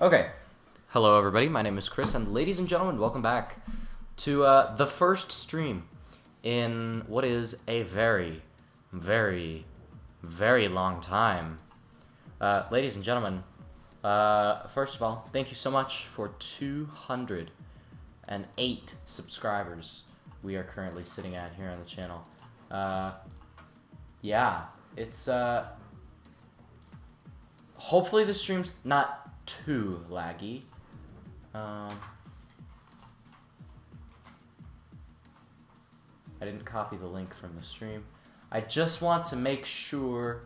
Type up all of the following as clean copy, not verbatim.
Okay. Hello, everybody. My name is Chris, and ladies and gentlemen, welcome back to the first stream in what is a very, very, very long time. Ladies and gentlemen, first of all, thank you so much for 208 subscribers we are currently sitting at here on the channel. Yeah, it's, hopefully the stream's not too laggy. I didn't copy the link from the stream. I just want to make sure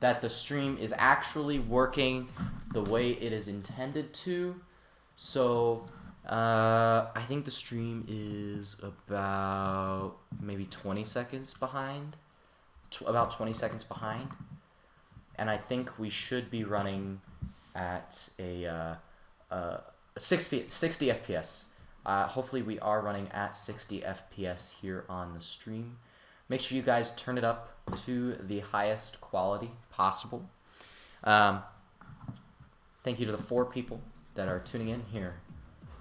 that the stream is actually working the way it is intended to. So, I think the stream is about maybe 20 seconds behind. About 20 seconds behind. And I think we should be running at a 60 FPS. Hopefully we are running at 60 FPS here on the stream. Make sure you guys turn it up to the highest quality possible. Thank you to the 4 people that are tuning in here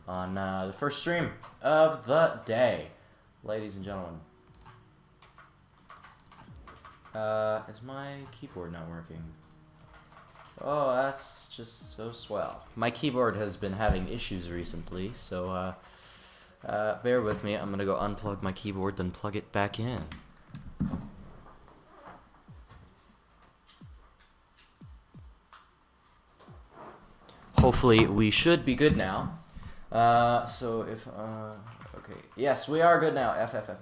on the first stream of the day. Ladies and gentlemen. Is my keyboard not working? Oh, that's just so swell. My keyboard has been having issues recently, so bear with me. I'm gonna go unplug my keyboard, then plug it back in. Hopefully we should be good now. So if okay, yes, we are good now. F. Okay.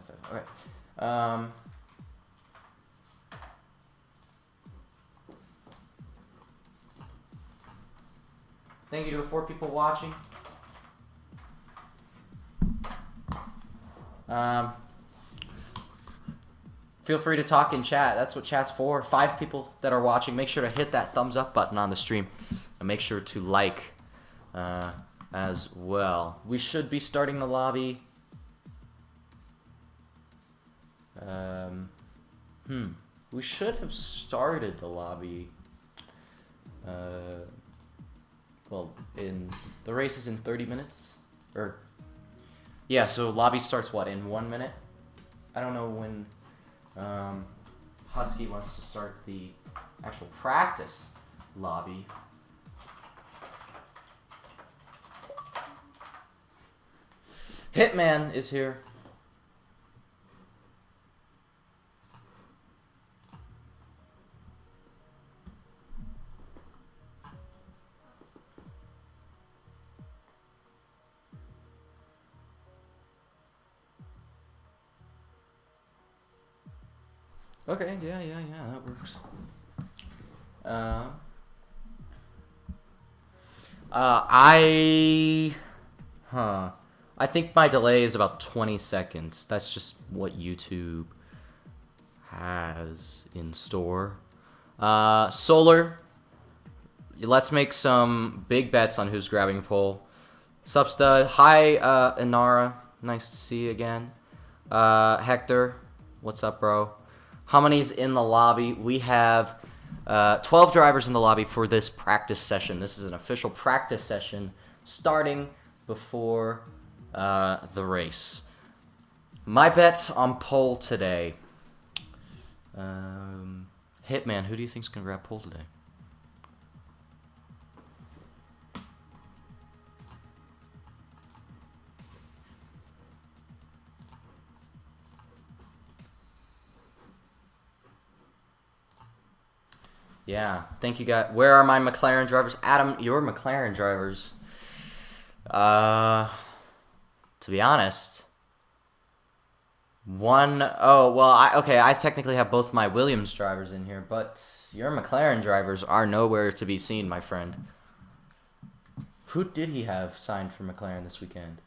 Thank you to the 4 people watching. Feel free to talk in chat. That's what chat's for. 5 people that are watching, make sure to hit that thumbs up button on the stream. And make sure to like as well. We should be starting the lobby. We should have started the lobby. Well, the race is in 30 minutes, or yeah. So lobby starts what, in 1 minute? I don't know when Husky wants to start the actual practice lobby. Hitman is here. Okay, yeah, that works. I think my delay is about 20 seconds. That's just what YouTube has in store. Solar, let's make some big bets on who's grabbing pole. Substud, hi, Inara, nice to see you again. Hector, what's up, bro? How many's in the lobby? We have 12 drivers in the lobby for this practice session. This is an official practice session starting before the race. My bets on pole today. Hitman, who do you think's gonna grab pole today? Yeah, thank you guys. Where are my McLaren drivers? Adam, your McLaren drivers. To be honest, I technically have both my Williams drivers in here, but your McLaren drivers are nowhere to be seen, my friend. Who did he have signed for McLaren this weekend?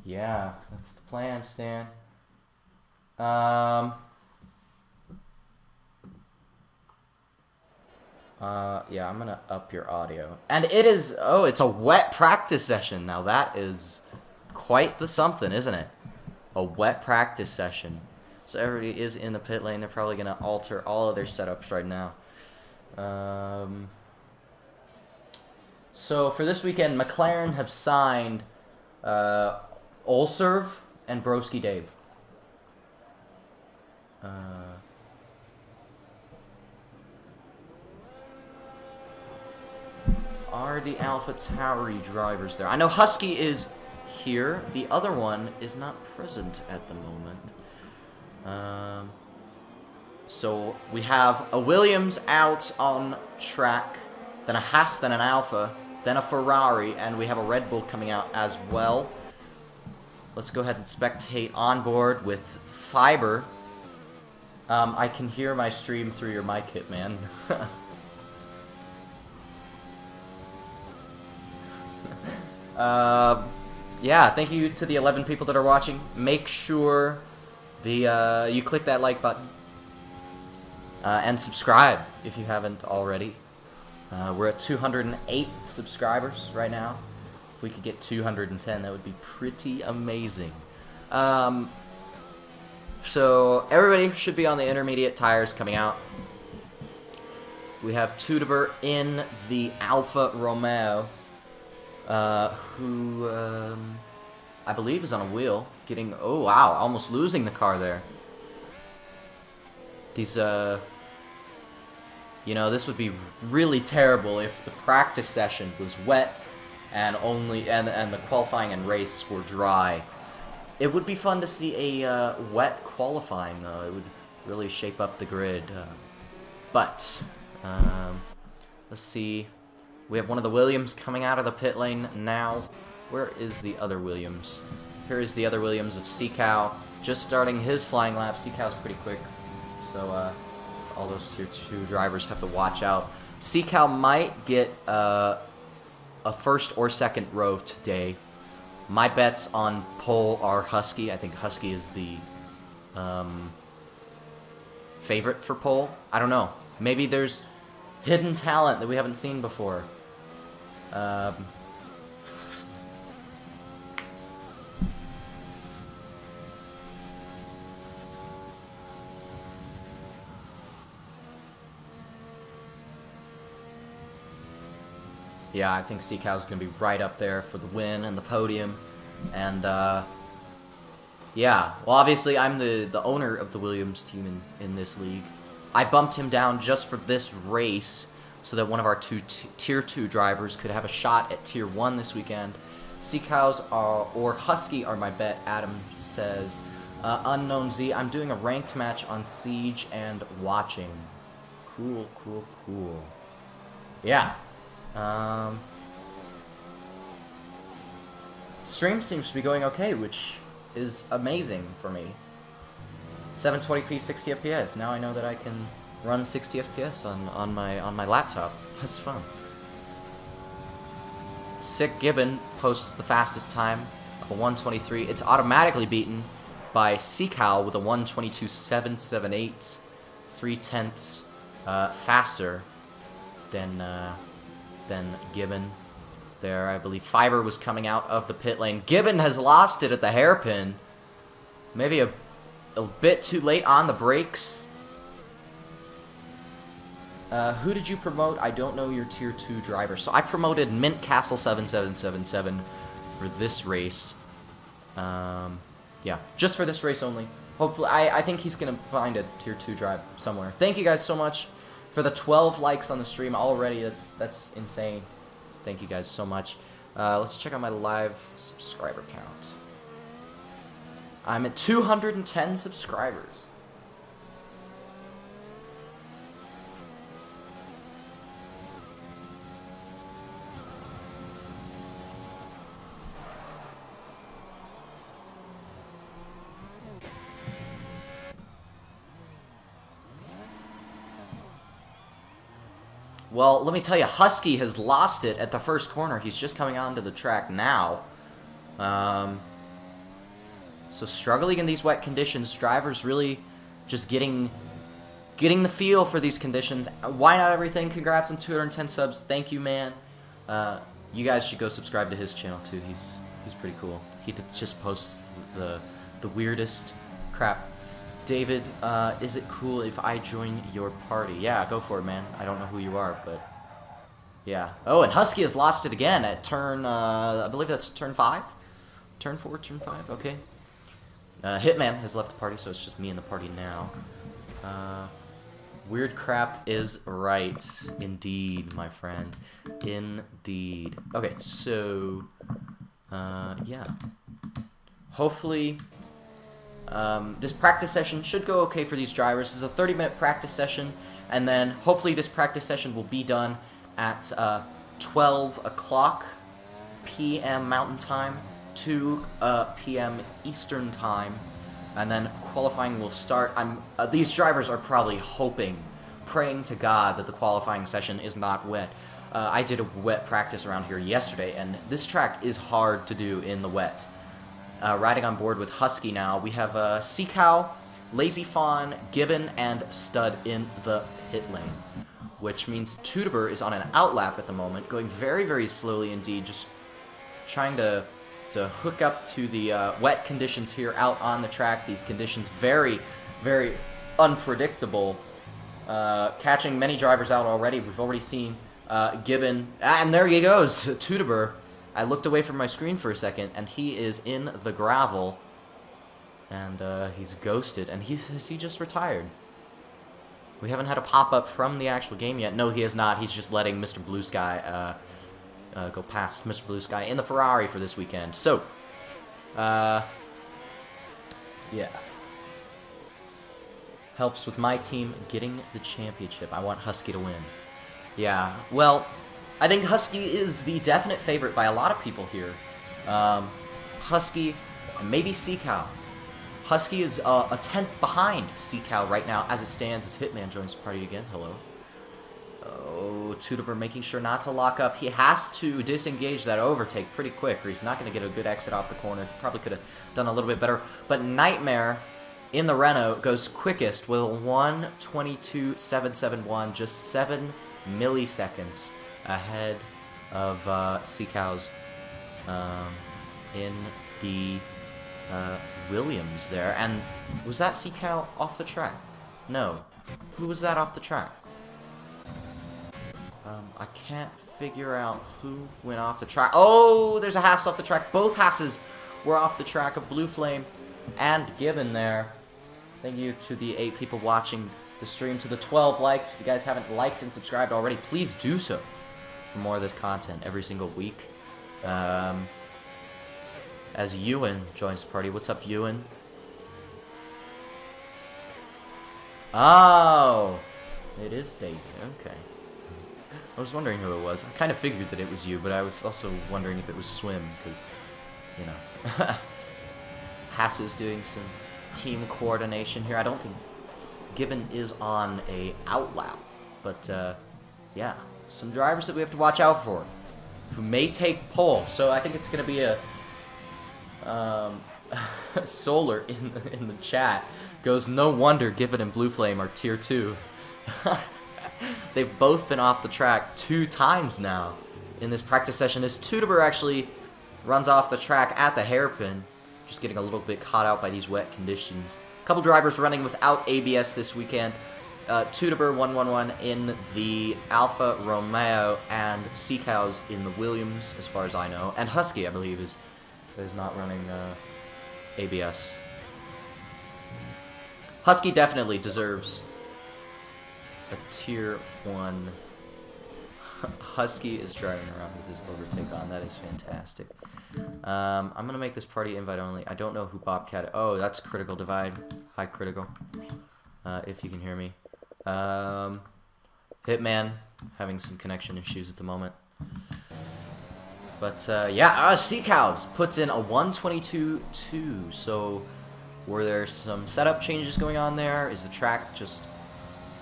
Yeah, that's the plan, Stan. Yeah, I'm gonna up your audio. And it is, it's a wet practice session. Now that is quite the something, isn't it? a wet practice session. So everybody is in the pit lane. They're probably going to alter all of their setups right now. So for this weekend, McLaren have signed Olserv and Broski Dave. Are the Alpha Tauri drivers there? I know Husky is here. The other one is not present at the moment. So we have a Williams out on track, then a Haas, then an Alpha, then a Ferrari, and we have a Red Bull coming out as well. Let's go ahead and spectate on board with Fiber. I can hear my stream through your mic, Hitman. Yeah, thank you to the 11 people that are watching. Make sure you click that like button. And subscribe if you haven't already. We're at 208 subscribers right now. If we could get 210, that would be pretty amazing. So everybody should be on the intermediate tires coming out. We have Tudeber in the Alfa Romeo, who I believe is on a wheel, getting, oh wow, almost losing the car there. These, you know, this would be really terrible if the practice session was wet and the qualifying and race were dry. It would be fun to see a wet qualifying, though. It would really shape up the grid. But let's see. We have one of the Williams coming out of the pit lane now. Where is the other Williams? Here is the other Williams of Seacow, just starting his flying lap. Seacow's pretty quick, so all those tier 2 drivers have to watch out. Seacow might get a first or second row today. My bets on pole are Husky. I think Husky is the favorite for pole. I don't know. Maybe there's hidden talent that we haven't seen before. Yeah, I think Seacow's going to be right up there for the win and the podium. And, yeah. Well, obviously, I'm the owner of the Williams team in this league. I bumped him down just for this race so that one of our Tier 2 drivers could have a shot at Tier 1 this weekend. Seacows or Husky are my bet, Adam says. Unknown Z, I'm doing a ranked match on Siege and watching. Cool, cool, cool. Yeah. Stream seems to be going okay, which is amazing for me. 720p 60 FPS. Now I know that I can run 60 FPS on my laptop. That's fun. Sick Gibbon posts the fastest time of a 123. It's automatically beaten by Seacow with a 122.778, 3/10 faster than Gibbon. There, I believe Fiber was coming out of the pit lane. Gibbon has lost it at the hairpin. Maybe a bit too late on the brakes. Who did you promote? I don't know your Tier 2 driver. So I promoted Mint Castle 7777 for this race. Yeah, just for this race only. Hopefully, I think he's going to find a Tier 2 drive somewhere. Thank you guys so much for the 12 likes on the stream already. That's insane. Thank you guys so much. Let's check out my live subscriber count. I'm at 210 subscribers. Well, let me tell you, Husky has lost it at the first corner. He's just coming onto the track now. So struggling in these wet conditions, drivers really just getting the feel for these conditions. Why Not Everything, congrats on 210 subs. Thank you, man. You guys should go subscribe to his channel too. He's pretty cool. He just posts the the weirdest crap. David, is it cool if I join your party? Yeah, go for it, man. I don't know who you are, but yeah. Oh, and Husky has lost it again at turn, I believe that's turn 5? Turn 4, turn 5, okay. Hitman has left the party, so it's just me in the party now. Weird crap is right. Indeed, my friend. Indeed. Okay, so, yeah. Hopefully, this practice session should go okay for these drivers. This is a 30-minute practice session, and then hopefully this practice session will be done at 12 o'clock p.m. Mountain Time, 2 p.m. Eastern Time, and then qualifying will start. These drivers are probably hoping, praying to God that the qualifying session is not wet. I did a wet practice around here yesterday, and this track is hard to do in the wet. Riding on board with Husky now, we have Sea Cow, Lazy Fawn, Gibbon, and Stud in the pit lane, which means Tudober is on an outlap at the moment, going very, very slowly indeed, just trying to hook up to the wet conditions here out on the track. These conditions very, very unpredictable, catching many drivers out already. We've already seen Gibbon, and there he goes, Tudober. I looked away from my screen for a second, and he is in the gravel, and he's ghosted, and has he just retired? We haven't had a pop-up from the actual game yet. No, he has not. He's just letting Mr. Blue Sky go past Mr. Blue Sky in the Ferrari for this weekend. So, yeah. Helps with my team getting the championship. I want Husky to win. Yeah, well, I think Husky is the definite favorite by a lot of people here. Husky, and maybe Sea Cow. Husky is a 10th behind Sea Cow right now as it stands as Hitman joins the party again. Hello. Oh, Tudober making sure not to lock up. He has to disengage that overtake pretty quick or he's not going to get a good exit off the corner. He probably could have done a little bit better. But Nightmare in the Renault goes quickest with a 1:22.771, just 7 milliseconds ahead of Sea Cow's in the Williams there. And was that Sea Cow off the track? No. Who was that off the track? I can't figure out who went off the track. Oh, there's a Haas off the track. Both Haas's were off the track of Blue Flame and Gibbon there. Thank you to the 8 people watching the stream, to the 12 likes. If you guys haven't liked and subscribed already, please do so for more of this content every single week. As Ewan joins the party. What's up, Ewan? Oh, it is David. Okay. I was wondering who it was. I kind of figured that it was you, but I was also wondering if it was Swim, because, you know, Haas is doing some team coordination here. I don't think Gibbon is on a outlap, but, yeah, some drivers that we have to watch out for, who may take pole. So I think it's going to be a Solar in the chat goes, no wonder Gibbon and Blue Flame are tier 2. They've both been off the track 2 times now in this practice session, as Tudober actually runs off the track at the hairpin, just getting a little bit caught out by these wet conditions. A couple drivers running without ABS this weekend. Tudober 111 in the Alfa Romeo, and Sea Cows in the Williams, as far as I know. And Husky, I believe, is not running ABS. Husky definitely deserves a tier 1. Husky is driving around with his overtake on. That is fantastic. I'm going to make this party invite only. I don't know who Bobcat... Oh, that's Critical Divide. Hi, Critical. If you can hear me. Hitman, having some connection issues at the moment. But, yeah, Sea Cows puts in a 1:22.2. So, were there some setup changes going on there? Is the track just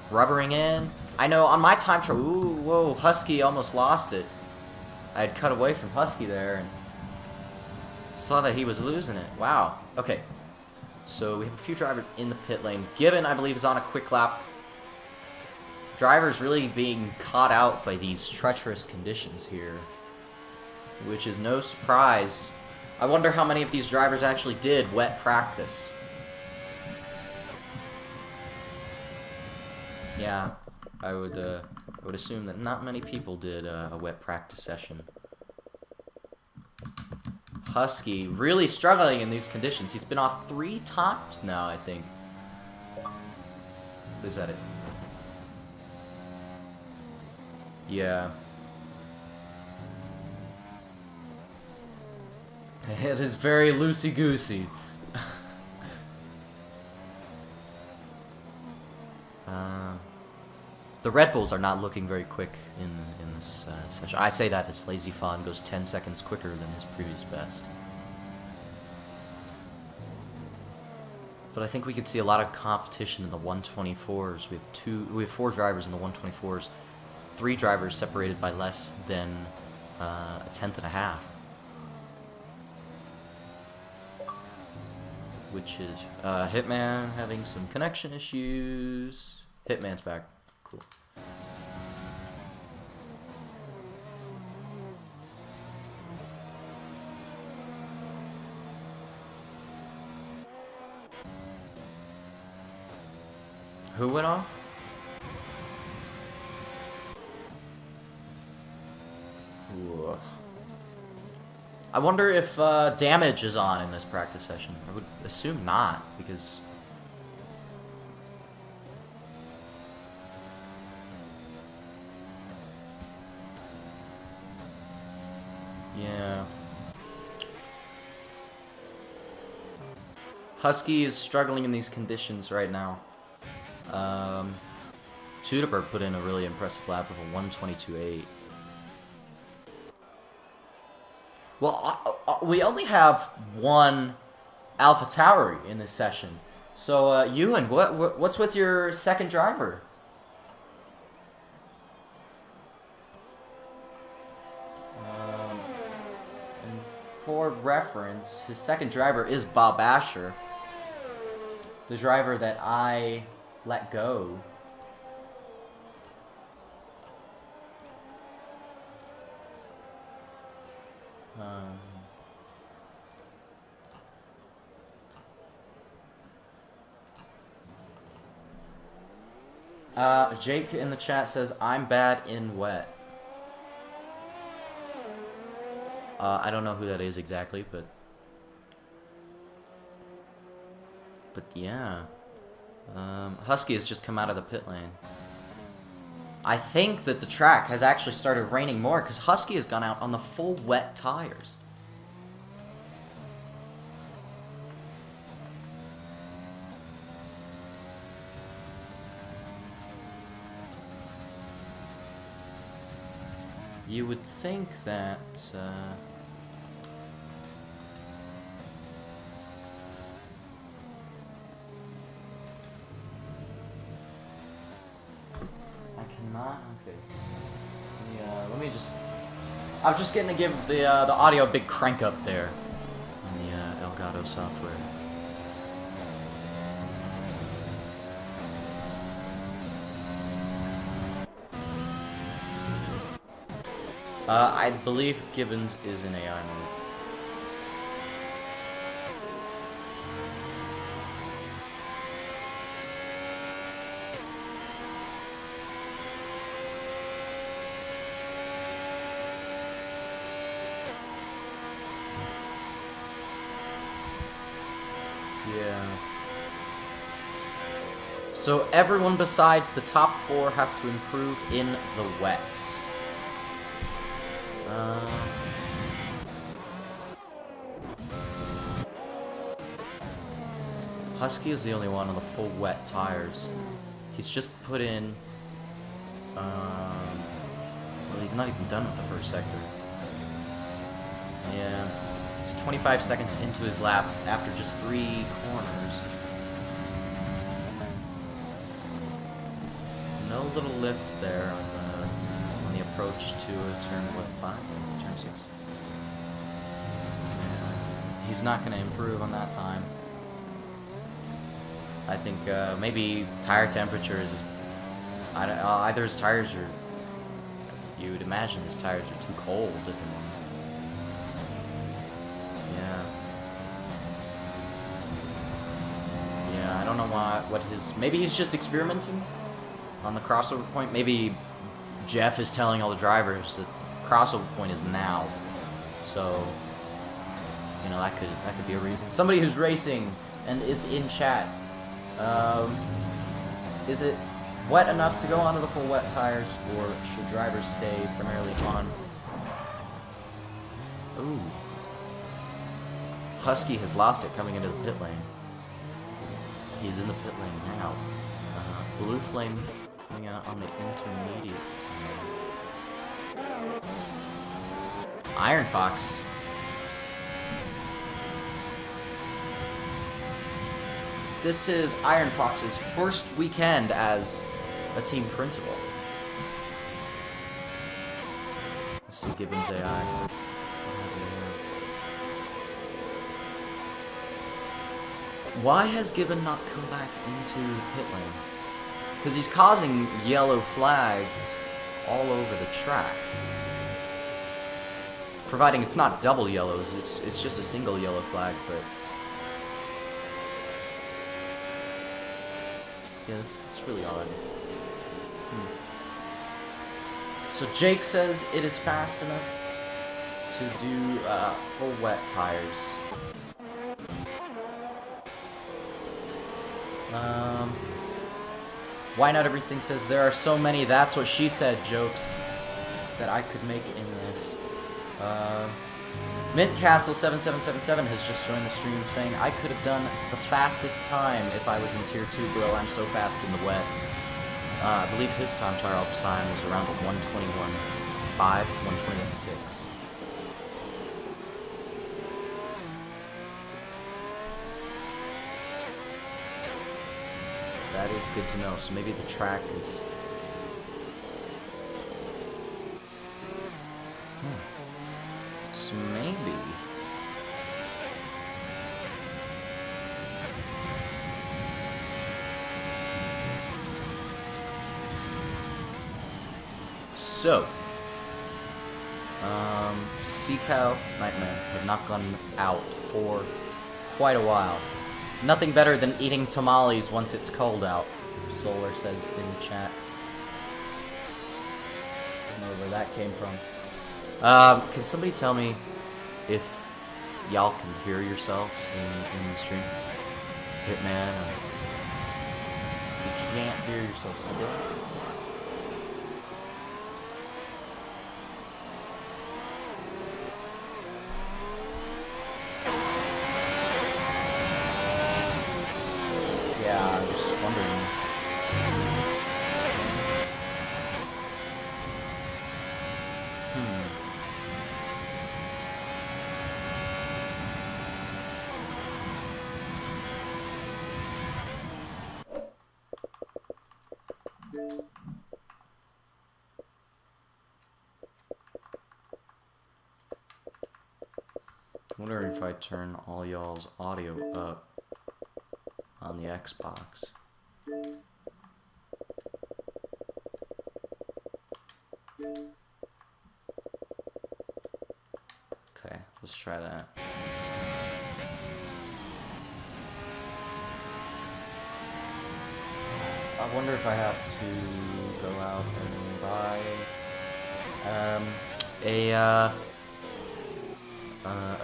rubbering in? I know on my time trial, ooh, whoa, Husky almost lost it. I had cut away from Husky there and saw that he was losing it. Wow. Okay. So we have a few drivers in the pit lane. Gibbon, I believe, is on a quick lap. Drivers really being caught out by these treacherous conditions here, which is no surprise. I wonder how many of these drivers actually did wet practice. Yeah, I would assume that not many people did a wet practice session. Husky really struggling in these conditions. He's been off 3 times now, I think. Is that it? Yeah. It is very loosey-goosey. The Red Bulls are not looking very quick in this session. I say that as Lazy Fawn goes 10 seconds quicker than his previous best. But I think we could see a lot of competition in the 124s. We have 4 drivers in the 124s. 3 drivers separated by less than a tenth and a half. Which is Hitman having some connection issues. Hitman's back. Cool. Who went off? Ugh. I wonder if damage is on in this practice session. I would assume not, because... Yeah. Husky is struggling in these conditions right now. Tudeberg put in a really impressive lap of a 122.8. Well, we only have 1 Alpha Tauri in this session. So, Ewan, what's with your second driver? And for reference, his second driver is Bob Asher, the driver that I let go. Jake in the chat says, I'm bad in wet. I don't know who that is exactly, but yeah. Husky has just come out of the pit lane. I think that the track has actually started raining more because Husky has gone out on the full wet tires. You would think that, I cannot, okay. Let me just, I'm just getting to give the audio a big crank up there on the Elgato software. I believe Gibbons is in AI mode. Yeah. So everyone besides the top 4 have to improve in the wets. Husky is the only one on the full wet tires. He's just put in, well, he's not even done with the first sector. Yeah, he's 25 seconds into his lap after just 3 corners. No little lift there on the approach to turn, what, 5? Turn 6. Yeah, he's not going to improve on that time. I think maybe tire temperatures. Either his tires are. You would imagine his tires are too cold at the moment. Yeah. don't know what his... Maybe he's just experimenting on the crossover point. Maybe Jeff is telling all the drivers that crossover point is now. So, you know, that could be a reason. Somebody who's racing and is in chat. Is it wet enough to go onto the full wet tires, or should drivers stay primarily on? Ooh. Husky has lost it coming into the pit lane. He's in the pit lane now. Blue Flame coming out on the intermediate. Iron Fox. This is Iron Fox's first weekend as a team principal. Let's see Gibbons AI. Why has Gibbon not come back into the pit lane? Because he's causing yellow flags all over the track. Providing it's not double yellows, it's just a single yellow flag, but... Yeah, it's really odd. So Jake says it is fast enough to do full wet tires. Why Not Everything says there are so many that's what she said jokes that I could make in this. Mintcastle7777 has just joined the stream saying I could have done the fastest time if I was in tier 2, bro. I'm so fast in the wet. I believe his time trial time was around 121.5 to 121.6. That is good to know. So maybe the track is... So maybe... So... Sea Cow, Nightman have not gone out for quite a while. Nothing better than eating tamales once it's cold out, Solar says in the chat. I don't know where that came from. Can somebody tell me if y'all can hear yourselves in the stream? Hitman, you can't hear yourself still? Yeah, I'm just wondering. I'm wondering if I turn all y'all's audio up on the Xbox. Okay, let's try that. I wonder if I have to go out and buy a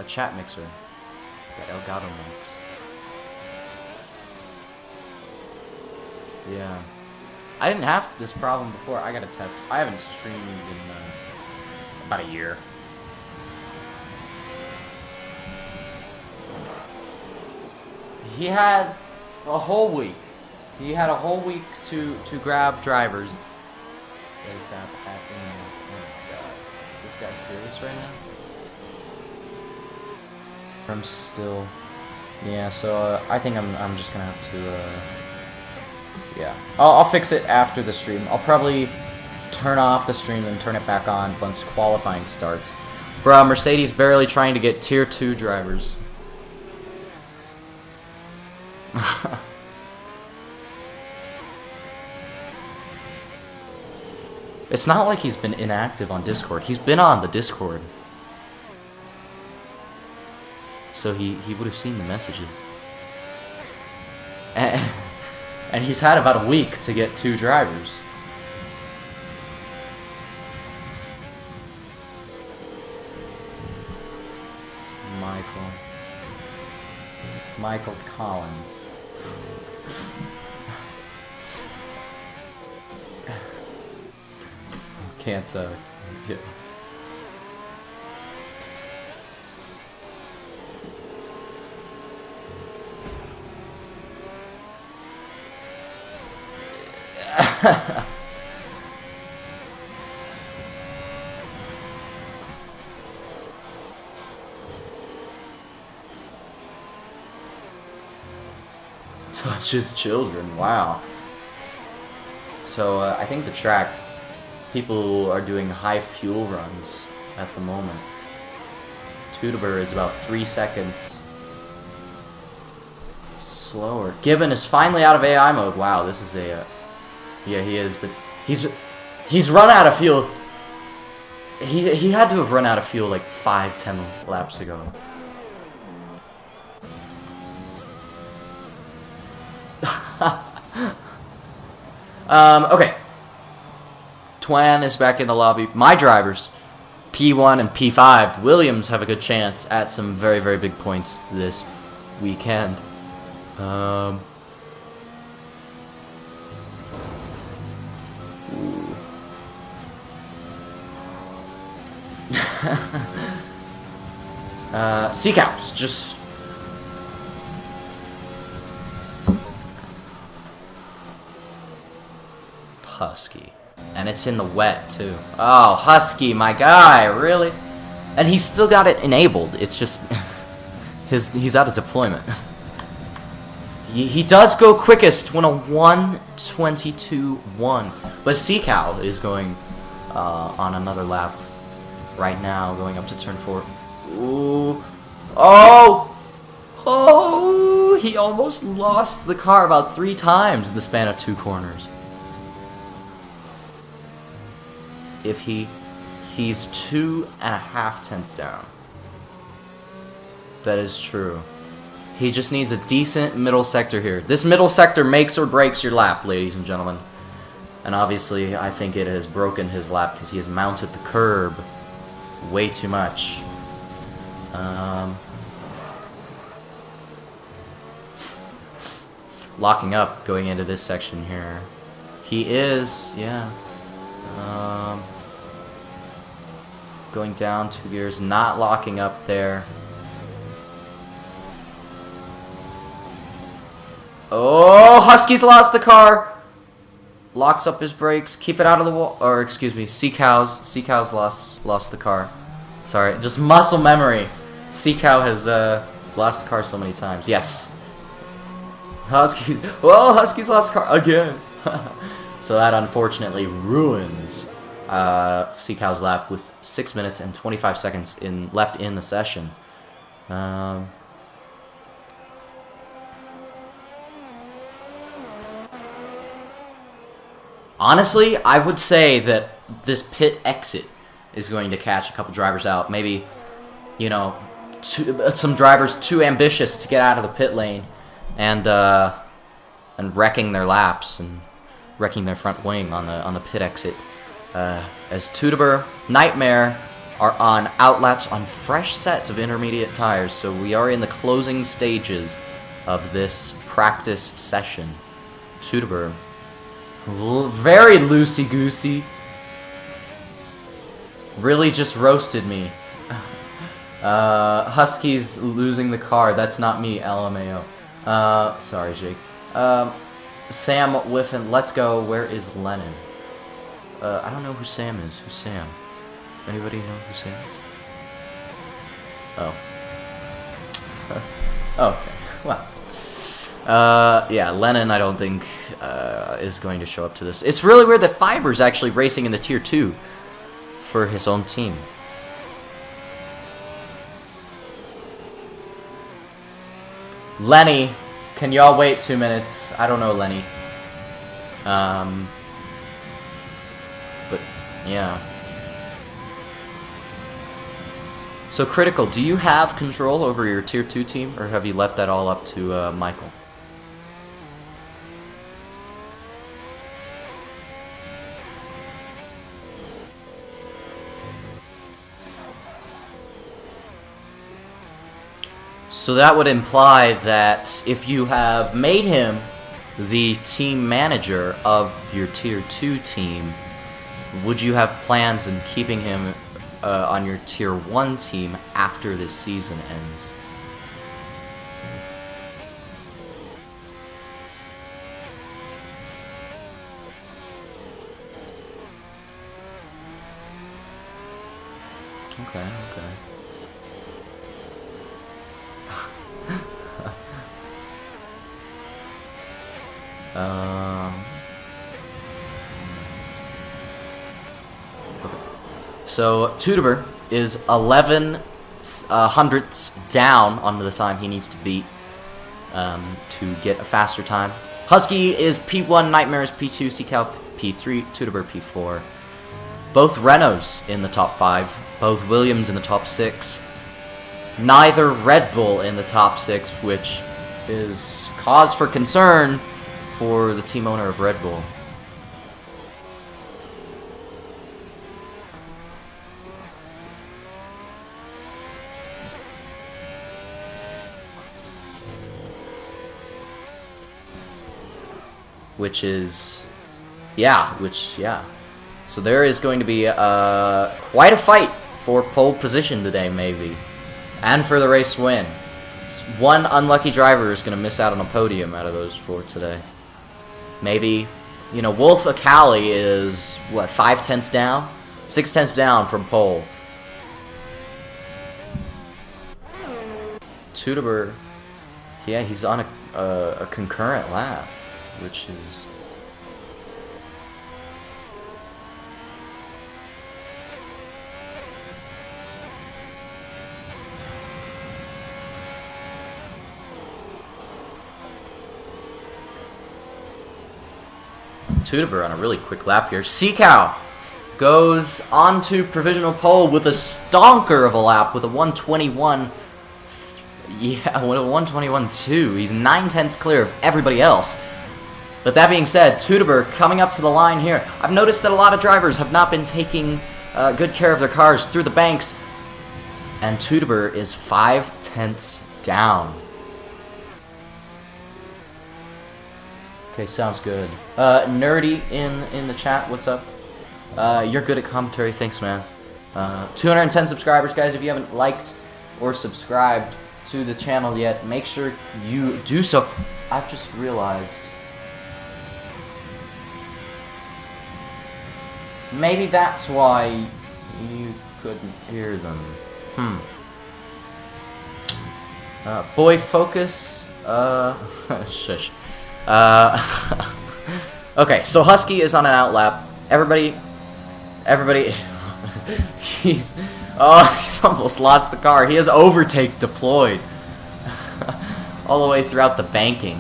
chat mixer that Elgato makes. Yeah. I didn't have this problem before. I gotta test. I haven't streamed in about a year. He had a whole week. He had a whole week to grab drivers. ASAP at oh my god. This guy's serious right now? I'm still... Yeah, so I think I'm just gonna have to... Yeah. I'll fix it after the stream. I'll probably turn off the stream and turn it back on once qualifying starts. Bruh, Mercedes barely trying to get tier 2 drivers. It's not like he's been inactive on Discord. He's been on the Discord. So he would have seen the messages. And he's had about a week to get 2 drivers. Michael Collins. Can't, yeah. Touches children, wow. So I think the track, people are doing high fuel runs at the moment. Teutoburg is about 3 seconds slower. Gibbon is finally out of AI mode. Wow, this is a yeah, he is, but he's run out of fuel. He had to have run out of fuel like 5-10 laps ago. Okay. Twan is back in the lobby. My drivers, P1 and P5, Williams have a good chance at some very, very big points this weekend. Sea Cows, just... Husky. And it's in the wet, too. Oh, Husky, my guy, really? And he's still got it enabled. It's just... he's out of deployment. He does go quickest when a 1:22.1. But Sea Cow is going on another lap right now, going up to turn 4. Ooh. Oh! Oh! He almost lost the car about 3 times in the span of 2 corners. If he's 2.5 tenths down. That is true. He just needs a decent middle sector here. This middle sector makes or breaks your lap, ladies and gentlemen. And obviously, I think it has broken his lap because he has mounted the curb way too much. Locking up going into this section here. He is, yeah. Going down 2 gears, not locking up there. Oh, Husky's lost the car. Locks up his brakes. Keep it out of the wall. Or excuse me, Sea Cows. Sea Cows lost the car. Sorry, just muscle memory. Sea Cow has lost the car so many times. Yes. Husky. Well, Husky's lost the car again. So that unfortunately ruins Sea Cow's lap with 6 minutes and 25 seconds left in the session. Honestly, I would say that this pit exit is going to catch a couple drivers out. Maybe, you know, some drivers too ambitious to get out of the pit lane and wrecking their laps and wrecking their front wing on the pit exit. As Teutoburg, Nightmare are on outlaps on fresh sets of intermediate tires, so we are in the closing stages of this practice session. Teutoburg, very loosey-goosey, really just roasted me. Husky's losing the car, that's not me, LMAO. Sorry, Jake. Sam Whiffen, let's go. Where is Lennon? I don't know who Sam is. Who's Sam? Anybody know who Sam is? Oh. Okay. Well. Yeah, Lennon I don't think is going to show up to this. It's really weird that Fiber's actually racing in the Tier 2 for his own team. Lenny, can y'all wait 2 minutes? I don't know, Lenny. But, yeah. So, Critical, do you have control over your Tier 2 team, or have you left that all up to Michael? So that would imply that if you have made him the team manager of your Tier 2 team, would you have plans in keeping him on your Tier 1 team after this season ends? Okay, okay. Okay. So Tudober is 11 hundredths down on the time he needs to beat to get a faster time. Husky is P1, Nightmares P2, Seacow P3, Tudober P4. Both Renaults in the top 5, both Williams in the top 6. Neither Red Bull in the top 6, which is cause for concern for the team owner of Red Bull. Yeah. So there is going to be quite a fight for pole position today, maybe. And for the race win. One unlucky driver is going to miss out on a podium out of those 4 today. Maybe, you know, Wolf Akali is, what, 5 tenths down? 6 tenths down from pole. Tudober, yeah, he's on a concurrent lap, which is... Tudober on a really quick lap here. Seacow goes onto provisional pole with a stonker of a lap with a 121. Yeah, with a 121.2. He's 9 tenths clear of everybody else. But that being said, Tudober coming up to the line here. I've noticed that a lot of drivers have not been taking good care of their cars through the banks. And Tudober is 5 tenths down. Okay, sounds good. Nerdy in the chat, what's up? You're good at commentary, thanks, man. 210 subscribers, guys. If you haven't liked or subscribed to the channel yet, make sure you do so. I've just realized maybe that's why you couldn't hear them. Boy, focus. Shush. Okay, so Husky is on an outlap. Everybody, he's almost lost the car. He has overtake deployed all the way throughout the banking.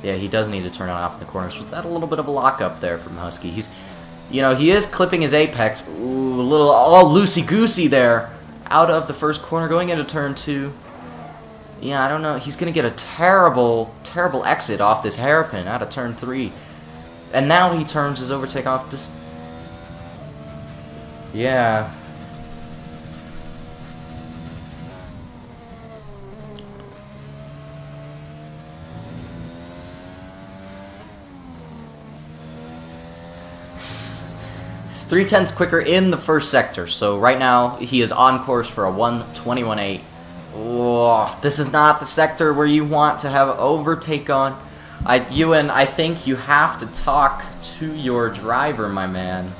Yeah, he does need to turn it off in the corners. Was that a little bit of a lockup there from Husky? He's, you know, he is clipping his apex. Ooh, a little all loosey-goosey there out of the first corner going into turn 2. Yeah, I don't know. He's going to get a terrible, terrible exit off this hairpin out of turn 3. And now he turns his overtake off. Just... yeah. He's 3 tenths quicker in the first sector. So right now he is on course for a 1:21.8. Oh, this is not the sector where you want to have overtake on. Ewan, I think you have to talk to your driver, my man.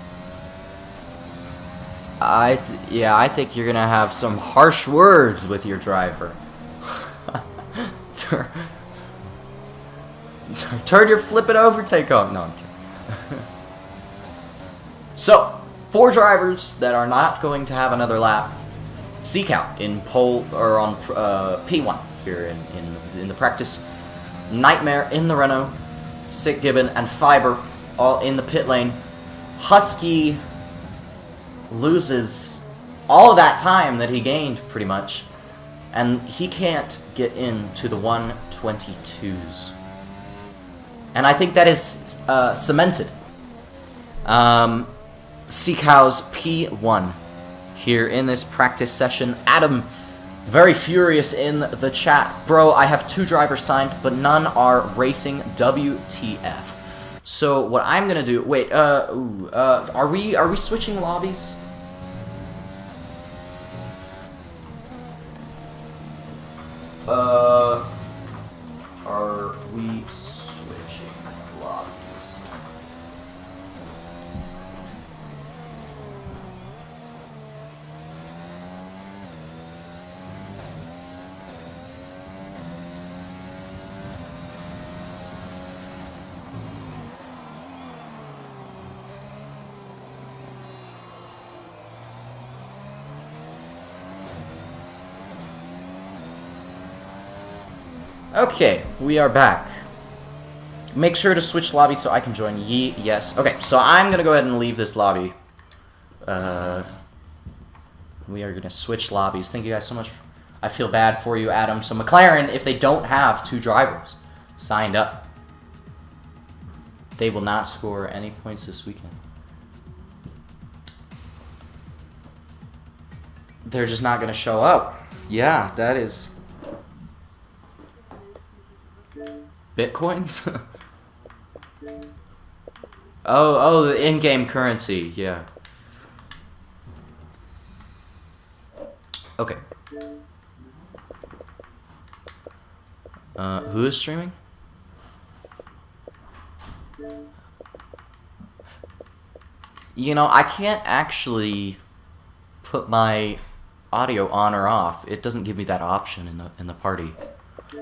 I think you're gonna have some harsh words with your driver. Turn your flippin' overtake on. No, I'm kidding. So, 4 drivers that are not going to have another lap. Seacow in pole or on P1 here in the practice. Nightmare in the Renault. Sick Gibbon and Fiber all in the pit lane. Husky loses all of that time that he gained pretty much, and he can't get into the 122s. And I think that is cemented. Seacow's P1 here in this practice session. Adam Very furious in the chat. Bro, I have 2 drivers signed, but none are racing. WTF. So what I'm gonna do... Wait, are we switching lobbies? Are we switching lobbies? Okay, we are back. Make sure to switch lobby so I can join. Yes. Okay, so I'm gonna go ahead and leave this lobby. We are gonna switch lobbies. Thank you guys so much. I feel bad for you, Adam. So McLaren, if they don't have 2 drivers signed up, they will not score any points this weekend. They're just not gonna show up. Yeah, that is... Bitcoins? oh, the in-game currency, yeah. Okay. Who is streaming? You know, I can't actually put my audio on or off. It doesn't give me that option in the party.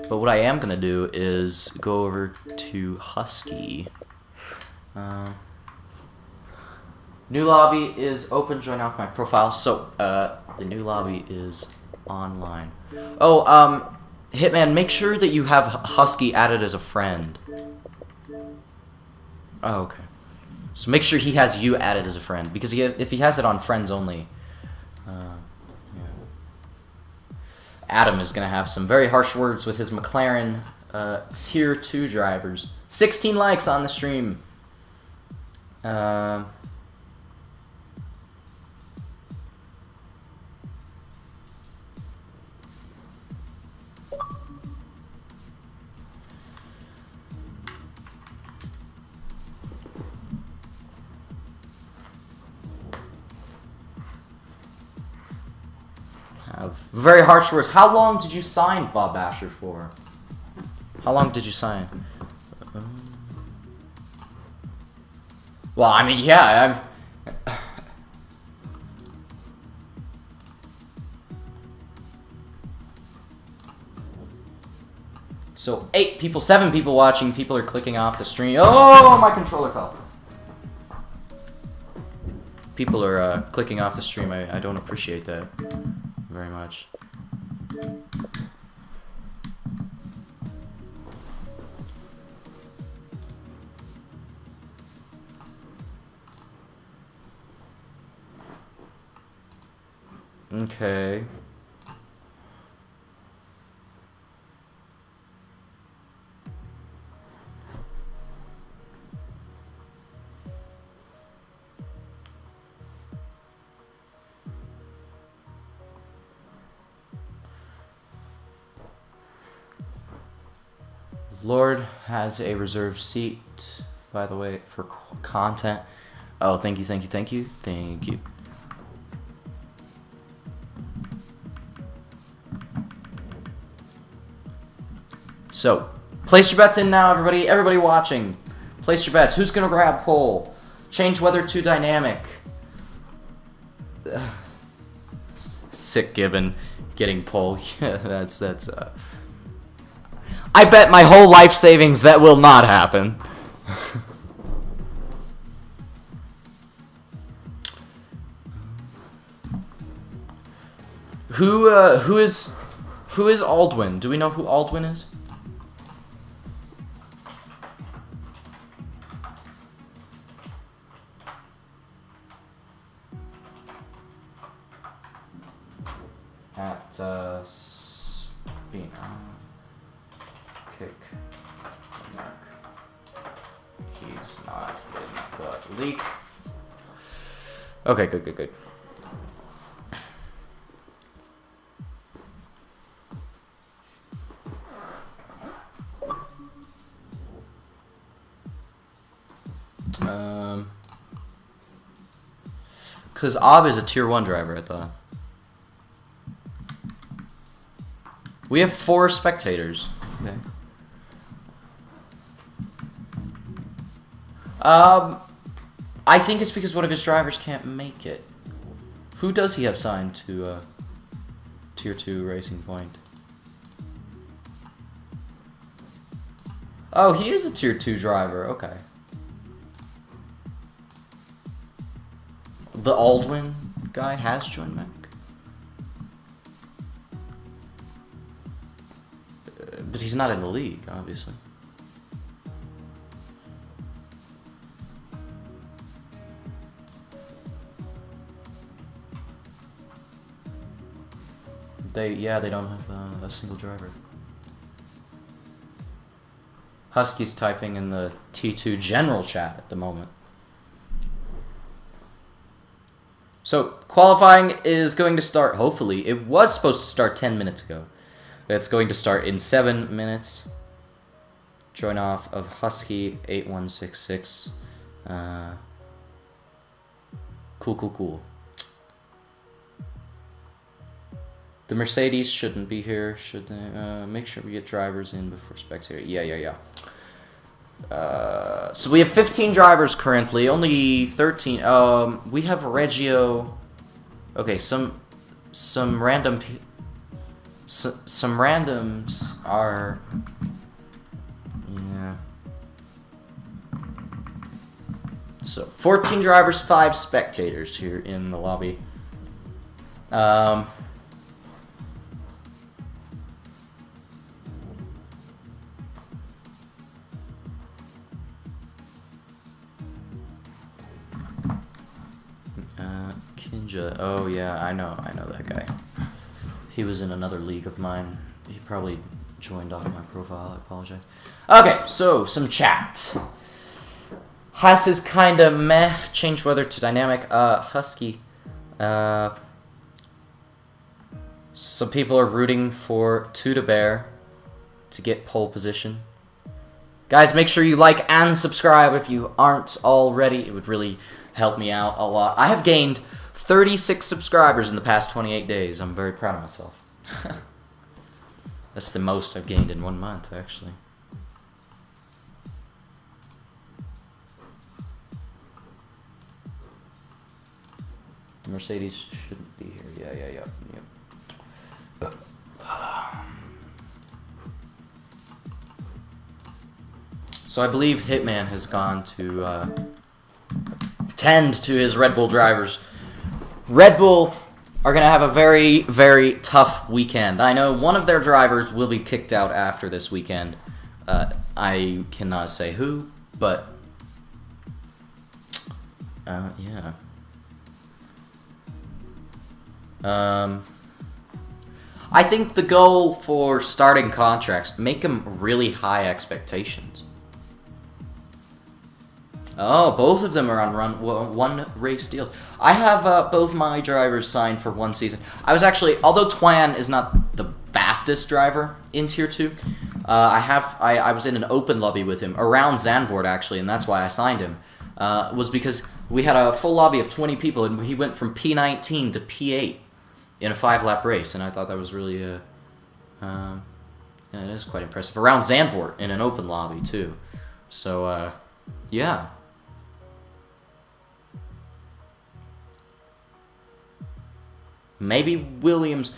But what I am gonna do is go over to Husky. New lobby is open. Join off my profile. So the new lobby is online. Oh, Hitman, make sure that you have Husky added as a friend. Oh, okay. So make sure he has you added as a friend, because if he has it on friends only, Adam is going to have some very harsh words with his McLaren Tier 2 drivers. 16 likes on the stream. Very harsh words. How long did you sign Bob Asher for? How long did you sign? Well, I mean, yeah, So 8 people, 7 people watching. People are clicking off the stream. Oh, my controller fell. People are clicking off the stream. I don't appreciate that very much. Okay. Lord has a reserved seat, by the way, for content. Oh, thank you, thank you, thank you, thank you. So, place your bets in now, everybody. Everybody watching, place your bets. Who's gonna grab pole? Change weather to dynamic. Sick given getting pole. Yeah, that's. I bet my whole life savings that will not happen. Who is Aldwin? Do we know who Aldwin is? At kick mark. He's not in the league. Okay, good. Because Ab is a tier 1 driver, I thought. We have 4 spectators. Okay. I think it's because one of his drivers can't make it. Who does he have signed to tier 2 Racing Point? Oh, he is a tier 2 driver. Okay. The Aldwin guy has joined Mac. But he's not in the league, obviously. They don't have a single driver. Husky's typing in the T2 general chat at the moment. So, qualifying is going to start, hopefully. It was supposed to start 10 minutes ago. It's going to start in 7 minutes. Join off of Husky 8166. Cool. The Mercedes shouldn't be here, should they? Make sure we get drivers in before spectator. Yeah. So we have 15 drivers currently, only 13. We have Reggio. Okay, some random. Some randoms are. Yeah. So 14 drivers, 5 spectators here in the lobby. Kinja. Oh yeah, I know that guy. He was in another league of mine. He probably joined off my profile. I apologize. Okay, so some chat. Haas is kinda meh. Change weather to dynamic. Husky. Some people are rooting for Tuda Bear to get pole position. Guys, make sure you like and subscribe if you aren't already. It would really help me out a lot. I have gained 36 subscribers in the past 28 days. I'm very proud of myself. That's the most I've gained in 1 month, actually. The Mercedes shouldn't be here. Yeah. So I believe Hitman has gone to tend to his Red Bull drivers. Red Bull are going to have a very, very tough weekend. I know one of their drivers will be kicked out after this weekend. I cannot say who, but yeah. I think the goal for starting contracts, make them really high expectations. Oh, both of them are on one race deals. I have both my drivers signed for 1 season. I was actually, although Twan is not the fastest driver in Tier 2, I was in an open lobby with him, around Zandvoort actually, and that's why I signed him. Was because we had a full lobby of 20 people, and he went from P19 to P8 in a 5-lap race, and I thought that was really, yeah, it is quite impressive. Around Zandvoort in an open lobby, too. So, yeah. Maybe Williams.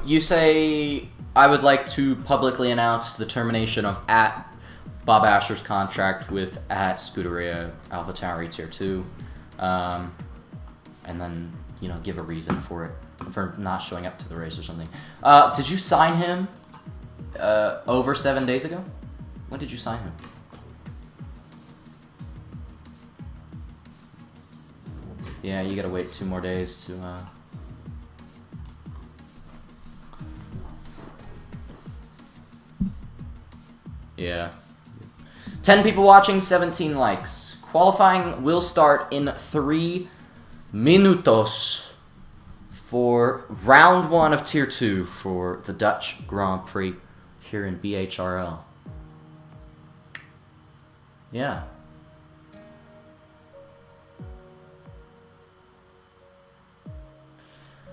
You say I would like to publicly announce the termination of Bob Asher's contract with Scuderia AlphaTauri Tier 2, and then give a reason for it, for not showing up to the race or something. Did you sign him over 7 days ago? When did you sign him? Yeah, you gotta wait 2 more days to, yeah. 10 people watching, 17 likes. Qualifying will start in 3 minutos for round 1 of Tier 2 for the Dutch Grand Prix here in BHRL. Yeah.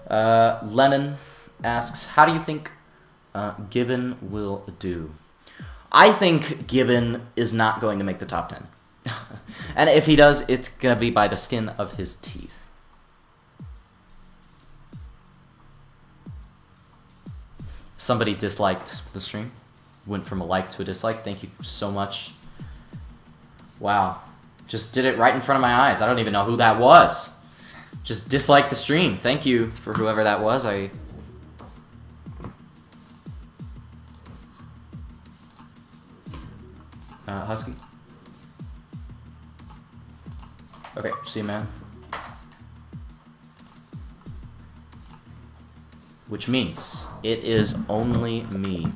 Lennon asks, how do you think Gibbon will do? I think Gibbon is not going to make the top 10. And if he does, it's going to be by the skin of his teeth. Somebody disliked the stream. Went from a like to a dislike. Thank you so much. Wow. Just did it right in front of my eyes. I don't even know who that was. Just disliked the stream. Thank you for whoever that was. Husky? Okay, see you, man. Which means it is only me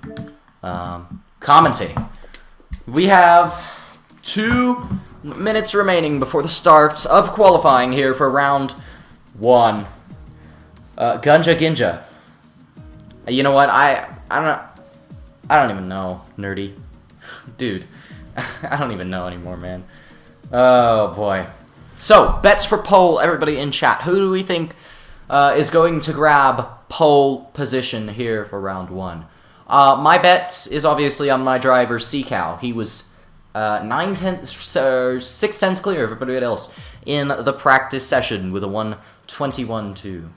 commentating. We have 2 minutes remaining before the start of qualifying here for round 1. Gunja Ginja. You know what? I don't even know, nerdy. Dude, I don't even know anymore, man. Oh boy. So, bets for pole, everybody in chat. Who do we think is going to grab pole position here for round 1? My bet is obviously on my driver, Seacow. He was 6 tenths clear of everybody else in the practice session with a 1:21.2.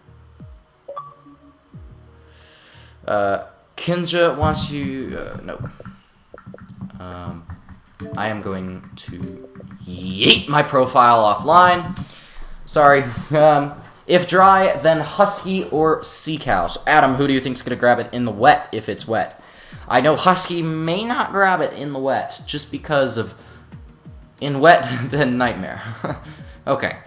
Kinja wants you... no. I am going to yeet my profile offline. Sorry. If dry, then Husky or Seacow. So Adam, who do you think is going to grab it in the wet if it's wet? I know Husky may not grab it in the wet just because of in wet, then Nightmare. Okay.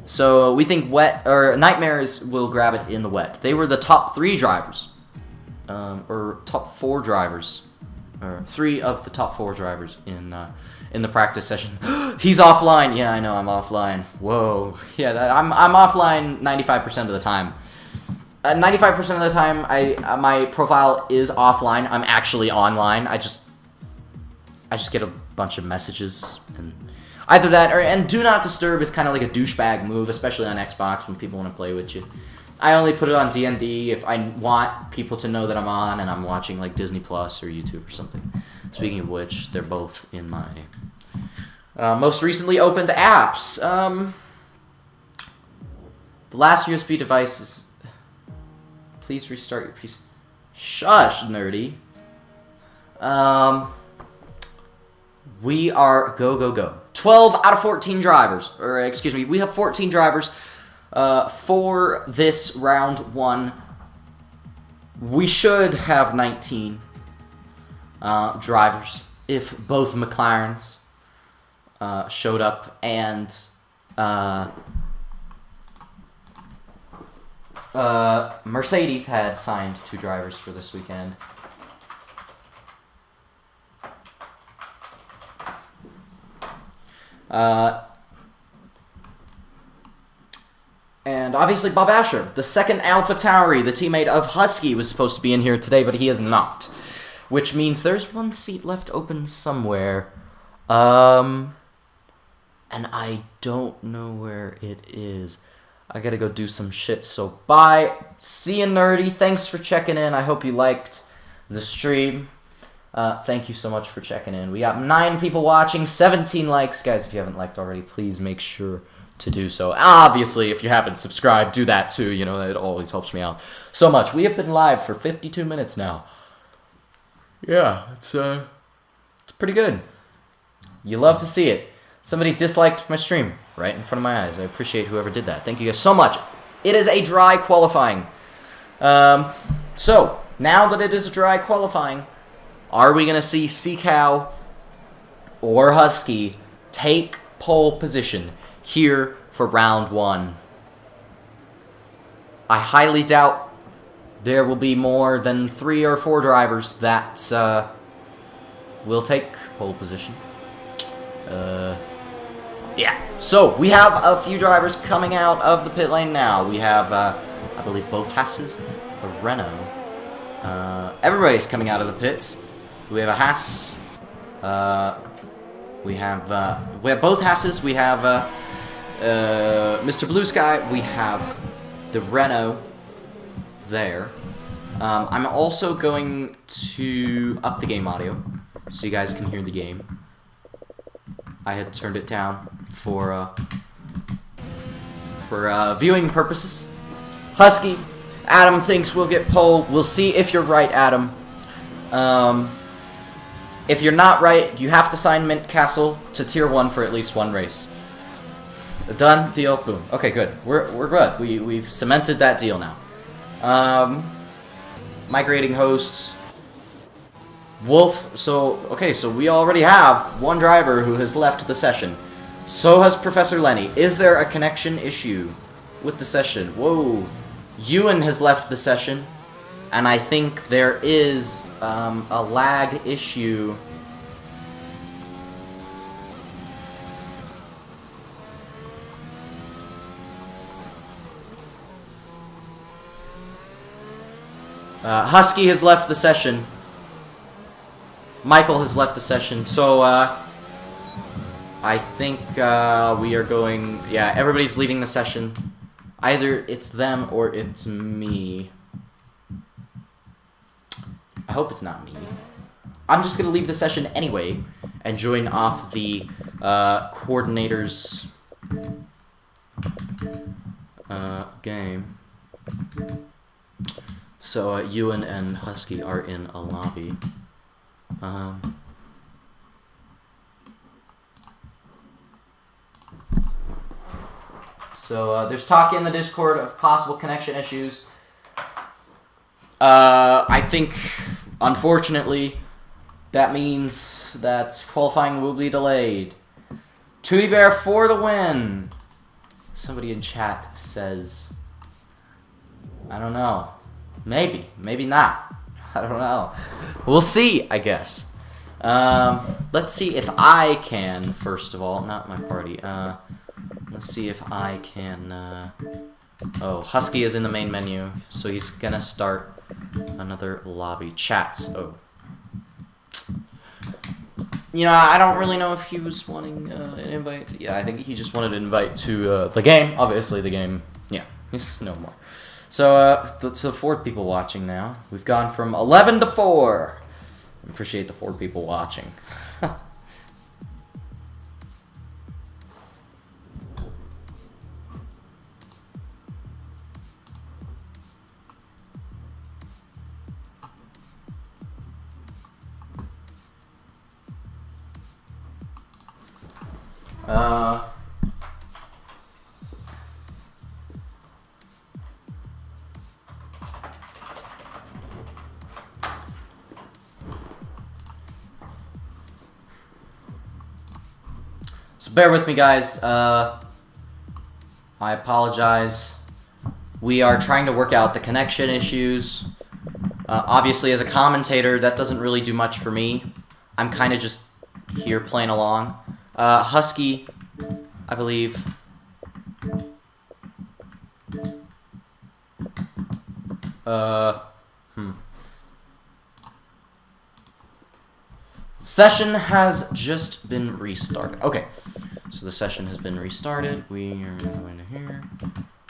So we think Nightmares will grab it in the wet. They were the top 3 drivers. Or top 4 drivers. Or 3 of the top 4 drivers in the practice session. He's offline. Yeah, I know, I'm offline. Whoa. Yeah, I'm offline 95% of the time. 95% of the time, my profile is offline. I'm actually online. I just get a bunch of messages, and either that and do not disturb is kind of like a douchebag move, especially on Xbox when people want to play with you. I only put it on D&D if I want people to know that I'm on and I'm watching like Disney Plus or YouTube or something. Speaking of which, they're both in my most recently opened apps. The last USB device is... Please restart your PC. Shush, nerdy. We are go. 12 out of 14 drivers. Or, excuse me, we have 14 drivers for this round 1. We should have 19 drivers if both McLarens showed up and Mercedes had signed 2 drivers for this weekend. And obviously Bob Asher, the second Alpha Tauri, the teammate of Husky, was supposed to be in here today, but he is not. Which means there's 1 seat left open somewhere. And I don't know where it is. I gotta go do some shit, so bye. See you, nerdy. Thanks for checking in. I hope you liked the stream. Thank you so much for checking in. We got 9 people watching, 17 likes. Guys, if you haven't liked already, please make sure to do so. Obviously, if you haven't subscribed, do that too. You know, it always helps me out so much. We have been live for 52 minutes now. Yeah, it's pretty good. You love to see it. Somebody disliked my stream right in front of my eyes. I appreciate whoever did that. Thank you guys so much. It is a dry qualifying. So, now that it is a dry qualifying, are we going to see Seacow or Husky take pole position here for round 1? I highly doubt there will be more than 3 or 4 drivers that will take pole position. Yeah, so we have a few drivers coming out of the pit lane now. We have, I believe, both Hasses, a Renault. Everybody's coming out of the pits. We have a Haas, We have both Hasses. We have Mr. Blue Sky. We have the Renault there. I'm also going to up the game audio so you guys can hear the game. I had turned it down for viewing purposes. Husky, Adam thinks we'll get pole. We'll see if you're right, Adam. If you're not right, you have to sign Mint Castle to Tier 1 for at least one race. Done, deal, boom. Okay, good. We're good. We've cemented that deal now. Migrating hosts. Wolf, so we already have one driver who has left the session. So has Professor Lenny. Is there a connection issue with the session? Whoa. Ewan has left the session, and I think there is a lag issue. Husky has left the session. Michael has left the session, so I think we are going... Yeah, everybody's leaving the session. Either it's them or it's me. I hope it's not me. I'm just going to leave the session anyway and join off the coordinator's game. So Ewan and Husky are in a lobby. So there's talk in the Discord of possible connection issues. I think, unfortunately, that means that qualifying will be delayed. Tootie Bear for the win. Somebody in chat says, I don't know. Maybe. Maybe not. I don't know. We'll see, I guess. Let's see if I can, first of all, not my party. Let's see if I can, oh, Husky is in the main menu, so he's gonna start another lobby. Chats, oh. You know, I don't really know if he was wanting an invite. Yeah, I think he just wanted an invite to the game. Obviously, the game, yeah, he's no more. So, that's the 4 people watching now. We've gone from 11 to 4. I appreciate the 4 people watching. So bear with me, guys. I apologize. We are trying to work out the connection issues. Obviously, as a commentator, that doesn't really do much for me. I'm kind of just here playing along. Husky, I believe. Session has just been restarted. Okay, so the session has been restarted. We are going to here.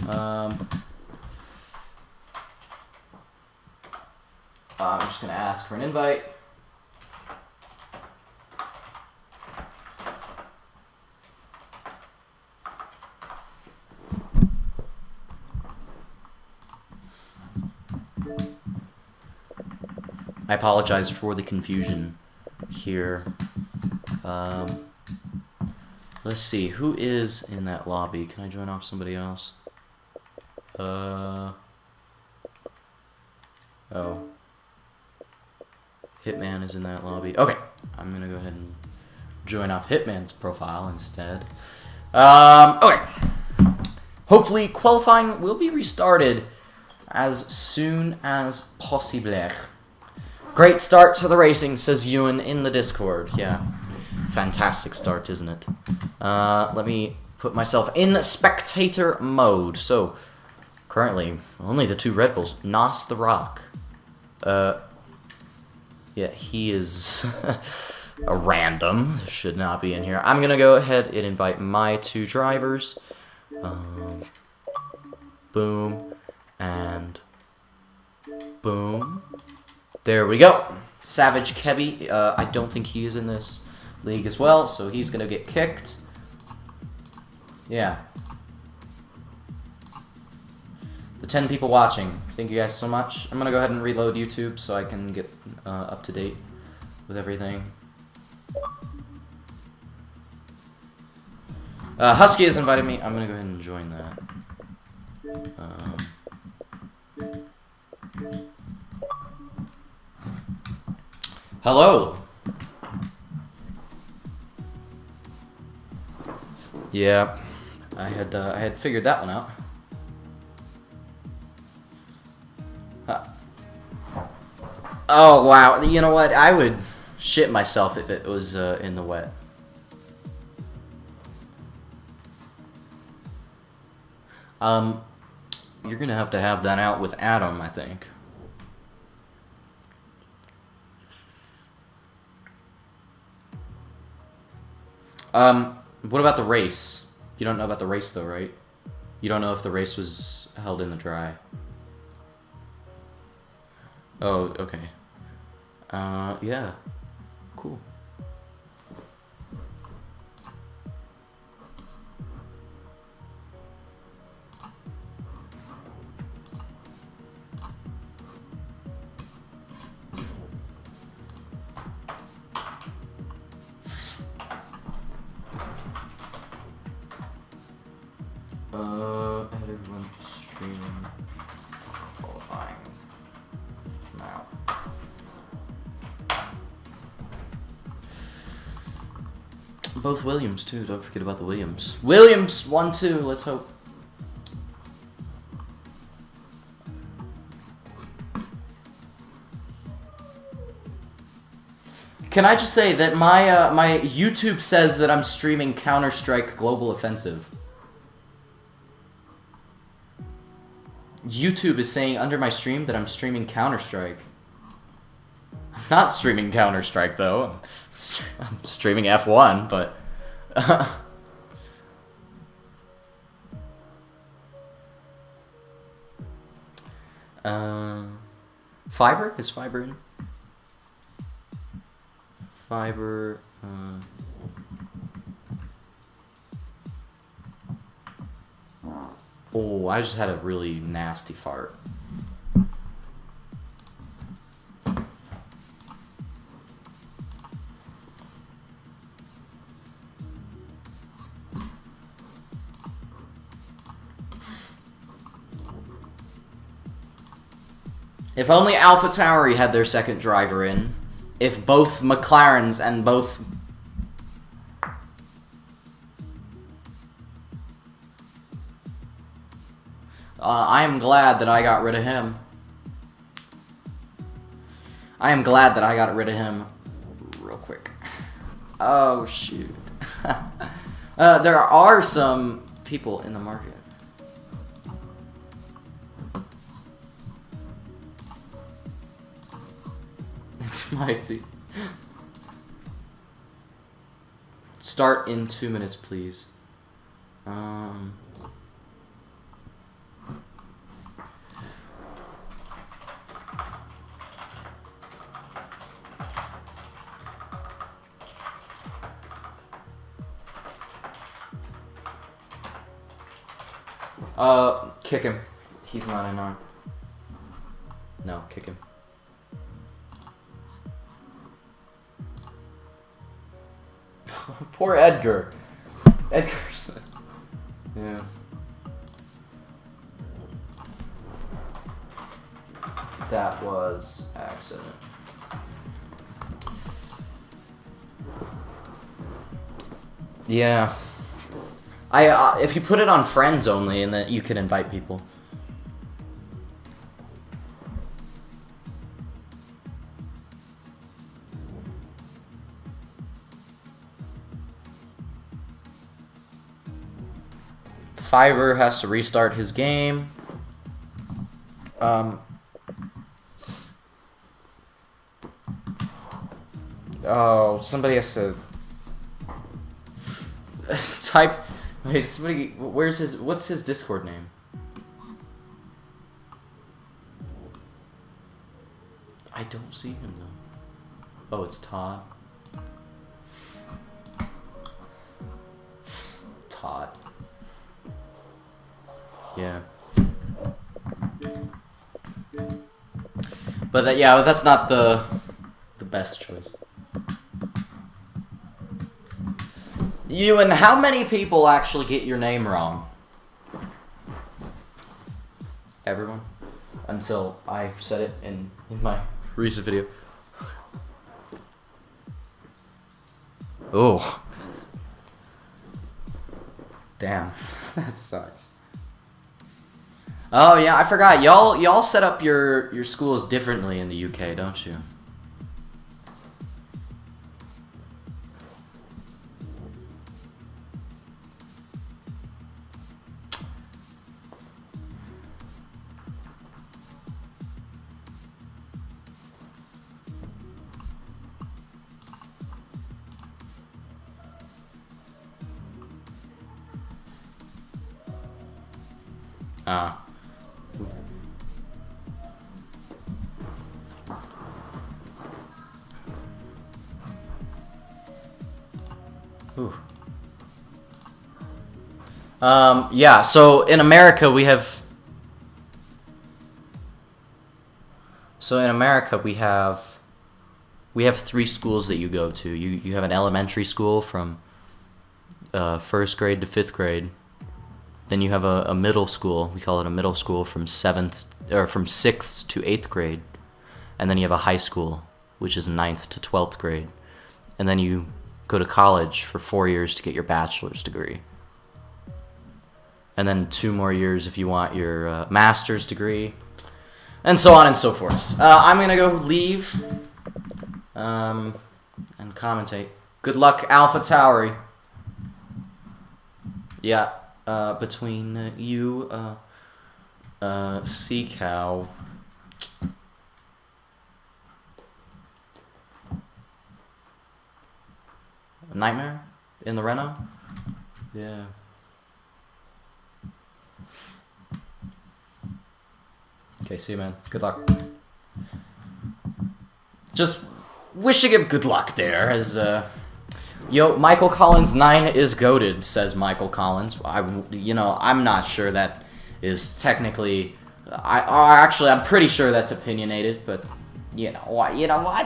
I'm just going to ask for an invite. I apologize for the confusion here. Let's see, who is in that lobby? Can I join off somebody else? Oh. Hitman is in that lobby. Okay, I'm gonna go ahead and join off Hitman's profile instead. Okay. Hopefully qualifying will be restarted as soon as possible. Great start to the racing, says Ewan in the Discord. Yeah, fantastic start, isn't it? Let me put myself in spectator mode. So, currently, only the 2 Red Bulls. Nos the Rock. Yeah, he is a random. Should not be in here. I'm going to go ahead and invite my 2 drivers. Boom. And boom. There we go. Savage Kebby. I don't think he is in this league as well, so he's going to get kicked. Yeah. The 10 people watching. Thank you guys so much. I'm going to go ahead and reload YouTube so I can get up to date with everything. Husky has invited me. I'm going to go ahead and join that. Hello. Yeah, I had figured that one out. Oh wow, you know what? I would shit myself if it was in the wet. You're gonna have to have that out with Adam, I think. What about the race? You don't know about the race though, right? You don't know if the race was held in the dry. Oh, okay. Yeah. Cool. I had everyone streaming qualifying now. Both Williams too, don't forget about the Williams. Williams 1-2, let's hope. Can I just say that my YouTube says that I'm streaming Counter-Strike Global Offensive. YouTube is saying under my stream that I'm streaming Counter-Strike. I'm not streaming Counter-Strike though. I'm streaming F1, but... Fiber? Is Fiber in? Fiber... Oh, I just had a really nasty fart. If only Alpha Tauri had their second driver in. If both McLarens and both... I am glad that I got rid of him. I am glad that I got rid of him real quick. Oh, shoot. There are some people in the market. It's my team. Start in 2 minutes, please. Kick him. He's not in our... No, kick him. Poor Edgar. Edgar's... Yeah. That was accident. Yeah. If you put it on friends only, and then you can invite people. Fiber has to restart his game. Oh, somebody has to type. Wait, somebody. Where's his? What's his Discord name? I don't see him though. Oh, it's Todd. Todd. Yeah. But yeah, that's not the best choice. Ewan, how many people actually get your name wrong? Everyone? Until I said it in my recent video. Oh. Damn. That sucks. Oh yeah, I forgot. Y'all set up your schools differently in the UK, don't you? Ah. Ooh. Yeah, so in America we have... we have 3 schools that you go to. You have an elementary school from 1st grade to 5th grade. Then you have a middle school. We call it a middle school from 6th to 8th grade. And then you have a high school, which is 9th to 12th grade. And then you go to college for 4 years to get your bachelor's degree. And then 2 more years if you want your master's degree. And so on and so forth. I'm going to go leave and commentate. Good luck, Alpha Tauri. Yeah. Between you, Sea Cow. Nightmare? In the Renault? Yeah. Okay, see you, man. Good luck. Just wishing him good luck there, as, Yo, Michael Collins 9 is goated, says Michael Collins. I'm not sure that is technically... Actually, I'm pretty sure that's opinionated, but, why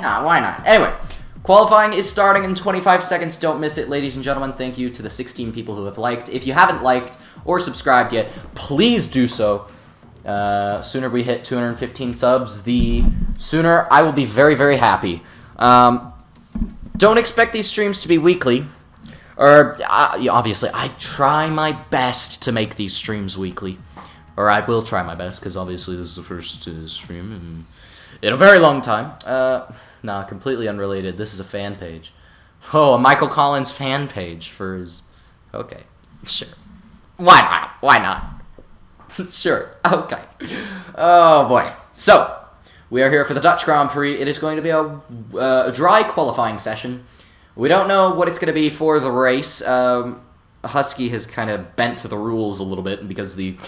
not? Why not? Anyway, qualifying is starting in 25 seconds. Don't miss it, ladies and gentlemen. Thank you to the 16 people who have liked. If you haven't liked or subscribed yet, please do so. Sooner we hit 215 subs, the sooner I will be very, very happy. Don't expect these streams to be weekly. Or, obviously, I try my best to make these streams weekly. Or I will try my best, because obviously this is the first stream in a very long time. Nah, completely unrelated. This is a fan page. Oh, a Michael Collins fan page for his... Okay, sure. Why not? Why not? Sure, okay. Oh, boy. So... we are here for the Dutch Grand Prix. It is going to be a dry qualifying session. We don't know what it's going to be for the race. Husky has kind of bent to the rules a little bit because the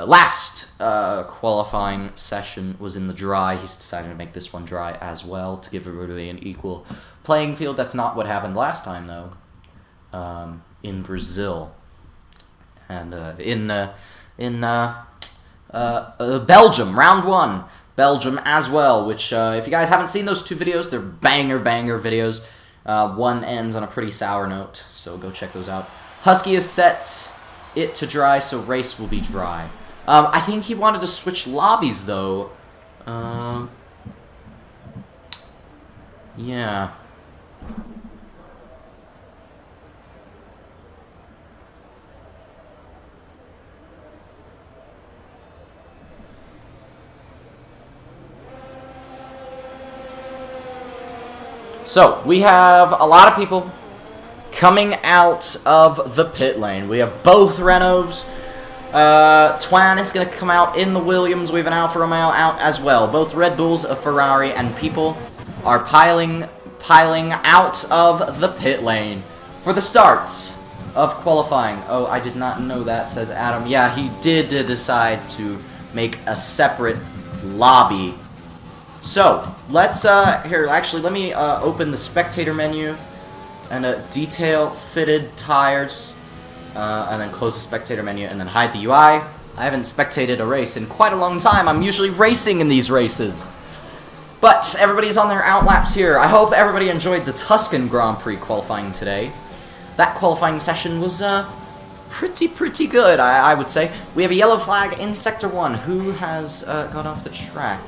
last qualifying session was in the dry. He's decided to make this one dry as well to give everybody an equal playing field. That's not what happened last time, though, in Brazil. And in Belgium, round 1. Belgium as well, which, if you guys haven't seen those 2 videos, they're banger videos. One ends on a pretty sour note, so go check those out. Husky has set it to dry, so race will be dry. I think he wanted to switch lobbies, though. Yeah. So, we have a lot of people coming out of the pit lane. We have both Renaults. Twan is going to come out in the Williams. We have an Alfa Romeo out as well. Both Red Bulls, a Ferrari, and people are piling piling out of the pit lane for the start of qualifying. Oh, I did not know that, says Adam. Yeah, he did decide to make a separate lobby. So, let's, here, actually, let me open the spectator menu and detail fitted tires, and then close the spectator menu and then hide the UI. I haven't spectated a race in quite a long time. I'm usually racing in these races. But everybody's on their outlaps here. I hope everybody enjoyed the Tuscan Grand Prix qualifying today. That qualifying session was pretty good, I would say. We have a yellow flag in Sector 1. Who has got off the track?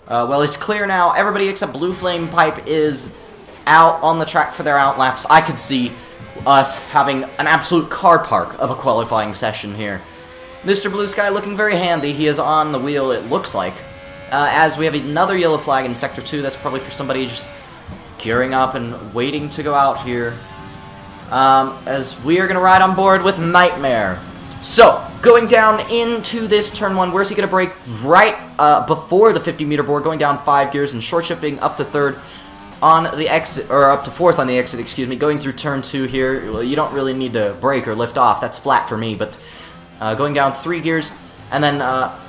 Well, it's clear now. Everybody except Blue Flame Pipe is out on the track for their outlaps. I could see us having an absolute car park of a qualifying session here. Mr. Blue Sky looking very handy. He is on the wheel, it looks like. As we have another yellow flag in Sector 2. That's probably for somebody just gearing up and waiting to go out here. As we are going to ride on board with Nightmare. So, going down into this turn 1, where's he going to brake? Right before the 50-meter board, going down 5 gears and short shifting up to 3rd on the exit, or up to 4th on the exit, excuse me, going through turn 2 here. Well, you don't really need to brake or lift off. That's flat for me, but going down 3 gears and then up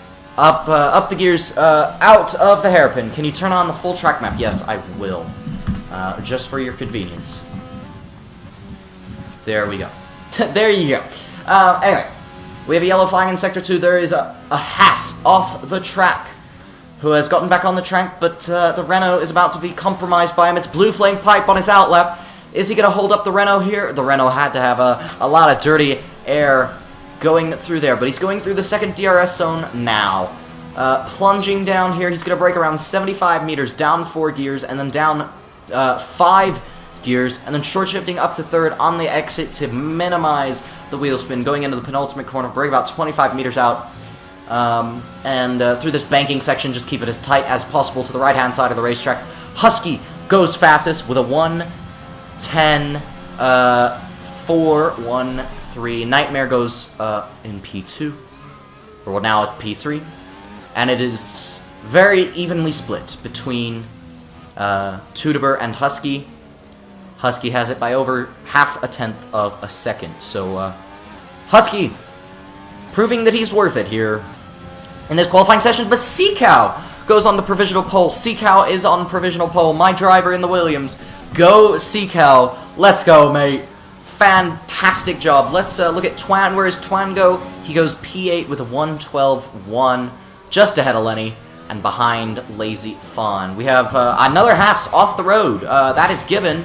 the gears out of the hairpin. Can you turn on the full track map? Yes, I will. Just for your convenience. There we go. There you go. Anyway, we have a yellow flag in Sector 2. There is a Haas off the track who has gotten back on the track, but the Renault is about to be compromised by him. It's Blue Flame Pipe on his outlap. Is he going to hold up the Renault here? The Renault had to have a lot of dirty air going through there, but he's going through the second DRS zone now. Plunging down here, he's going to brake around 75 meters, down 4 gears, and then down 5 gears, and then short shifting up to 3rd on the exit to minimize the wheel spin, going into the penultimate corner, brake about 25 meters out, and through this banking section, just keep it as tight as possible to the right-hand side of the racetrack. Husky goes fastest with a 1:10, 4:13. Nightmare goes in P2, or now at P3, and it is very evenly split between Tudeber and Husky. Husky has it by over half a tenth of a second. So, Husky proving that he's worth it here in this qualifying session. But Seacow goes on the provisional pole. Seacow is on provisional pole. My driver in the Williams. Go, Seacow. Let's go, mate. Fantastic job. Let's look at Twan. Where does Twan go? He goes P8 with a 1:12.1. Just ahead of Lenny. And behind Lazy Fawn. We have another Haas off the road. That is Gibbon.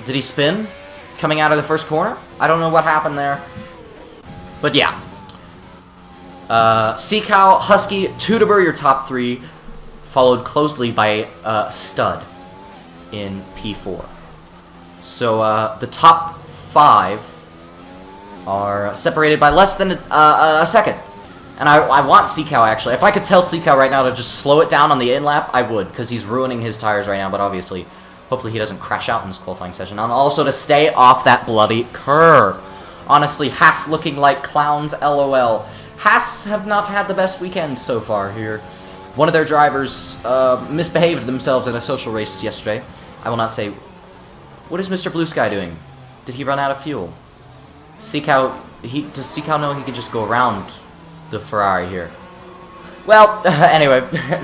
Did he spin? Coming out of the first corner? I don't know what happened there. But yeah. Seacow, Husky, Tudeber, your top 3. Followed closely by Stud in P4. So the top 5 are separated by less than a second. And I want Seacow, actually. If I could tell Seacow right now to just slow it down on the in-lap, I would, because he's ruining his tires right now, but obviously, hopefully he doesn't crash out in this qualifying session. And also to stay off that bloody curb. Honestly, Haas looking like clowns, LOL. Haas have not had the best weekend so far here. One of their drivers misbehaved themselves in a social race yesterday. I will not say... What is Mr. Blue Sky doing? Did he run out of fuel? Seacow... Does Seacow know he can just go around the Ferrari here? Well, anyway,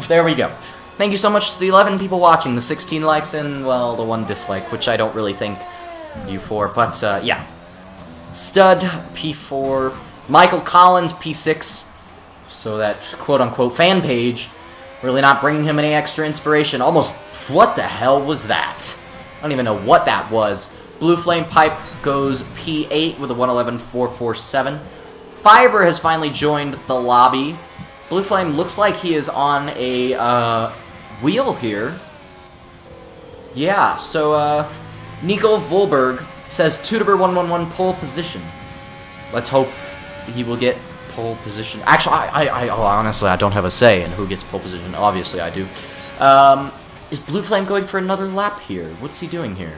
there we go. Thank you so much to the 11 people watching, the 16 likes, and, well, the 1 dislike, which I don't really thank you for, but, yeah. Stud, P4, Michael Collins, P6, so that quote-unquote fan page, really not bringing him any extra inspiration. Almost, what the hell was that? I don't even know what that was. Blue Flame Pipe goes P8 with a 1:11.447. Fiber has finally joined the lobby. Blue Flame looks like he is on a wheel here. Yeah, so Nico Volberg says Tudeber 111 pole position. Let's hope he will get pole position. Actually, honestly, I don't have a say in who gets pole position. Obviously, I do. Is Blue Flame going for another lap here? What's he doing here?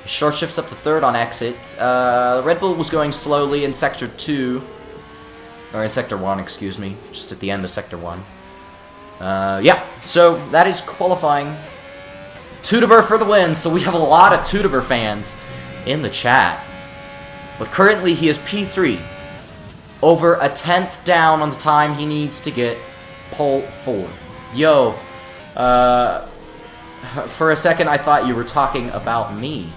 Short shifts up to 3rd on exit. Red Bull was going slowly in Sector 2. Or in Sector 1, excuse me. Just at the end of Sector 1. Yeah, so that is qualifying. Tudeber for the win, so we have a lot of Tudeber fans in the chat. But currently he is P3, over a 10th down on the time he needs to get pole 4. Yo, for a second I thought you were talking about me.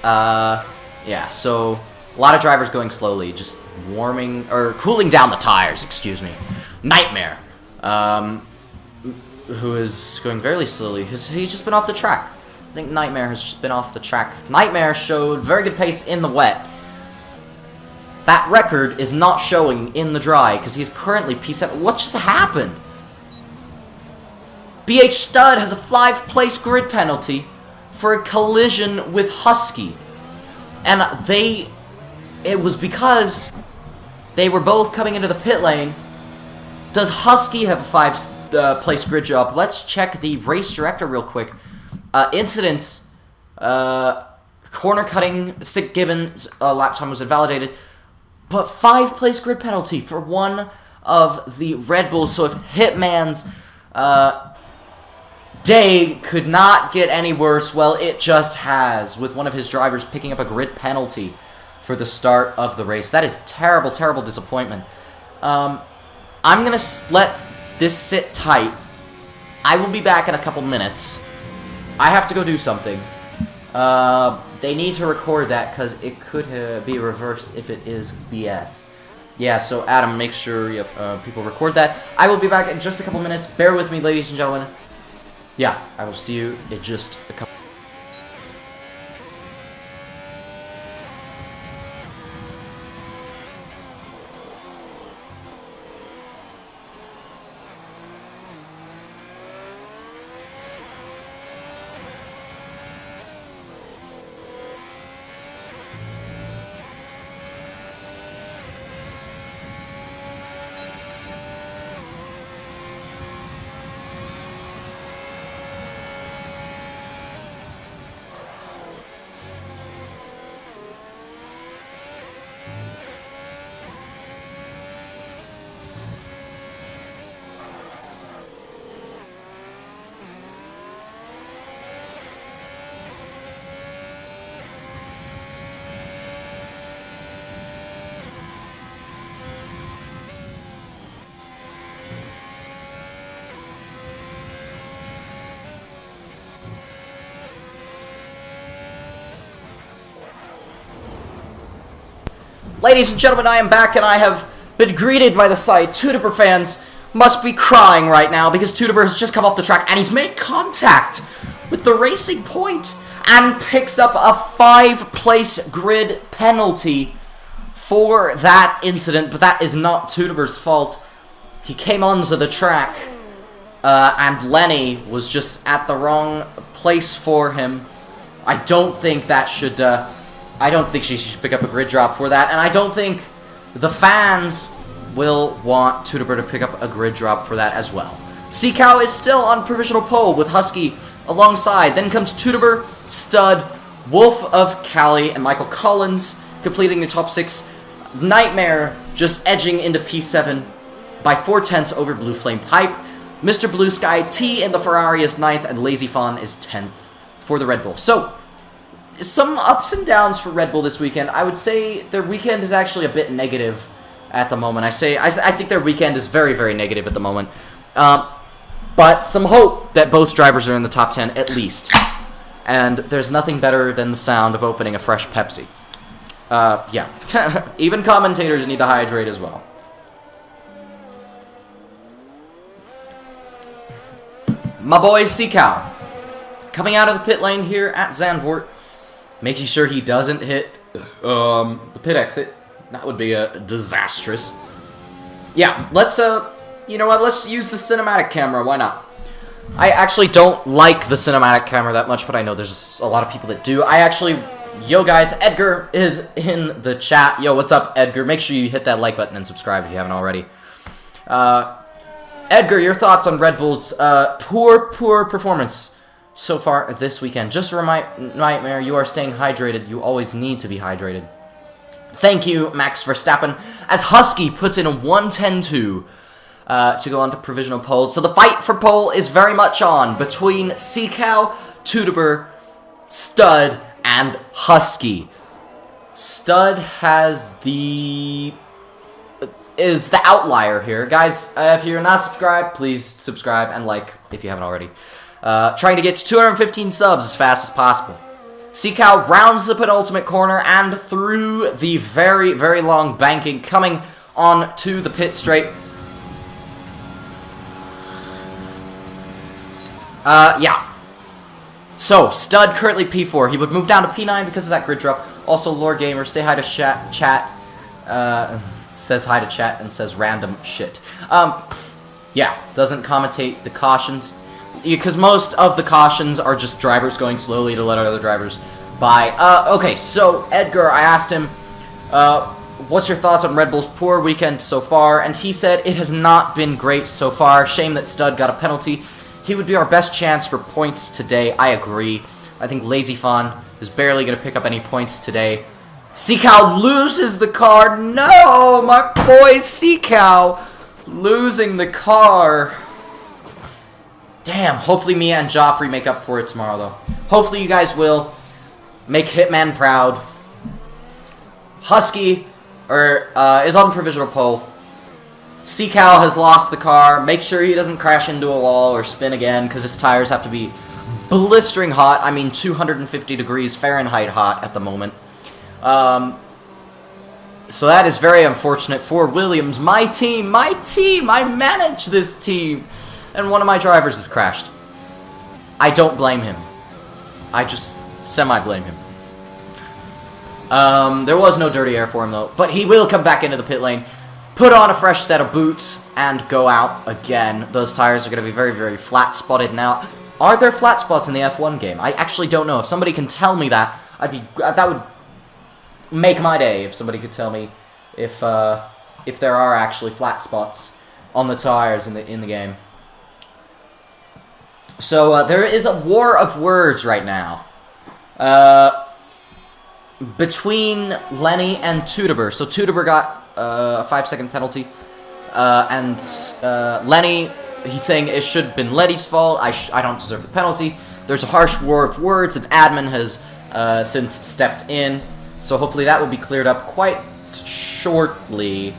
Yeah, so a lot of drivers going slowly, just warming, or cooling down the tires, excuse me. Nightmare, who is going very slowly. He's just been off the track. I think Nightmare has just been off the track. Nightmare showed very good pace in the wet. That record is not showing in the dry, because he's currently P7. What just happened? BH Stud has a 5-place grid penalty for a collision with Husky. And it was because they were both coming into the pit lane. Does Husky have a 5-place grid job? Let's check the race director real quick. Incidents, corner cutting, Sick Gibbons lap time was invalidated, but 5-place grid penalty for one of the Red Bulls. So if Hitman's day could not get any worse, well, it just has, with one of his drivers picking up a grid penalty for the start of the race. That is terrible, terrible disappointment. I'm going to let this sit tight. I will be back in a couple minutes. I have to go do something. They need to record that because it could be reversed if it is BS. Yeah, so Adam, make sure people record that. I will be back in just a couple minutes. Bear with me, ladies and gentlemen. Yeah, I will see you in just a couple. Ladies and gentlemen, I am back, and I have been greeted by the sight. Tudeber fans must be crying right now because Tudeber has just come off the track, and he's made contact with the racing point and picks up a 5-place grid penalty for that incident. But that is not Tudeber's fault. He came onto the track, and Lenny was just at the wrong place for him. I don't think that should... I don't think she should pick up a grid drop for that, and I don't think the fans will want Tudeber to pick up a grid drop for that as well. Seacow is still on provisional pole with Husky alongside. Then comes Tudeber, Stud, Wolf of Cali, and Michael Collins completing the top 6. Nightmare just edging into P7 by 4/10 over Blue Flame Pipe. Mr. Blue Sky T in the Ferrari is 9th, and Lazy Fawn is 10th for the Red Bull. So, some ups and downs for Red Bull this weekend. I would say their weekend is actually a bit negative at the moment. I think their weekend is very, very negative at the moment. But some hope that both drivers are in the top 10 at least. And there's nothing better than the sound of opening a fresh Pepsi. Yeah. Even commentators need to hydrate as well. My boy Seacow coming out of the pit lane here at Zandvoort, making sure he doesn't hit the pit exit. That would be disastrous. Yeah, let's you know what? Let's use the cinematic camera. Why not? I actually don't like the cinematic camera that much, but I know there's a lot of people that do. Yo guys, Edgar is in the chat. Yo, what's up, Edgar? Make sure you hit that like button and subscribe if you haven't already. Edgar, your thoughts on Red Bull's poor performance so far this weekend? Just a reminder, Nightmare, you are staying hydrated. You always need to be hydrated. Thank you, Max Verstappen, as Husky puts in a 1:10.2 to go on to provisional pole. So the fight for pole is very much on between Seacow, Tudeber, Stud, and Husky. Stud is the outlier here. Guys, if you're not subscribed, please subscribe and like if you haven't already. Trying to get to 215 subs as fast as possible. Seacow rounds the penultimate corner and through the very, very long banking, coming on to the pit straight. Yeah. So, Stud currently P4. He would move down to P9 because of that grid drop. Also, Lore Gamer, say hi to chat. Says hi to chat and says random shit. Yeah, doesn't commentate the cautions. Because most of the cautions are just drivers going slowly to let other drivers by. Okay, so Edgar, I asked him, what's your thoughts on Red Bull's poor weekend so far? And he said it has not been great so far. Shame that Stud got a penalty. He would be our best chance for points today. I agree. I think Lazy Fawn is barely going to pick up any points today. Seacow loses the car. No, my boy Seacow losing the car. Damn, hopefully Mia and Joffrey make up for it tomorrow, though. Hopefully you guys will make Hitman proud. Husky is on provisional pole. Seacow has lost the car. Make sure he doesn't crash into a wall or spin again, because his tires have to be blistering hot. I mean, 250 degrees Fahrenheit hot at the moment. So that is very unfortunate for Williams. My team, I manage this team. And one of my drivers has crashed. I don't blame him. I just semi-blame him. There was no dirty air for him, though. But he will come back into the pit lane, put on a fresh set of boots, and go out again. Those tires are going to be very, very flat-spotted now. Are there flat spots in the F1 game? I actually don't know. If somebody can tell me that, that would make my day. If somebody could tell me if there are actually flat spots on the tires in the game. So, there is a war of words right now. Between Lenny and Tudeber. So, Tudeber got a 5-second penalty. And Lenny, he's saying it should have been Letty's fault. I don't deserve the penalty. There's a harsh war of words, and admin has since stepped in. So, hopefully that will be cleared up quite shortly.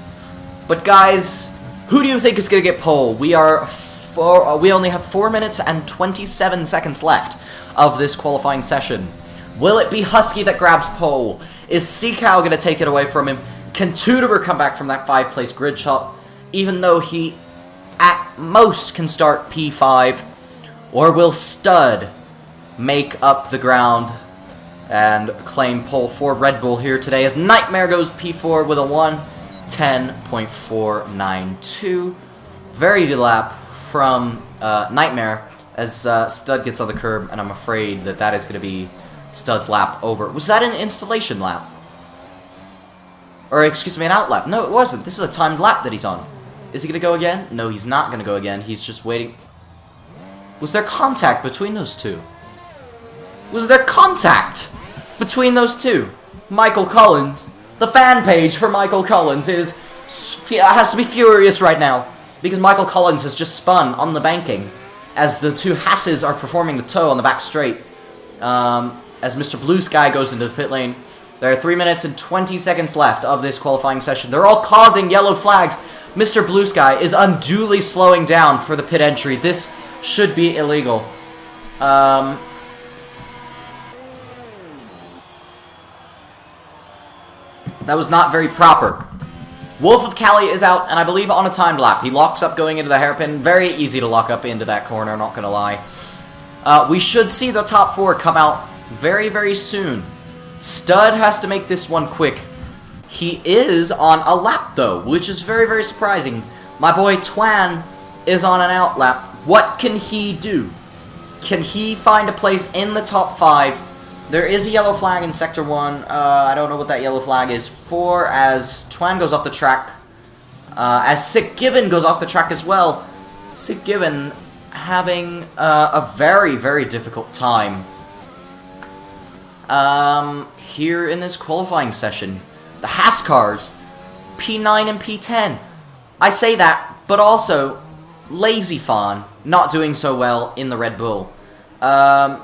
But, guys, who do you think is going to get pole? We only have 4 minutes and 27 seconds left of this qualifying session. Will it be Husky that grabs pole? Is Seacow going to take it away from him? Can Tudeber come back from that 5th-place grid shot, even though he, at most, can start P5? Or will Stud make up the ground and claim pole for Red Bull here today, as Nightmare goes P4 with a 1:10.492. Very good lap from Nightmare as Stud gets on the curb, and I'm afraid that is going to be Stud's lap over. Was that an installation lap? Or, excuse me, an out lap? No, it wasn't. This is a timed lap that he's on. Is he going to go again? No, he's not going to go again. He's just waiting. Was there contact between those two? Was there contact between those two? Michael Collins, the fan page for Michael Collins has to be furious right now, because Michael Collins has just spun on the banking as the two Hasses are performing the toe on the back straight. As Mr. Blue Sky goes into the pit lane. There are 3 minutes and 20 seconds left of this qualifying session. They're all causing yellow flags. Mr. Blue Sky is unduly slowing down for the pit entry. This should be illegal. That was not very proper. Wolf of Cali is out, and I believe on a timed lap. He locks up going into the hairpin. Very easy to lock up into that corner, not gonna lie. We should see the top 4 come out very, very soon. Stud has to make this one quick. He is on a lap, though, which is very, very surprising. My boy Twan is on an out lap. What can he do? Can he find a place in the top 5? There is a yellow flag in Sector 1. I don't know what that yellow flag is for, as Twan goes off the track. As Sick Gibbon goes off the track as well. Sick Gibbon having a very, very difficult time here in this qualifying session. the Haas cars, P9 and P10. I say that, but also, Lazy Fawn not doing so well in the Red Bull. Twan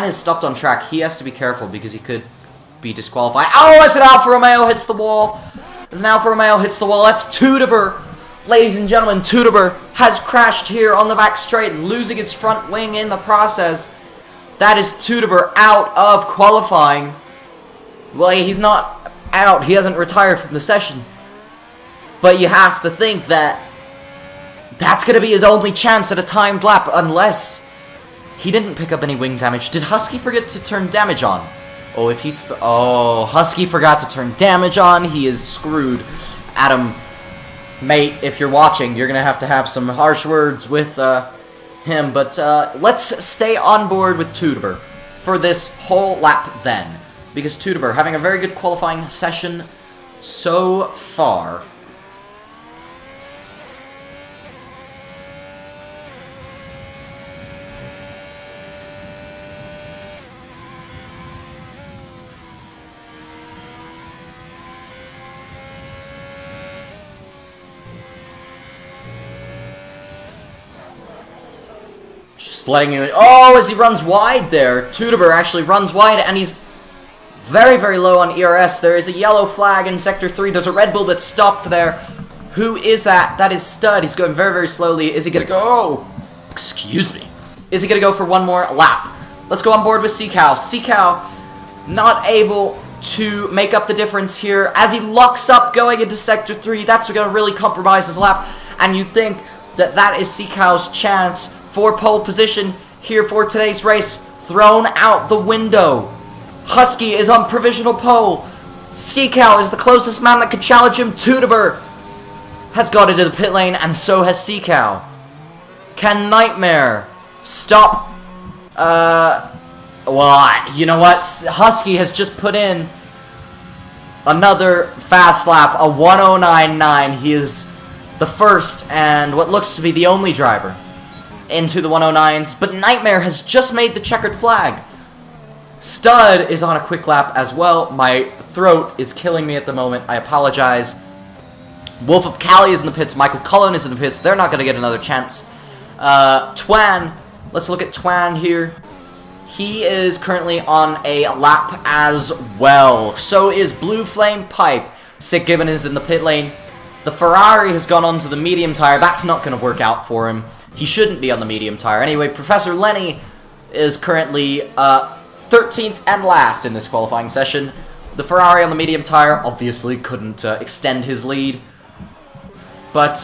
is stopped on track. He has to be careful because he could be disqualified. Oh, as an Alfa Romeo hits the wall. As an Alfa Romeo hits the wall, that's Tudeber. Ladies and gentlemen, Tudeber has crashed here on the back straight, losing his front wing in the process. That is Tudeber out of qualifying. Well, he's not out. He hasn't retired from the session. But you have to think that that's going to be his only chance at a timed lap, unless he didn't pick up any wing damage. Did Husky forget to turn damage on? Oh, if he... Oh, Husky forgot to turn damage on. He is screwed. Adam, mate, if you're watching, you're going to have some harsh words with him. But let's stay on board with Tudeber for this whole lap then. Because Tudeber having a very good qualifying session so far. Just letting you... Oh, as he runs wide there. Tudeber actually runs wide, and he's very, very low on ERS. There is a yellow flag in Sector 3. There's a Red Bull that's stopped there. Who is that? That is Stud. He's going very, very slowly. Is he going to go... Oh, excuse me. Is he going to go for one more lap? Let's go on board with Seacow. Seacow not able to make up the difference here. As he locks up going into Sector 3, that's going to really compromise his lap. And you think that that is Seacow's chance for pole position here for today's race, thrown out the window. Husky is on provisional pole. Seacow is the closest man that could challenge him. Tudeber has got into the pit lane, and so has Seacow. Can Nightmare stop? Well, you know what? Husky has just put in another fast lap, a 109.9. He is the first and what looks to be the only driver into the 109s, but Nightmare has just made the checkered flag. Stud is on a quick lap as well. My throat is killing me at the moment. I apologize. Wolf of Cali is in the pits. Michael Cullen is in the pits. They're not going to get another chance. Twan. Let's look at Twan here. He is currently on a lap as well. So is Blue Flame Pipe. Sick Gibbon is in the pit lane. The Ferrari has gone onto the medium tire. That's not going to work out for him. He shouldn't be on the medium tire. Anyway, Professor Lenny is currently 13th and last in this qualifying session. The Ferrari on the medium tire obviously couldn't extend his lead. But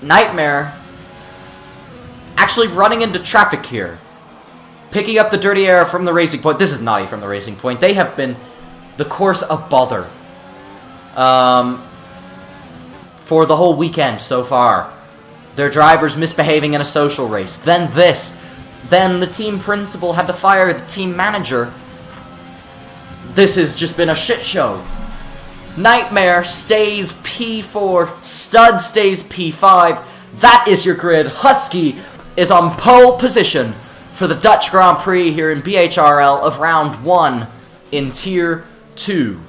Nightmare actually running into traffic here. Picking up the dirty air from the Racing Point. This is naughty from the Racing Point. They have been the course of bother for the whole weekend so far. Their drivers misbehaving in a social race. Then this. Then the team principal had to fire the team manager. This has just been a shit show. Nightmare stays P4. Stud stays P5. That is your grid. Husky is on pole position for the Dutch Grand Prix here in BHRL of round 1 in Tier 2.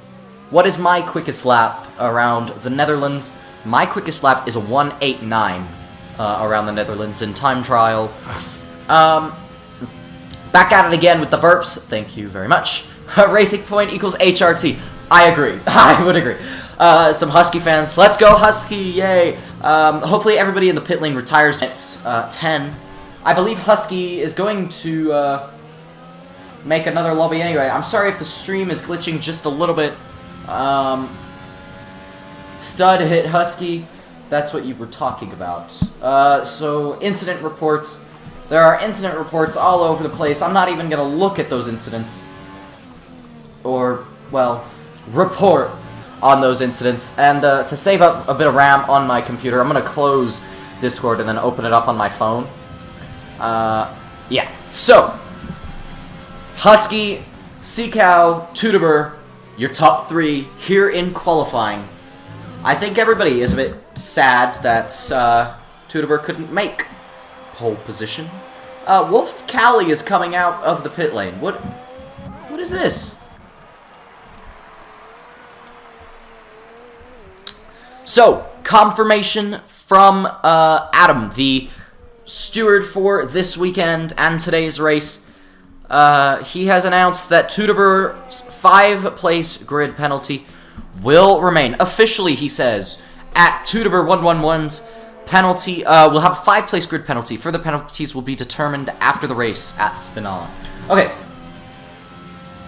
What is my quickest lap around the Netherlands? My quickest lap is a 1:89 around the Netherlands in time trial. Back at it again with the burps. Thank you very much. Racing Point equals HRT. I agree. I would agree. Some Husky fans. Let's go Husky. Yay. Hopefully everybody in the pit lane retires at 10. I believe Husky is going to make another lobby anyway. I'm sorry if the stream is glitching just a little bit. Stud hit Husky. That's what you were talking about. So, incident reports. There are incident reports all over the place. I'm not even going to look at those incidents. Or, well, report on those incidents. And to save up a bit of RAM on my computer, I'm going to close Discord and then open it up on my phone. Yeah. So, Husky, Seacow, Tudeber, your top 3 here in qualifying. I think everybody is a bit sad that Tudeber couldn't make pole position. Wolf Cali is coming out of the pit lane. What is this? So, confirmation from Adam, the steward for this weekend and today's race. He has announced that Teutoburg's 5-place grid penalty will remain. Officially, he says, at Teutoburg 111's penalty, we'll have a 5-place grid penalty. Further penalties will be determined after the race at Spinala. Okay.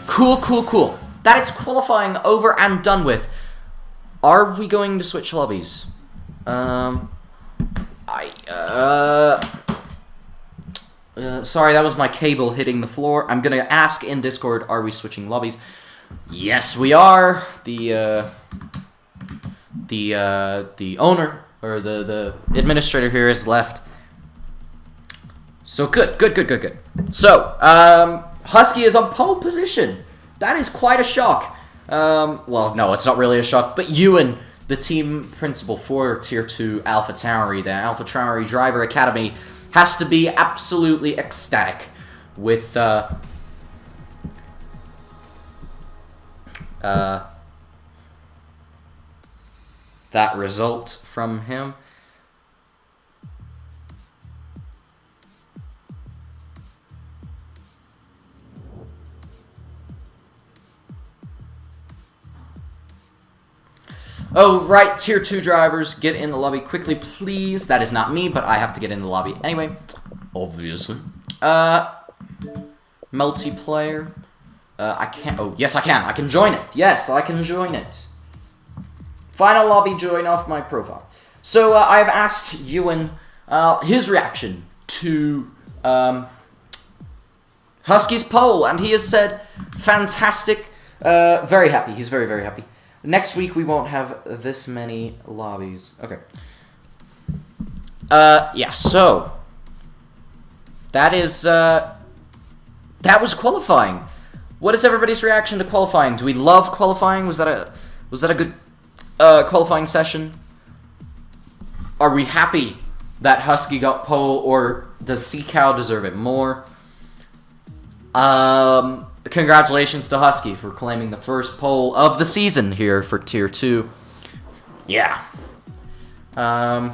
Cool, cool, cool. That is qualifying over and done with. Are we going to switch lobbies? Sorry, that was my cable hitting the floor. I'm gonna ask in Discord, are we switching lobbies? Yes, we are. The owner, or the administrator here has left. So good. So, Husky is on pole position. That is quite a shock. Well, no, it's not really a shock, but Ewan, the team principal for Tier 2 Alpha Tauri, the Alpha Tauri Driver Academy, has to be absolutely ecstatic with, that result from him. Oh, right, Tier 2 drivers, get in the lobby quickly, please. That is not me, but I have to get in the lobby anyway. Obviously. Multiplayer. I can't. Oh, yes, I can. I can join it. Yes, I can join it. Final lobby join off my profile. So, I've asked Ewan his reaction to Husky's pole, and he has said, fantastic. Very happy. He's very, very happy. Next week, we won't have this many lobbies. Okay. Yeah, so. That is, that was qualifying. What is everybody's reaction to qualifying? Do we love qualifying? Was that a good, qualifying session? Are we happy that Husky got pole, or does Seacow deserve it more? Congratulations to Husky for claiming the first pole of the season here for Tier 2. Yeah. 8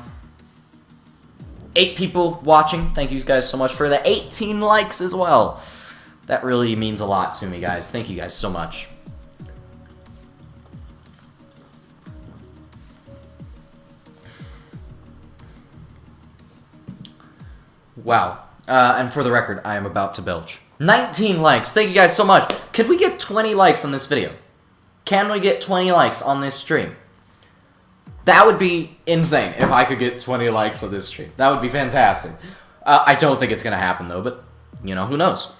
people watching. Thank you guys so much for the 18 likes as well. That really means a lot to me, guys. Thank you guys so much. Wow. And for the record, I am about to belch. 19 likes. Thank you guys so much. Can we get 20 likes on this video? Can we get 20 likes on this stream? That would be insane if I could get 20 likes on this stream. That would be fantastic. I don't think it's going to happen, though, but, you know, who knows?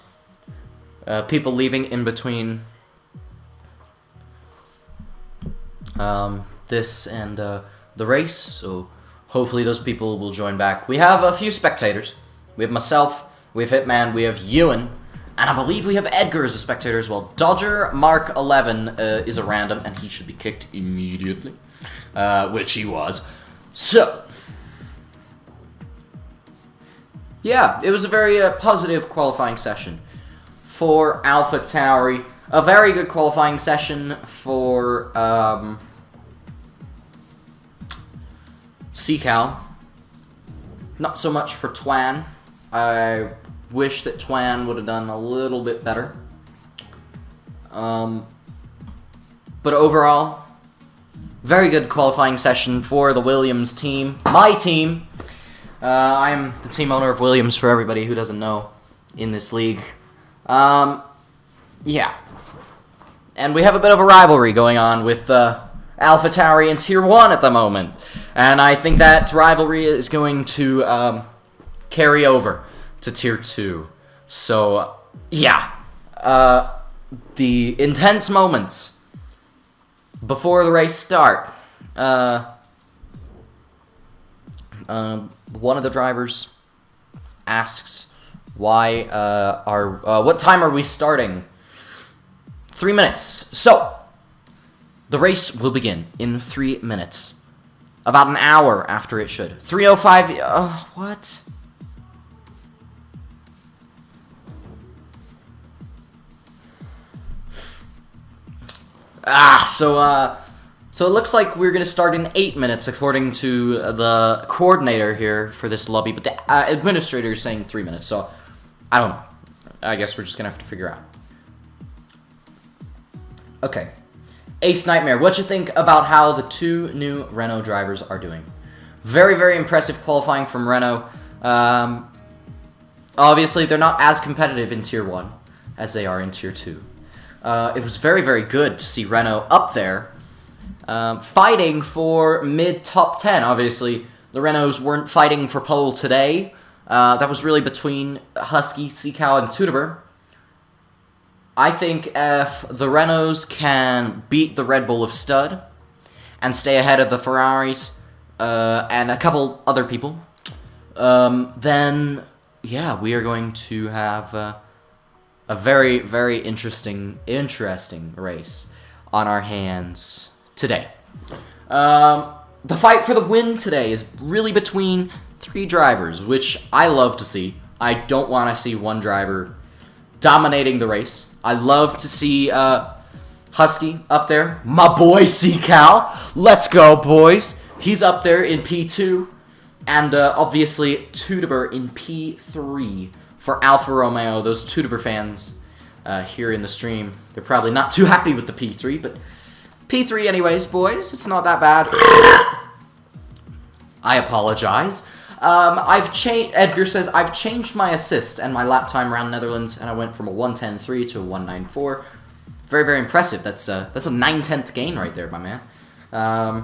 People leaving in between this and the race, so hopefully those people will join back. We have a few spectators. We have myself, we have Hitman, we have Ewan, and I believe we have Edgar as a spectator as well. Dodger Mark 11 is a random, and he should be kicked immediately, which he was. So, yeah, it was a very positive qualifying session for Alpha Tauri. A very good qualifying session for Seacow. Not so much for Twan. I wish that Twan would have done a little bit better. But overall, very good qualifying session for the Williams team. My team. I'm the team owner of Williams, for everybody who doesn't know, in this league. Yeah. And we have a bit of a rivalry going on with Alpha Tauri in Tier 1 at the moment. And I think that rivalry is going to carry over to Tier 2. So, yeah. The intense moments before the race start. One of the drivers asks, what time are we starting? 3 minutes. So, the race will begin in 3 minutes. About an hour after it should. 3:05, what? So So it looks like we're going to start in 8 minutes, according to the coordinator here for this lobby. But the administrator is saying 3 minutes, so I don't know. I guess we're just going to have to figure out. Okay. Ace Nightmare, what you think about how the 2 new Renault drivers are doing? Very, very impressive qualifying from Renault. Obviously, they're not as competitive in Tier 1 as they are in Tier 2. It was very, very good to see Renault up there. Fighting for mid-top 10. Obviously, the Renaults weren't fighting for pole today. That was really between Husky, Seacow, and Tudeber. I think if the Renaults can beat the Red Bull of Stud and stay ahead of the Ferraris and a couple other people, then, yeah, we are going to have a very, very interesting race on our hands today. The fight for the win today is really between 3 drivers, which I love to see. I don't want to see one driver dominating the race. I love to see Husky up there. My boy Seacow. Let's go, boys. He's up there in P2. And obviously Tudeber in P3 for Alfa Romeo. Those Tudeber fans here in the stream, they're probably not too happy with the P3, but P3 anyways, boys. It's not that bad. I apologize. Edgar says, I've changed my assists and my lap time around Netherlands, and I went from a 1:10.3 to a 1:9.4. Very, very impressive. That's a 9/10 gain right there, my man.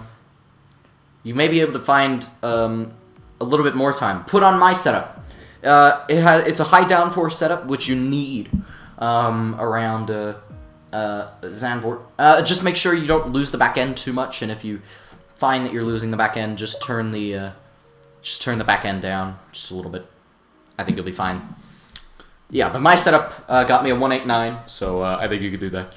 You may be able to find a little bit more time. Put on my setup. It's a high downforce setup, which you need around Zandvoort. Just make sure you don't lose the back end too much, and if you find that you're losing the back end, just turn the back end down just a little bit. I think you'll be fine. Yeah, but my setup got me a 189, so I think you could do that.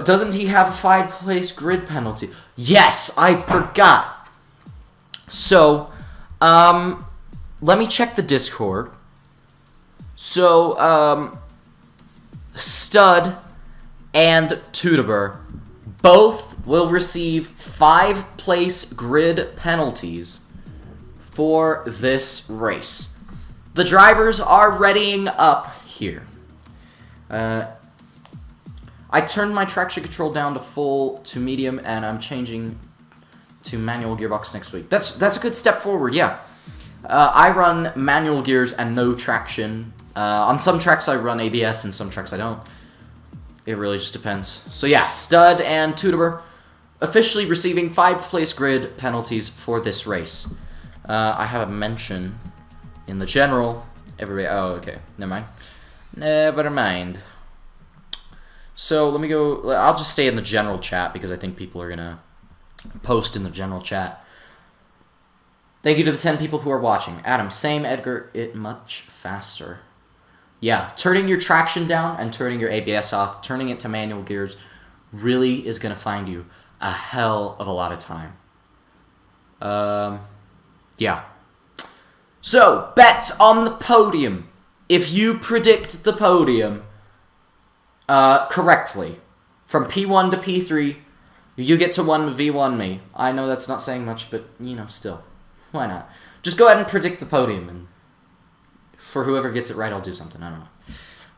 Doesn't he have a 5-place grid penalty? Yes, I forgot. So, let me check the Discord. So, Stud and Tudeber both will receive 5-place grid penalties for this race. The drivers are readying up here. I turned my traction control down to medium, and I'm changing to manual gearbox next week. That's a good step forward, yeah. I run manual gears and no traction. On some tracks I run ABS, and some tracks I don't. It really just depends. So yeah, Stud and Tudeber officially receiving 5-place grid penalties for this race. I have a mention in the general. Everybody. Oh, okay. Never mind. Never mind. So let me go. I'll just stay in the general chat because I think people are gonna post in the general chat. Thank you to the 10 people who are watching. Adam, same. Edgar, it much faster. Yeah, turning your traction down and turning your ABS off, turning it to manual gears, really is gonna find you a hell of a lot of time. Yeah. So, bets on the podium. If you predict the podium correctly, from P1 to P3, you get to 1v1 me. I know that's not saying much, but, you know, still. Why not? Just go ahead and predict the podium, and for whoever gets it right, I'll do something. I don't know.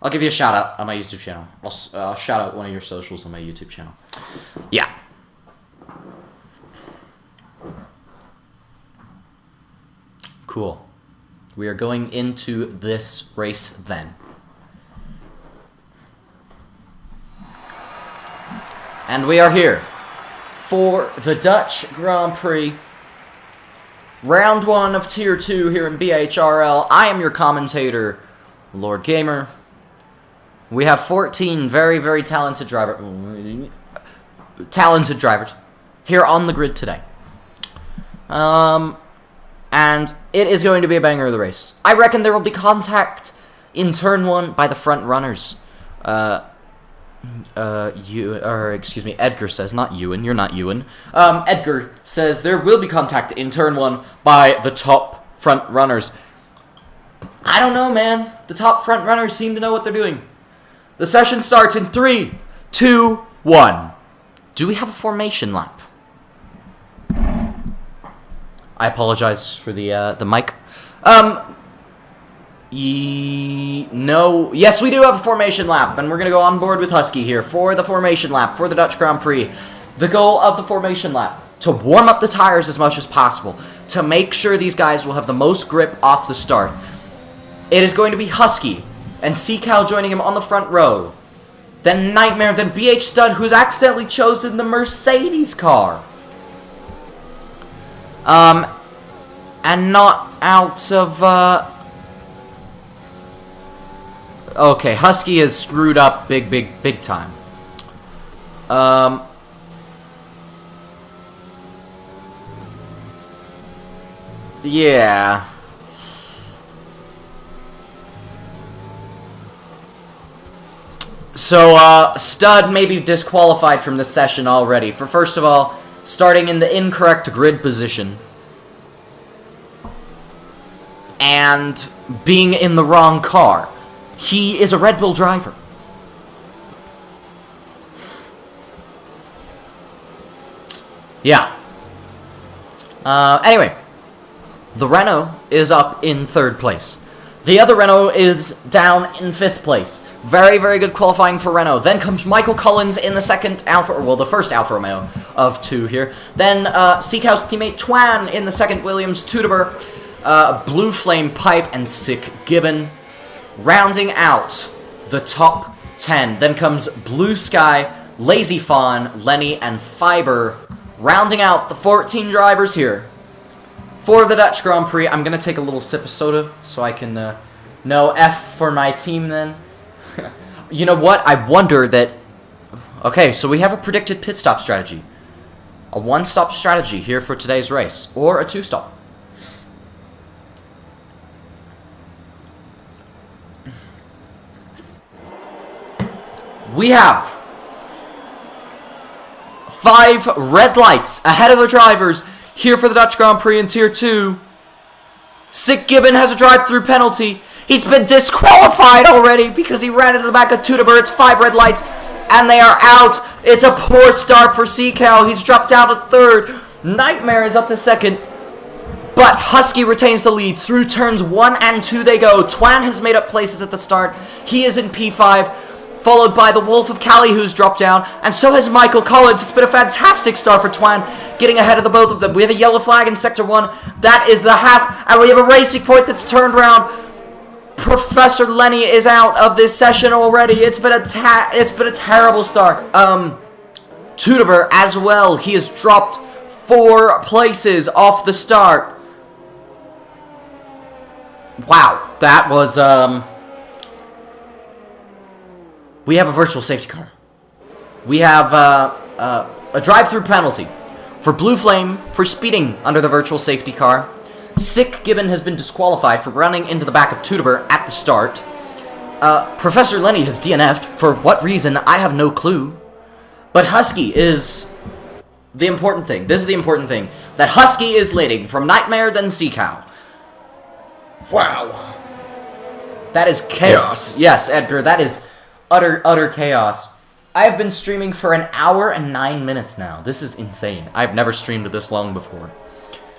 I'll give you a shout-out on my YouTube channel. I'll shout out one of your socials on my YouTube channel. Yeah. Cool. We are going into this race then. And we are here for the Dutch Grand Prix. Round 1 of Tier 2 here in BHRL. I am your commentator, Lord Gamer. We have 14 very, very talented drivers here on the grid today. And it is going to be a banger of the race. I reckon there will be contact in turn 1 by the front runners. Edgar says, not Ewan, you're not Ewan. Edgar says there will be contact in turn 1 by the top front runners. I don't know, man. The top front runners seem to know what they're doing. The session starts in 3, 2, 1. Do we have a formation lap? I apologize for the mic. No. Yes, we do have a formation lap, and we're going to go on board with Husky here for the formation lap for the Dutch Grand Prix. The goal of the formation lap, to warm up the tires as much as possible, to make sure these guys will have the most grip off the start. It is going to be Husky, and Seacow joining him on the front row. Then Nightmare, then BH Stud, who's accidentally chosen the Mercedes car. And not out of, okay, Husky is screwed up big time. Yeah. So, Stud may be disqualified from this session already for, first of all, starting in the incorrect grid position and being in the wrong car. He is a Red Bull driver. Yeah. Anyway, the Renault is up in 3rd place. The other Renault is down in 5th place. Very, very good qualifying for Renault. Then comes Michael Collins in the second Alfa, well, the first Alfa Romeo of 2 here. Then Seacow's teammate Twan in the second Williams, Tudeber, Blue Flame Pipe, and Sick Gibbon. Rounding out the top 10. Then comes Blue Sky, Lazy Fawn, Lenny, and Fiber. Rounding out the 14 drivers here. For the Dutch Grand Prix, I'm going to take a little sip of soda so I can know F for my team then. You know what? I wonder that... Okay, so we have a predicted pit stop strategy. A 1-stop strategy here for today's race. Or a 2-stop. We have 5 red lights ahead of the drivers here for the Dutch Grand Prix in Tier 2. Sick Gibbon has a drive-through penalty. He's been disqualified already because he ran into the back of Tudeber. It's 5 red lights, and they are out. It's a poor start for Seacow. He's dropped down to 3rd. Nightmare is up to 2nd, but Husky retains the lead. Through turns 1 and 2 they go. Twan has made up places at the start. He is in P5. Followed by the Wolf of Cali, who's dropped down, and so has Michael Collins. It's been a fantastic start for Twan, getting ahead of the both of them. We have a yellow flag in Sector 1. That is the Haas, and we have a racing point that's turned around. Professor Lenny is out of this session already. It's been a terrible start. Tudeber as well. He has dropped 4 places off the start. Wow, that was we have a virtual safety car. We have a drive-through penalty for Blue Flame for speeding under the virtual safety car. Sick Gibbon has been disqualified for running into the back of Tudeber at the start. Professor Lenny has DNF'd. For what reason, I have no clue. But Husky is the important thing. This is the important thing. That Husky is leading from Nightmare, then Seacow. Wow. That is chaos. Yes, Edgar, that is utter chaos. I have been streaming for 1 hour and 9 minutes now. This is insane. I've never streamed this long before.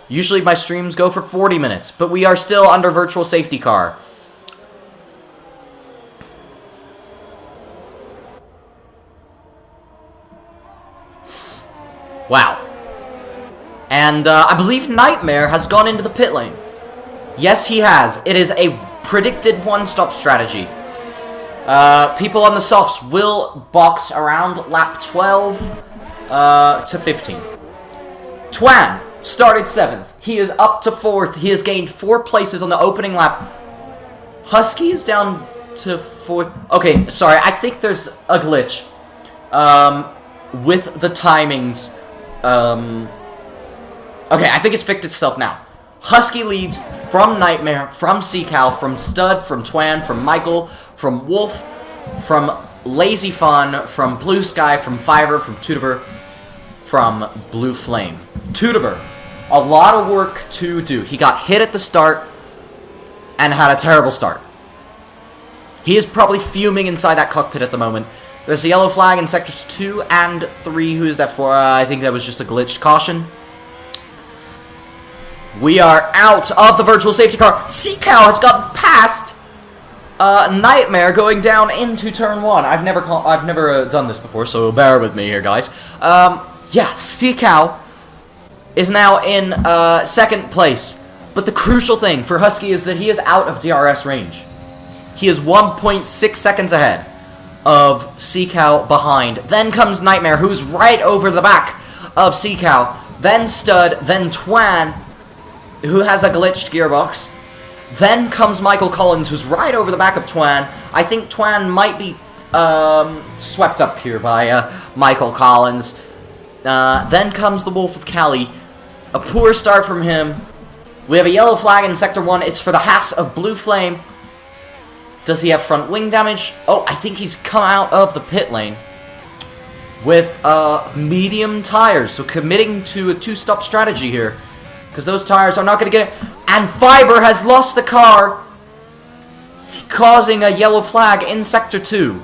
Usually my streams go for 40 minutes, but we are still under virtual safety car. Wow. And I believe Nightmare has gone into the pit lane. Yes, he has. It is a predicted 1-stop strategy. People on the softs will box around lap 12 to 15. Twan started 7th. He is up to 4th. He has gained 4 places on the opening lap. Husky is down to 4th. Okay, sorry. I think there's a glitch with the timings. Okay, I think it's fixed itself now. Husky leads from Nightmare, from Seacow, from Stud, from Twan, from Michael, from Wolf, from Lazy Fawn, from Blue Sky, from Fiverr, from Tudeber, from Blue Flame. Tudeber, a lot of work to do. He got hit at the start and had a terrible start. He is probably fuming inside that cockpit at the moment. There's a yellow flag in sectors 2 and 3. Who is that for? I think that was just a glitched caution. We are out of the virtual safety car. Seacow has gotten past Nightmare going down into turn 1. I've never done this before, so bear with me here, guys. Yeah, Seacow is now in 2nd place. But the crucial thing for Husky is that he is out of DRS range. He is 1.6 seconds ahead of Seacow behind. Then comes Nightmare, who's right over the back of Seacow. Then Stud, then Twan, who has a glitched gearbox. Then comes Michael Collins, who's right over the back of Twan. I think Twan might be swept up here by Michael Collins. Then comes the Wolf of Cali. A poor start from him. We have a yellow flag in Sector 1. It's for the Haas of Blue Flame. Does he have front wing damage? Oh, I think he's come out of the pit lane with medium tires. So committing to a 2-stop strategy here, because those tires are not going to get it. And Fiber has lost the car, causing a yellow flag in Sector 2.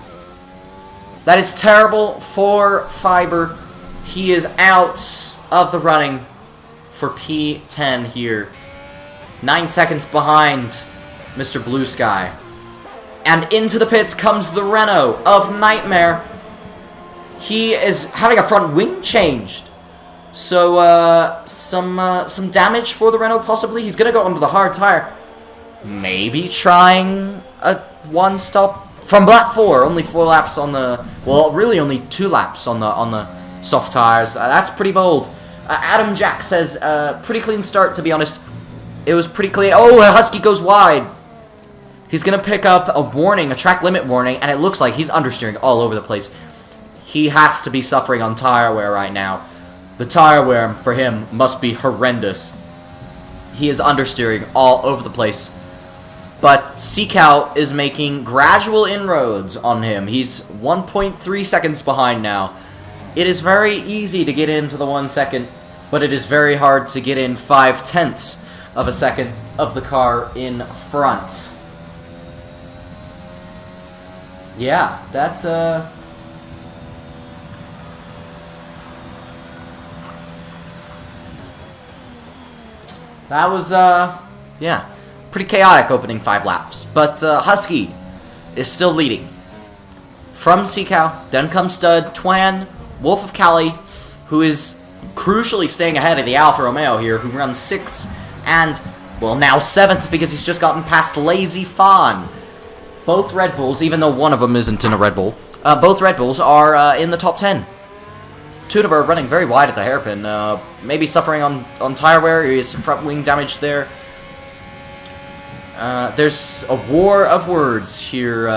That is terrible for Fiber. He is out of the running for P10 here. 9 seconds behind Mr. Blue Sky. And into the pits comes the Renault of Nightmare. He is having a front wing changed. So, some damage for the Renault, possibly. He's going to go onto the hard tire. Maybe trying a 1-stop from lap 4. Only 4 laps on the... Well, really only 2 laps on the soft tires. That's pretty bold. Adam Jack says, pretty clean start, to be honest. It was pretty clean. Oh, Husky goes wide. He's going to pick up a warning, a track limit warning, and it looks like he's understeering all over the place. He has to be suffering on tire wear right now. The tire wear for him must be horrendous. He is understeering all over the place. But Seacow is making gradual inroads on him. He's 1.3 seconds behind now. It is very easy to get into the 1 second, but it is very hard to get in 5/10 of a second of the car in front. Yeah, that's that was, yeah, pretty chaotic opening 5 laps. But Husky is still leading. From Seacow, then comes Stud, Twan, Wolf of Cali, who is crucially staying ahead of the Alfa Romeo here, who runs 6th and, well, now 7th because he's just gotten past Lazy Fawn. Both Red Bulls, even though one of them isn't in a Red Bull, both Red Bulls are in the top 10. Tudor running very wide at the hairpin, maybe suffering on tire wear. He has some front wing damage there. There's a war of words here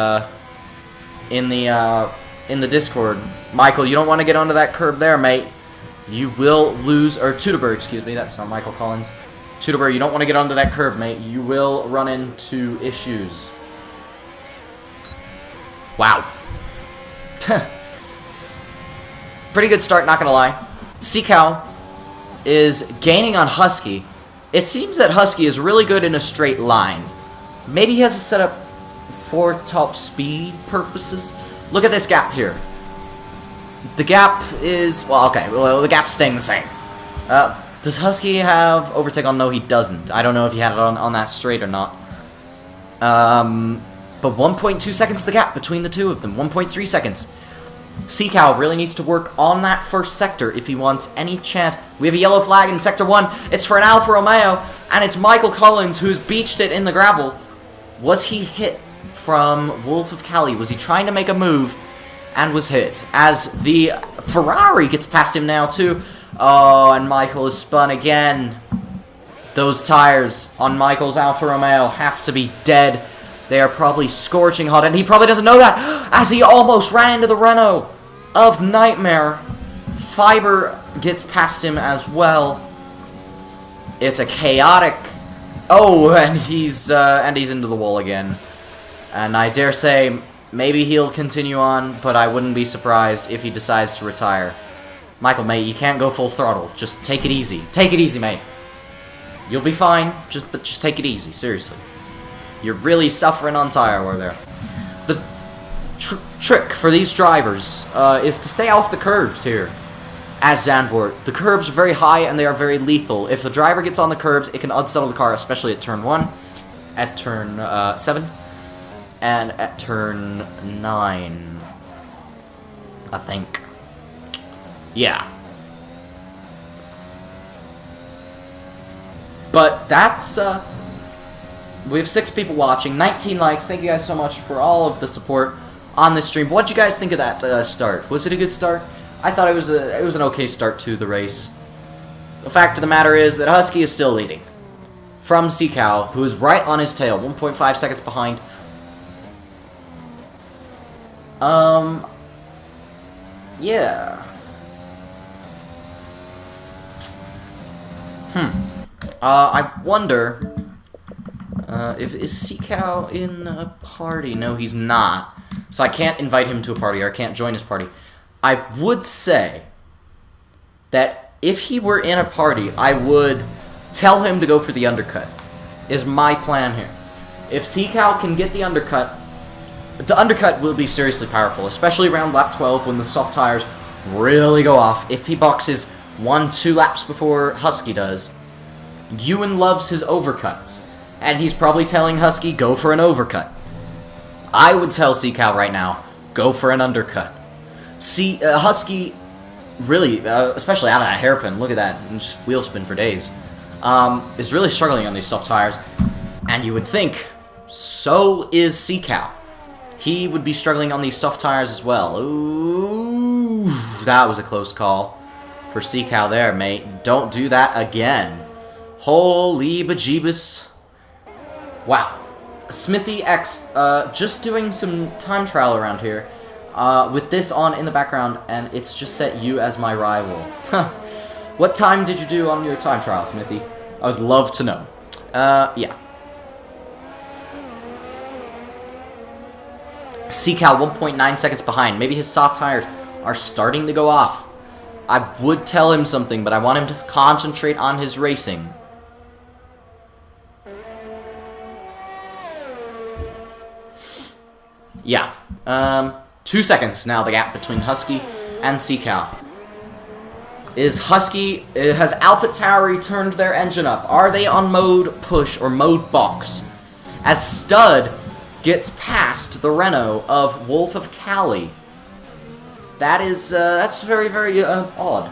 in the Discord. Michael, you don't want to get onto that curb there, mate. You will lose, or Tudor, excuse me, that's not Michael Collins. Tudor, you don't want to get onto that curb, mate. You will run into issues. Wow. Pretty good start, not gonna lie. Seacow is gaining on Husky. It seems that Husky is really good in a straight line. Maybe he has it set up for top speed purposes. Look at this gap here. The gap is... Well, okay. Well, the gap's staying the same. Does Husky have overtake on? No, he doesn't. I don't know if he had it on that straight or not. But 1.2 seconds the gap between the two of them. 1.3 seconds. Seacow really needs to work on that first sector if he wants any chance. We have a yellow flag in Sector 1. It's for an Alfa Romeo, and it's Michael Collins who's beached it in the gravel. Was he hit from Wolf of Cali? Was he trying to make a move and was hit? As the Ferrari gets past him now, too. Oh, and Michael is spun again. Those tires on Michael's Alfa Romeo have to be dead. They are probably scorching hot, and he probably doesn't know that, as he almost ran into the Renault of Nightmare. Fiber gets past him as well. It's a chaotic... Oh, and he's into the wall again. And I dare say, maybe he'll continue on, but I wouldn't be surprised if he decides to retire. Michael, mate, you can't go full throttle. Just take it easy. Take it easy, mate. You'll be fine, but just take it easy, seriously. You're really suffering on tire wear there. The trick for these drivers is to stay off the curbs here. As Zandvoort, the curbs are very high and they are very lethal. If the driver gets on the curbs, it can unsettle the car, especially at turn 1, at turn 7, and at turn 9, I think. Yeah. But that's, we have 6 people watching, 19 likes. Thank you guys so much for all of the support on this stream. What did you guys think of that start? Was it a good start? I thought it was an okay start to the race. The fact of the matter is that Husky is still leading from Seacow, who is right on his tail, 1.5 seconds behind. Yeah. I wonder if is Seacow in a party? No, he's not. So I can't invite him to a party, or I can't join his party. I would say that if he were in a party, I would tell him to go for the undercut, is my plan here. If Seacow can get the undercut will be seriously powerful, especially around lap 12 when the soft tires really go off. If he boxes 1-2 laps before Husky does, Ewan loves his overcuts, and he's probably telling Husky, go for an overcut. I would tell Seacow right now, go for an undercut. Husky, really, especially out of that hairpin, look at that, and just wheel spin for days, is really struggling on these soft tires. And you would think, so is Seacow. He would be struggling on these soft tires as well. Ooh, that was a close call for Seacow there, mate. Don't do that again. Holy bejeebus. Wow. Smithy X, just doing some time trial around here. With this on in the background, and it's just set you as my rival. What time did you do on your time trial, Smithy? I would love to know. Yeah. Seacow 1.9 seconds behind. Maybe his soft tires are starting to go off. I would tell him something, but I want him to concentrate on his racing. Yeah. 2 seconds now, the gap between Husky and Seacow. Has Alpha Tauri turned their engine up? Are they on mode push or mode box? As Stud gets past the Renault of Wolf of Cali. That's very, very odd.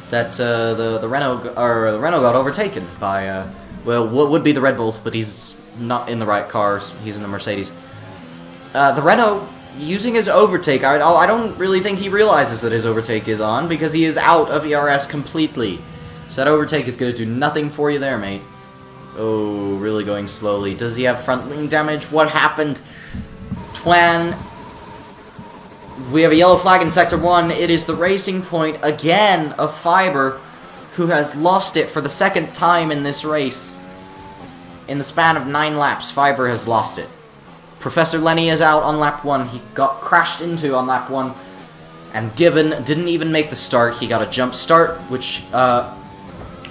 That the Renault got overtaken by well, what would be the Red Bull, but he's not in the right cars. He's in the Mercedes. The Renault, using his overtake, I don't really think he realizes that his overtake is on, because he is out of ERS completely. So that overtake is going to do nothing for you there, mate. Oh, really going slowly. Does he have front wing damage? What happened? Twan. We have a yellow flag in Sector 1. It is the Racing Point, again, of Fiber, who has lost it for the 2nd time in this race. In the span of 9 laps, Fiber has lost it. Professor Lenny is out on lap 1. He got crashed into on lap 1. And Gibbon didn't even make the start. He got a jump start, which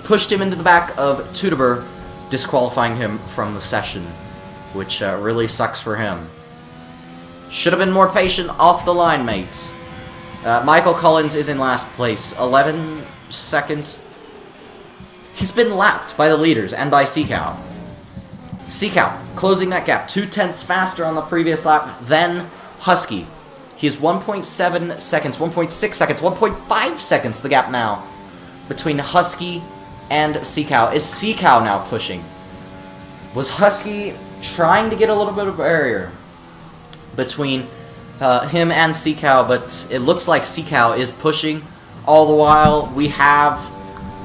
pushed him into the back of Tudeber, disqualifying him from the session, which really sucks for him. Should have been more patient off the line, mate. Michael Collins is in last place. 11 seconds. He's been lapped by the leaders and by Seacow. Seacow closing that gap. 0.2 faster on the previous lap than Husky. He's 1.7 seconds, 1.6 seconds, 1.5 seconds the gap now between Husky and Seacow. Is Seacow now pushing? Was Husky trying to get a little bit of barrier between him and Seacow, but it looks like Seacow is pushing. All the while, we have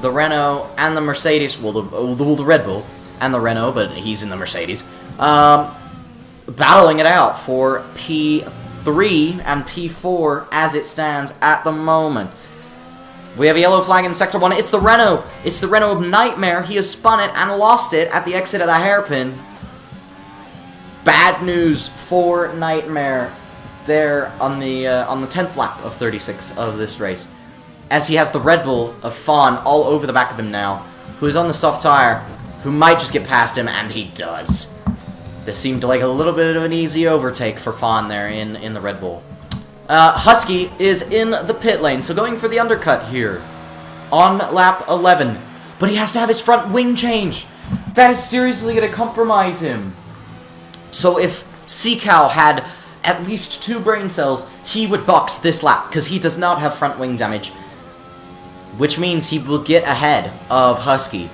the Renault and the Mercedes, well, the Red Bull and the Renault, but he's in the Mercedes, battling it out for P3 and P4 as it stands at the moment. We have a yellow flag in Sector 1. It's the Renault. It's the Renault of Nightmare. He has spun it and lost it at the exit of the hairpin. Bad news for Nightmare there on the 10th lap of 36 of this race, as he has the Red Bull of Fawn all over the back of him now, who is on the soft tire, who might just get past him, and he does. This seemed like a little bit of an easy overtake for Fawn there in the Red Bull. Husky is in the pit lane, so going for the undercut here on lap 11. But he has to have his front wing change. That is seriously going to compromise him. So if Seacow had at least 2 brain cells, he would box this lap, because he does not have front wing damage. Which means he will get ahead of Husky.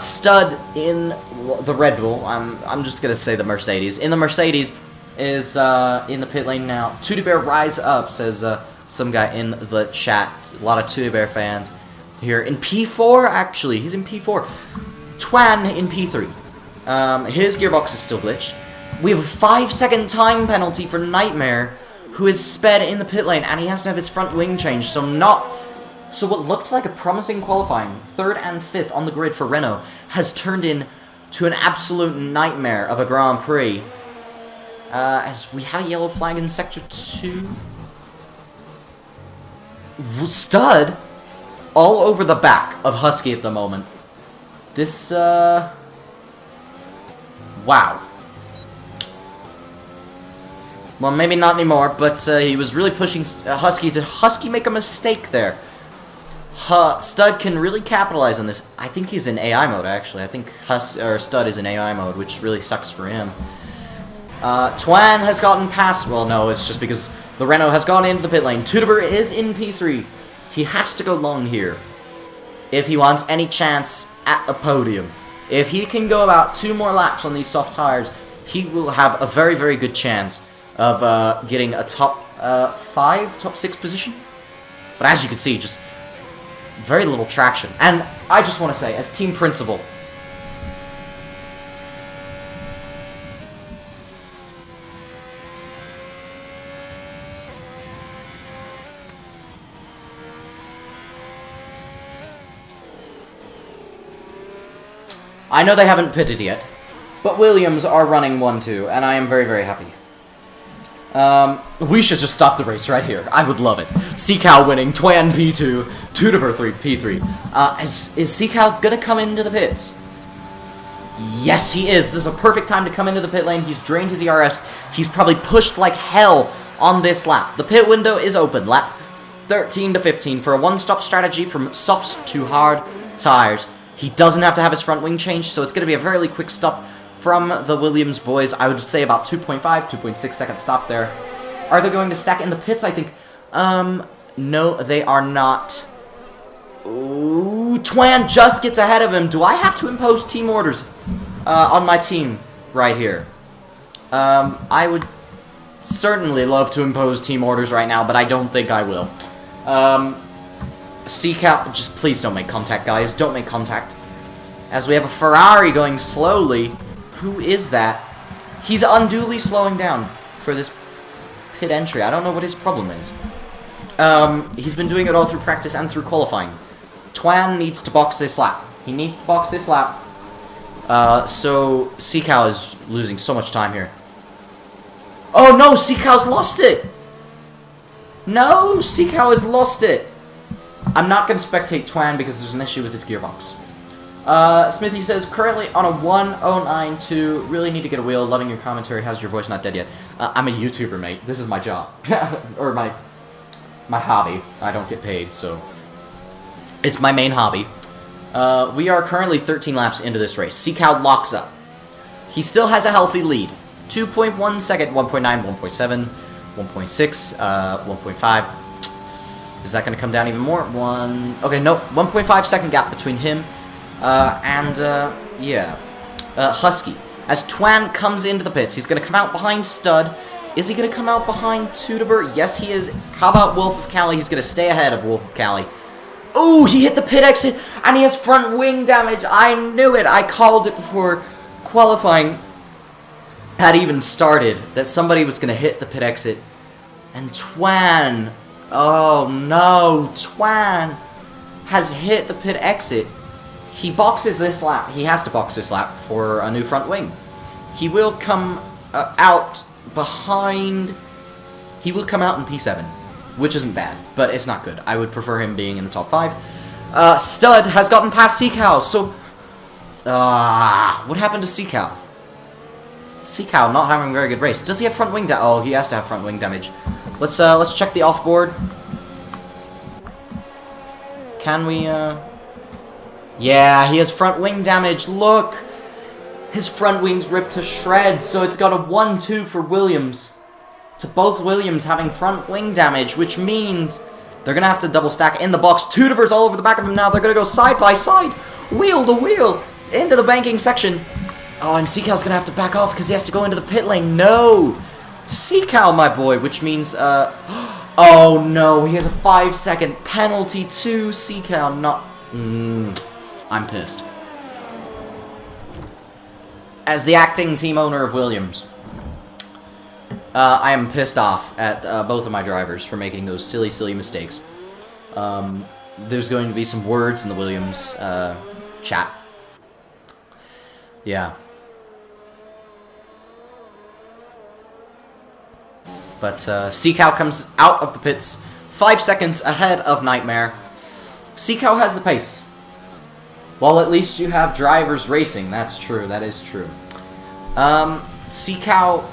Stud in the Red Bull, I'm just going to say the Mercedes. In the Mercedes is in the pit lane now. Tootie Bear rise up, says some guy in the chat. A lot of Tootie Bear fans here. In P4, actually. He's in P4. Twan in P3. His gearbox is still glitched. We have a 5-second time penalty for Nightmare, who is sped in the pit lane, and he has to have his front wing changed. So what looked like a promising qualifying, 3rd and 5th on the grid for Renault, has turned into an absolute nightmare of a Grand Prix. As we have a yellow flag in Sector 2. Stud all over the back of Husky at the moment. This, wow. Well, maybe not anymore, but he was really pushing Husky. Did Husky make a mistake there? Stud can really capitalize on this. I think he's in AI mode, actually. I think Stud is in AI mode, which really sucks for him. Twan has gotten past... Well, no, it's just because the Renault has gone into the pit lane. Tudober is in P3. He has to go long here if he wants any chance at a podium. If he can go about 2 more laps on these soft tires, he will have a very, very good chance of getting a top 5, top 6 position. But as you can see, just very little traction. And I just want to say, as team principal, I know they haven't pitted yet, but Williams are running 1-2, and I am very, very happy. We should just stop the race right here. I would love it. Seacow winning, Twan P2, Tudober P3. Is Seacow gonna come into the pits? Yes, he is. This is a perfect time to come into the pit lane. He's drained his ERS. He's probably pushed like hell on this lap. The pit window is open. Lap 13 to 15 for a one-stop strategy from softs to hard tires. He doesn't have to have his front wing changed, so it's going to be a very quick stop from the Williams boys. I would say about 2.5, 2.6 second stop there. Are they going to stack in the pits? I think, no, they are not. Ooh, Twan just gets ahead of him. Do I have to impose team orders on my team right here? I would certainly love to impose team orders right now, but I don't think I will. Seacow, just please don't make contact, guys. Don't make contact. As we have a Ferrari going slowly. Who is that? He's unduly slowing down for this pit entry. I don't know what his problem is. He's been doing it all through practice and through qualifying. Twan needs to box this lap. He needs to box this lap. So Seacow is losing so much time here. Oh no, Seacow's lost it! No, Seacow has lost it! I'm not going to spectate Twan because there's an issue with his gearbox. Smithy says, currently on a 109.2, really need to get a wheel, loving your commentary, how's your voice not dead yet? I'm a YouTuber, mate. This is my job. Or my hobby. I don't get paid, so it's my main hobby. We are currently 13 laps into this race. Seacow locks up. He still has a healthy lead. 2.1 second, 1.9, 1.7, 1.6, 1.5. Is that going to come down even more? Okay, no, 1.5 second gap between him yeah. Husky. As Twan comes into the pits, he's going to come out behind Stud. Is he going to come out behind Tudober? Yes, he is. How about Wolf of Cali? He's going to stay ahead of Wolf of Cali. Oh, he hit the pit exit, and he has front wing damage. I knew it. I called it before qualifying had even started, that somebody was going to hit the pit exit. And Twan... Oh no, Twan has hit the pit exit. He boxes this lap. He has to box this lap for a new front wing. He will come out behind... He will come out in P7, which isn't bad, but it's not good. I would prefer him being in the top 5. Stud has gotten past Seacow, so... what happened to Seacow? Seacow not having a very good race. Does he have front wing damage? Oh, he has to have front wing damage. Let's check the off-board. Can we, Yeah, he has front wing damage. Look! His front wing's ripped to shreds, so it's got a 1-2 for Williams. To both Williams having front wing damage, which means they're going to have to double stack in the box. Tutibers all over the back of him now. They're going to go side by side, wheel to wheel, into the banking section. Oh, and Seacow's going to have to back off because he has to go into the pit lane. No! Seacow, my boy, which means, oh no, he has a 5-second penalty to Seacow. Not... I'm pissed. As the acting team owner of Williams, I am pissed off at both of my drivers for making those silly, silly mistakes. There's going to be some words in the Williams chat. Yeah. But Seacow comes out of the pits 5 seconds ahead of Nightmare. Seacow has the pace. Well, at least you have drivers racing. That's true. That is true. Seacow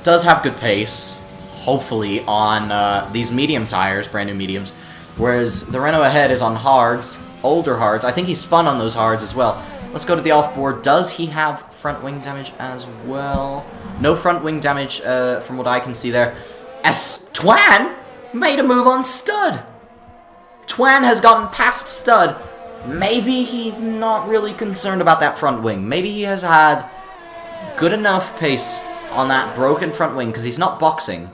does have good pace, hopefully, on these medium tires, brand new mediums, whereas the Renault ahead is on hards, older hards. I think he spun on those hards as well. Let's go to the off-board. Does he have front wing damage as well? No front wing damage from what I can see there. As Twan made a move on Stud. Twan has gotten past Stud. Maybe he's not really concerned about that front wing. Maybe he has had good enough pace on that broken front wing because he's not boxing.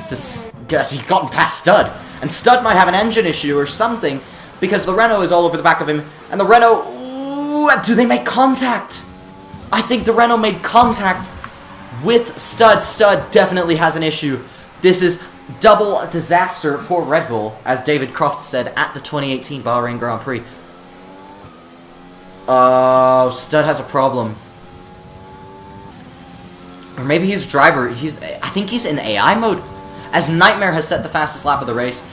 He's gotten past Stud. And Stud might have an engine issue or something because the Renault is all over the back of him. And the Renault... Ooh, do they make contact? I think the Renault made contact with Stud. Stud definitely has an issue. This is double disaster for Red Bull, as David Croft said at the 2018 Bahrain Grand Prix. Oh, Stud has a problem. Or maybe his driver, I think he's in AI mode, as Nightmare has set the fastest lap of the race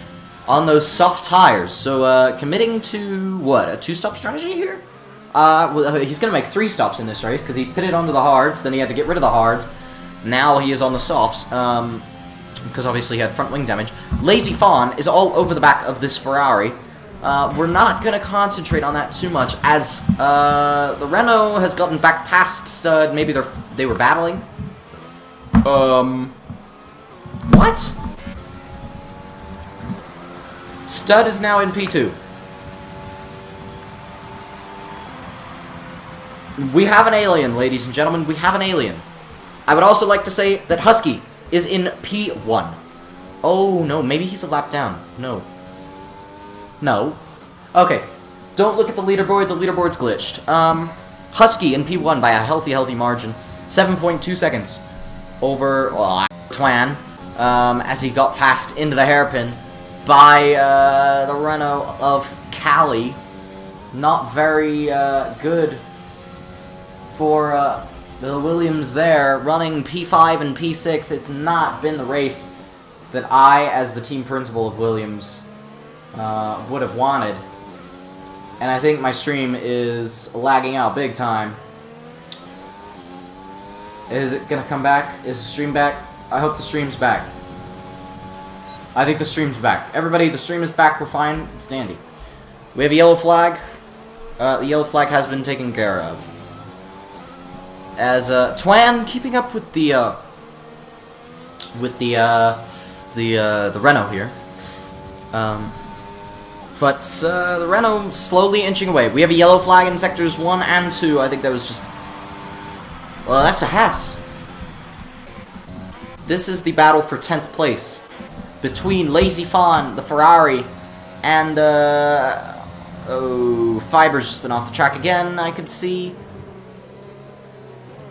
on those soft tires. So, committing to, what, a 2-stop strategy here? Well, he's going to make 3 stops in this race, because he pitted onto the hards, then he had to get rid of the hards. Now he is on the softs, because obviously he had front wing damage. Lazy Fawn is all over the back of this Ferrari. We're not going to concentrate on that too much, as the Renault has gotten back past Stud. Maybe they were battling. What? Stud is now in P2. We have an alien, ladies and gentlemen. We have an alien. I would also like to say that Husky is in P1. Oh, no. Maybe he's a lap down. No. No. Okay. Don't look at the leaderboard. The leaderboard's glitched. Husky in P1 by a healthy margin. 7.2 seconds over Twan, as he got passed into the hairpin by the Renault of Cali. Not very good for the Williams there, running P5 and P6. It's not been the race that I, as the team principal of Williams, would have wanted. And I think my stream is lagging out big time. Is it gonna come back? Is the stream back? I hope the stream's back. I think the stream's back. Everybody, the stream is back. We're fine. It's dandy. We have a yellow flag. The yellow flag has been taken care of. As Twan keeping up with the Renault here. But the Renault slowly inching away. We have a yellow flag in sectors 1 and 2. I think that was just... Well, that's a Haas. This is the battle for 10th place between Lazy Fawn, the Ferrari, and oh, Fiber's just been off the track again, I could see.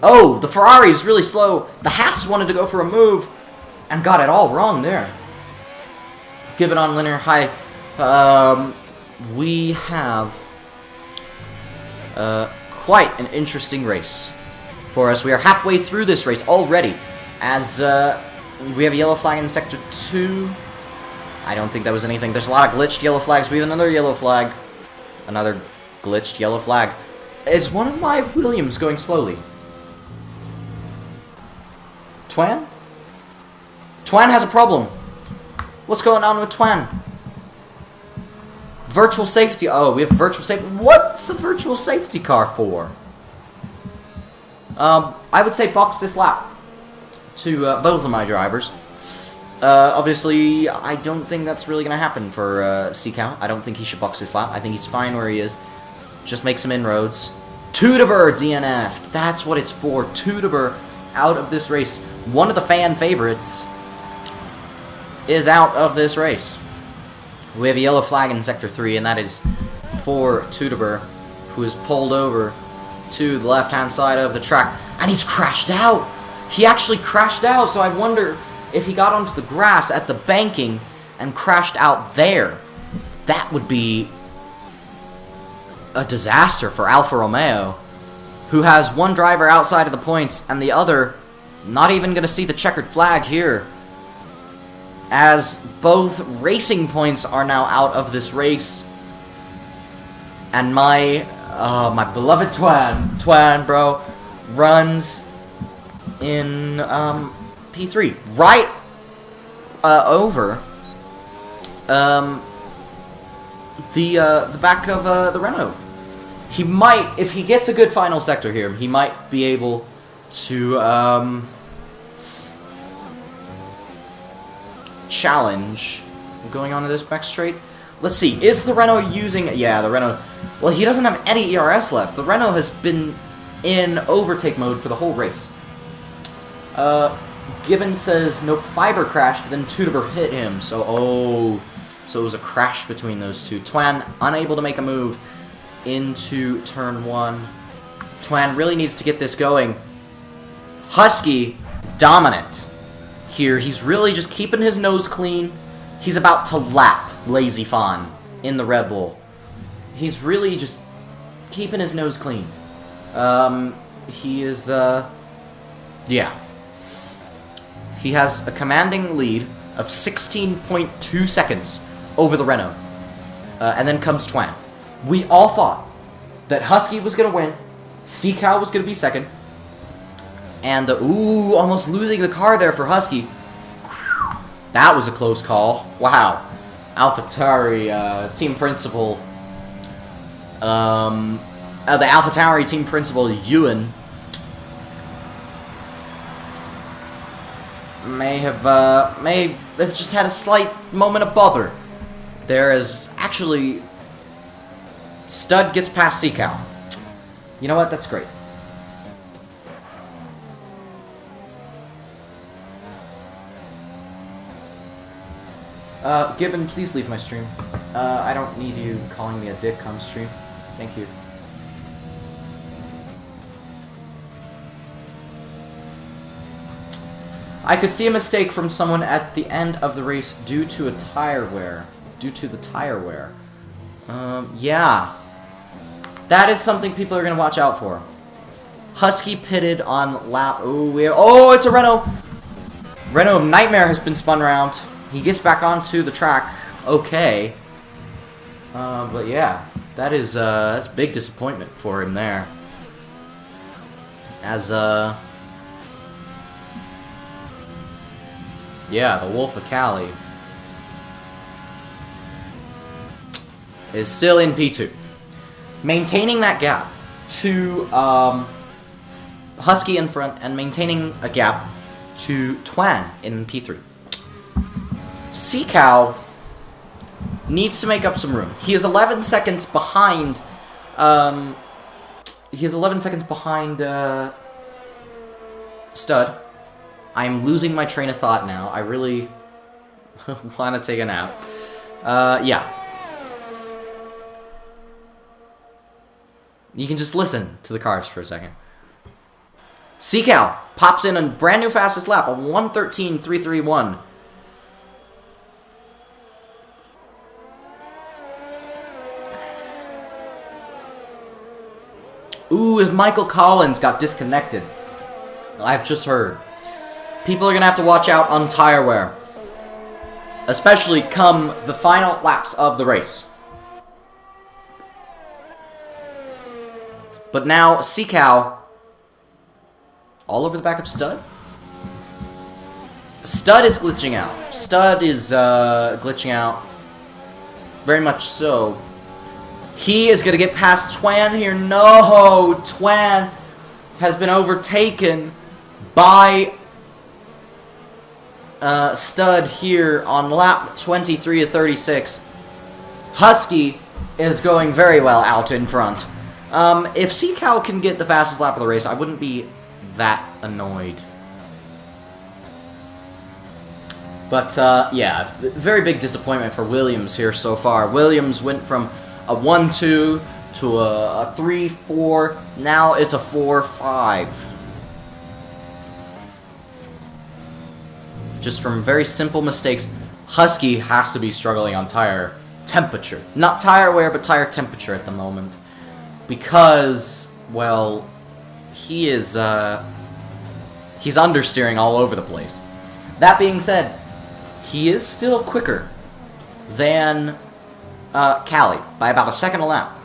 Oh, the Ferrari's really slow. The Haas wanted to go for a move and got it all wrong there. Give it on linear high. We have quite an interesting race for us. We are halfway through this race already, as we have a yellow flag in sector 2. I don't think that was anything. There's a lot of glitched yellow flags. We have another yellow flag. Another glitched yellow flag. Is one of my Williams going slowly? Twan? Twan has a problem. What's going on with Twan? Virtual safety. Oh, we have virtual safety. What's the virtual safety car for? I would say box this lap to both of my drivers. Obviously, I don't think that's really going to happen for Seacow. I don't think he should box this lap. I think he's fine where he is. Just make some inroads. Tudeber DNF'd. That's what it's for. Tudeber out of this race. One of the fan favorites is out of this race. We have a yellow flag in Sector 3, and that is for Tudeber, who is pulled over to the left-hand side of the track. And he's crashed out! He actually crashed out, so I wonder if he got onto the grass at the banking and crashed out there. That would be a disaster for Alfa Romeo, who has one driver outside of the points and the other not even going to see the checkered flag here, as both racing points are now out of this race. And my beloved Twan, bro, runs in P3 right over the back of the Renault. He might, if he gets a good final sector here, he might be able to challenge going on to this back straight. Let's see, is the Renault using... Yeah, the Renault... Well, he doesn't have any ERS left. The Renault has been in overtake mode for the whole race. Gibbons says, nope, Fiber crashed, then Tudeber hit him. So it was a crash between those two. Twan unable to make a move into turn 1. Twan really needs to get this going. Husky, dominant here. He's really just keeping his nose clean. He's about to lap Lazy Fawn in the Red Bull. He's really just keeping his nose clean. He is, yeah. He has a commanding lead of 16.2 seconds over the Renault. And then comes Twan. We all thought that Husky was going to win, Seacow was going to be second, and, ooh, almost losing the car there for Husky. That was a close call. Wow. AlphaTauri team principal, the AlphaTauri team principal, Ewan, may have just had a slight moment of bother. There is actually... Stud gets past Seacow. You know what? That's great. Gibbon, please leave my stream. I don't need you calling me a dick on stream. Thank you. I could see a mistake from someone at the end of the race due to a tire wear. Due to the tire wear. Yeah. That is something people are going to watch out for. Husky pitted on lap... Oh, it's a Renault! Renault Nightmare has been spun around. He gets back onto the track. Okay. But yeah. That's a big disappointment for him there. As, yeah, the Wolf of Cali is still in P2. Maintaining that gap to Husky in front and maintaining a gap to Twan in P3. Seacow needs to make up some room. He is 11 seconds behind. He is 11 seconds behind Stud. I'm losing my train of thought now. I really want to take a nap. Yeah. You can just listen to the cars for a second. Seacow pops in a brand new fastest lap, a 1:13.331. Ooh, as Michael Collins got disconnected. I've just heard. People are going to have to watch out on tire wear. Especially come the final laps of the race. But now, Seacow, all over the back of Stud. Stud is glitching out. Stud is glitching out. Very much so. He is going to get past Twan here. No! Twan has been overtaken by Stud here on lap 23 of 36. Husky is going very well out in front. If Seacow can get the fastest lap of the race, I wouldn't be that annoyed. But, yeah, very big disappointment for Williams here so far. Williams went from a 1-2 to a 3-4. Now it's a 4-5. Just from very simple mistakes. Husky has to be struggling on tire temperature. Not tire wear, but tire temperature at the moment. Because, well, he is, he's understeering all over the place. That being said, he is still quicker than Callie by about a second a lap.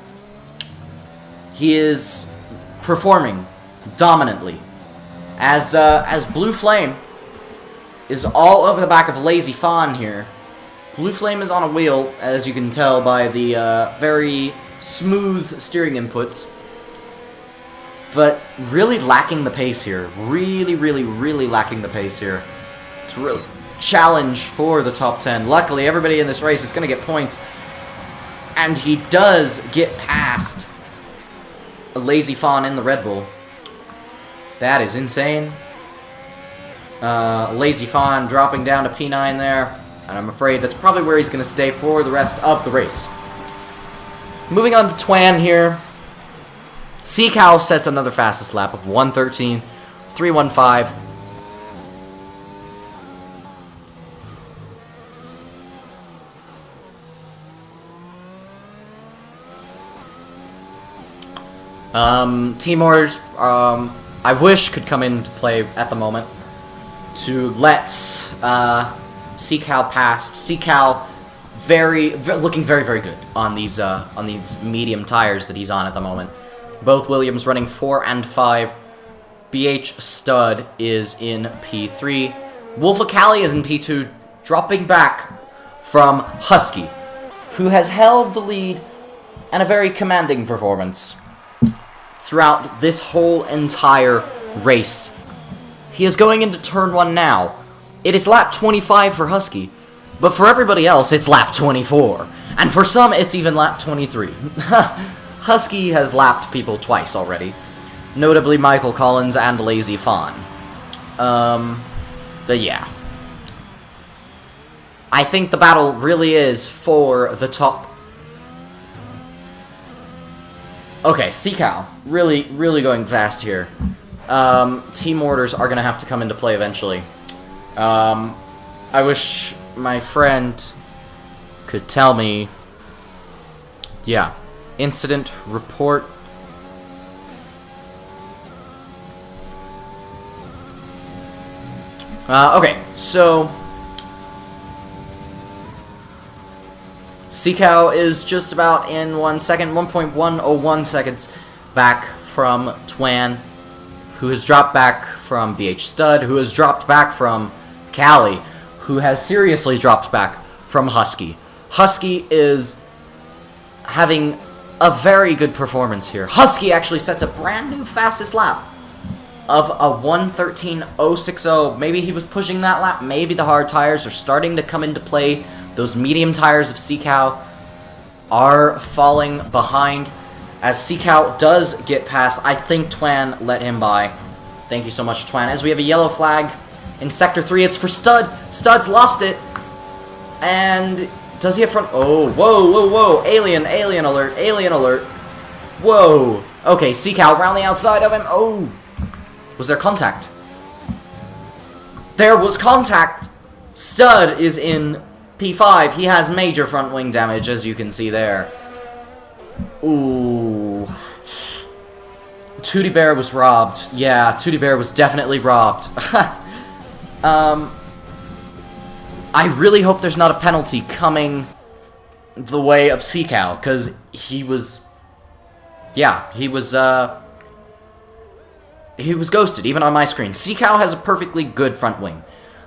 He is performing dominantly as Blue Flame is all over the back of Lazy Fawn here. Blue Flame is on a wheel, as you can tell by the very smooth steering inputs, but really lacking the pace here. Really lacking the pace here. It's really challenge for the top 10. Luckily, everybody in this race is going to get points, and he does get past a Lazy Fawn in the Red Bull. That is insane. Lazy Fawn dropping down to P9 there, and I'm afraid that's probably where he's going to stay for the rest of the race. Moving on to Twan here. Seacow sets another fastest lap of 1:13, 3:15. Team orders, I wish could come into play at the moment to let Seacow past. Seacow looking very good on these medium tires that he's on at the moment. Both Williams running 4 and 5. BH Stud is in P3. Wolf of Cali is in P2, dropping back from Husky, who has held the lead and a very commanding performance throughout this whole entire race. He is going into turn 1 now. It is lap 25 for Husky, but for everybody else, it's lap 24. And for some, it's even lap 23. Husky has lapped people twice already, notably Michael Collins and Lazy Fawn. But yeah. I think the battle really is for the top. Okay, Seacow, really going fast here. Team orders are going to have to come into play eventually. I wish my friend could tell me. Yeah. Incident report. Okay, so Seacow is just about in 1 second, 1.101 seconds back from Twan, who has dropped back from BH Stud, who has dropped back from Callie, who has seriously dropped back from Husky. Husky is having a very good performance here. Husky actually sets a brand new fastest lap of a 1:13.060. Maybe he was pushing that lap. Maybe the hard tires are starting to come into play. Those medium tires of Seacow are falling behind. As Seacow does get past, I think Twan let him by. Thank you so much, Twan. As we have a yellow flag in Sector 3, it's for Stud. Stud's lost it. And does he have front? Oh, whoa. Alien alert. Whoa. Okay, Seacow around the outside of him. Oh. Was there contact? There was contact. Stud is in P5. He has major front wing damage, as you can see there. Ooh. Tootie Bear was robbed. Yeah, Tootie Bear was definitely robbed. I really hope there's not a penalty coming the way of Seacow, because he was... Yeah, he was ghosted, even on my screen. Seacow has a perfectly good front wing.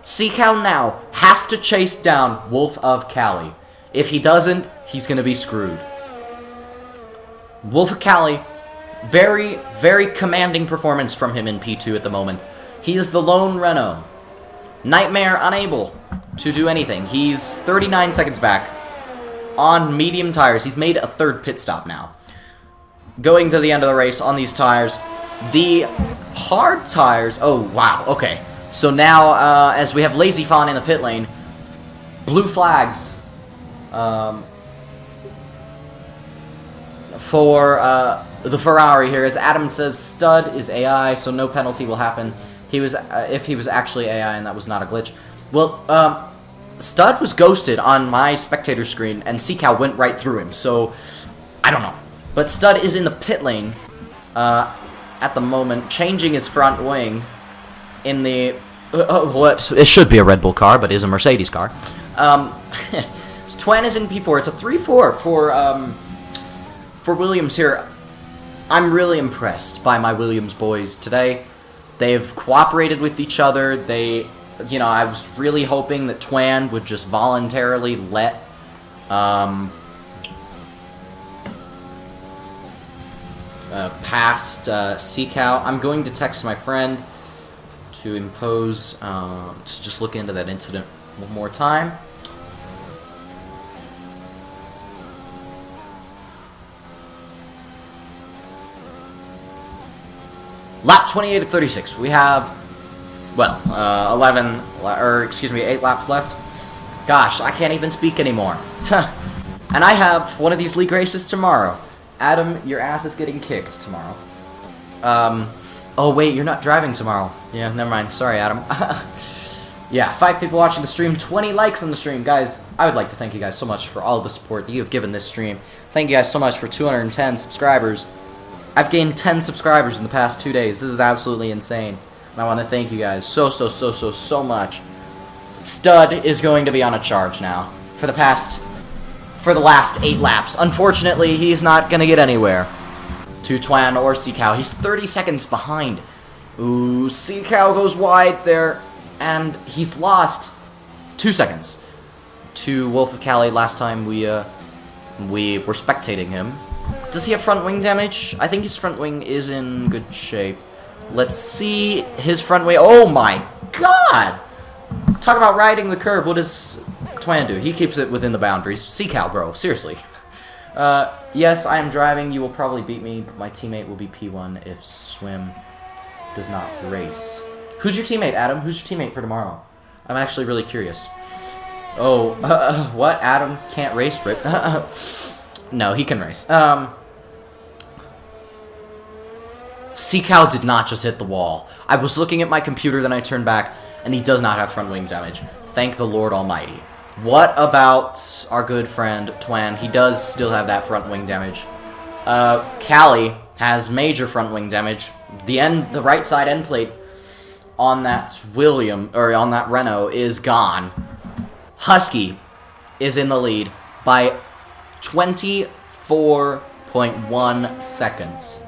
Seacow now has to chase down Wolf of Cali. If he doesn't, he's going to be screwed. Wolf of Cali, very, very commanding performance from him in P2 at the moment. He is the lone Renault. Nightmare unable to do anything. He's 39 seconds back on medium tires. He's made a third pit stop now. Going to the end of the race on these tires. The hard tires... Oh, wow. Okay. So now, as we have Lazy Fawn in the pit lane, blue flags for the Ferrari here. As Adam says, Stud is AI, so no penalty will happen. He was if he was actually AI and that was not a glitch. Well, Stud was ghosted on my spectator screen, and Seacow went right through him, so I don't know. But Stud is in the pit lane at the moment, changing his front wing in the... what? It should be a Red Bull car, but is a Mercedes car. Twan is in P4. It's a 3-4 for Williams here. I'm really impressed by my Williams boys today. They've cooperated with each other. They, you know, I was really hoping that Twan would just voluntarily let past Seacow. I'm going to text my friend to impose, to just look into that incident one more time. Lap 28 of 36. We have, well, 8 laps left. Gosh, I can't even speak anymore. And I have one of these league races tomorrow. Adam, your ass is getting kicked tomorrow. Oh wait, you're not driving tomorrow. Yeah, never mind. Sorry, Adam. Yeah, 5 people watching the stream, 20 likes on the stream. Guys, I would like to thank you guys so much for all of the support that you have given this stream. Thank you guys so much for 210 subscribers. I've gained 10 subscribers in the past 2 days. This is absolutely insane. And I want to thank you guys so much. Stud is going to be on a charge now for the last 8 laps. Unfortunately, he's not going to get anywhere to Twan or Seacow. He's 30 seconds behind. Ooh, Seacow goes wide there, and he's lost 2 seconds to Wolf of Cali last time we were spectating him. Does he have front wing damage? I think his front wing is in good shape. Let's see his front wing. Oh my god! Talk about riding the curb. What does Twan do? He keeps it within the boundaries. Seacow, bro. Seriously. Yes, I am driving. You will probably beat me, but my teammate will be P1 if Swim does not race. Who's your teammate, Adam? Who's your teammate for tomorrow? I'm actually really curious. Oh, what? Adam can't race, Rip? No, he can race. Seacow did not just hit the wall. I was looking at my computer, then I turned back, and he does not have front wing damage. Thank the Lord Almighty. What about our good friend Twan? He does still have that front wing damage. Cali has major front wing damage. The right side end plate on that on that Renault is gone. Husky is in the lead by 24.1 seconds.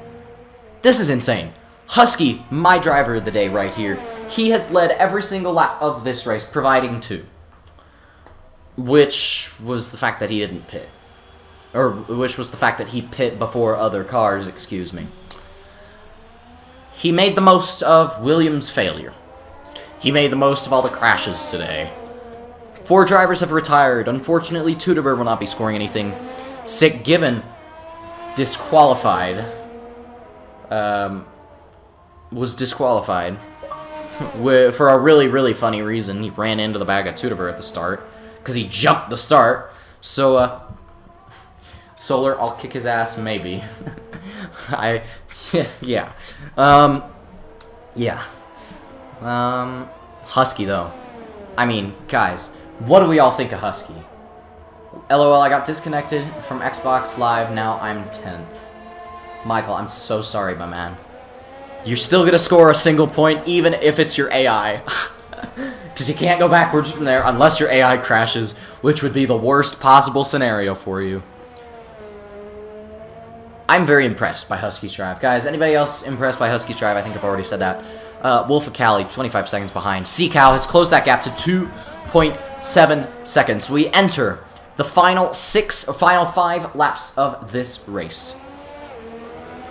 This is insane. Husky, my driver of the day right here. He has led every single lap of this race, providing 2. Which was the fact that he didn't pit. Or, which was the fact that he pit before other cars, excuse me. He made the most of Williams' failure. He made the most of all the crashes today. 4 drivers have retired. Unfortunately, Tudeber will not be scoring anything. Sick Gibbon, disqualified. Was disqualified. For a really funny reason. He ran into the bag of Tudeber at the start. Because he jumped the start. So, Solar, I'll kick his ass, maybe. Yeah. Husky, though. I mean, guys, what do we all think of Husky? LOL, I got disconnected from Xbox Live, now I'm 10th. Michael, I'm so sorry, my man. You're still gonna score a single point, even if it's your AI. Because you can't go backwards from there unless your AI crashes, which would be the worst possible scenario for you. I'm very impressed by Husky's drive. Guys, anybody else impressed by Husky's drive? I think I've already said that. Wolf of Cali, 25 seconds behind. Seacow has closed that gap to 2.7 seconds. We enter the final 5 laps of this race.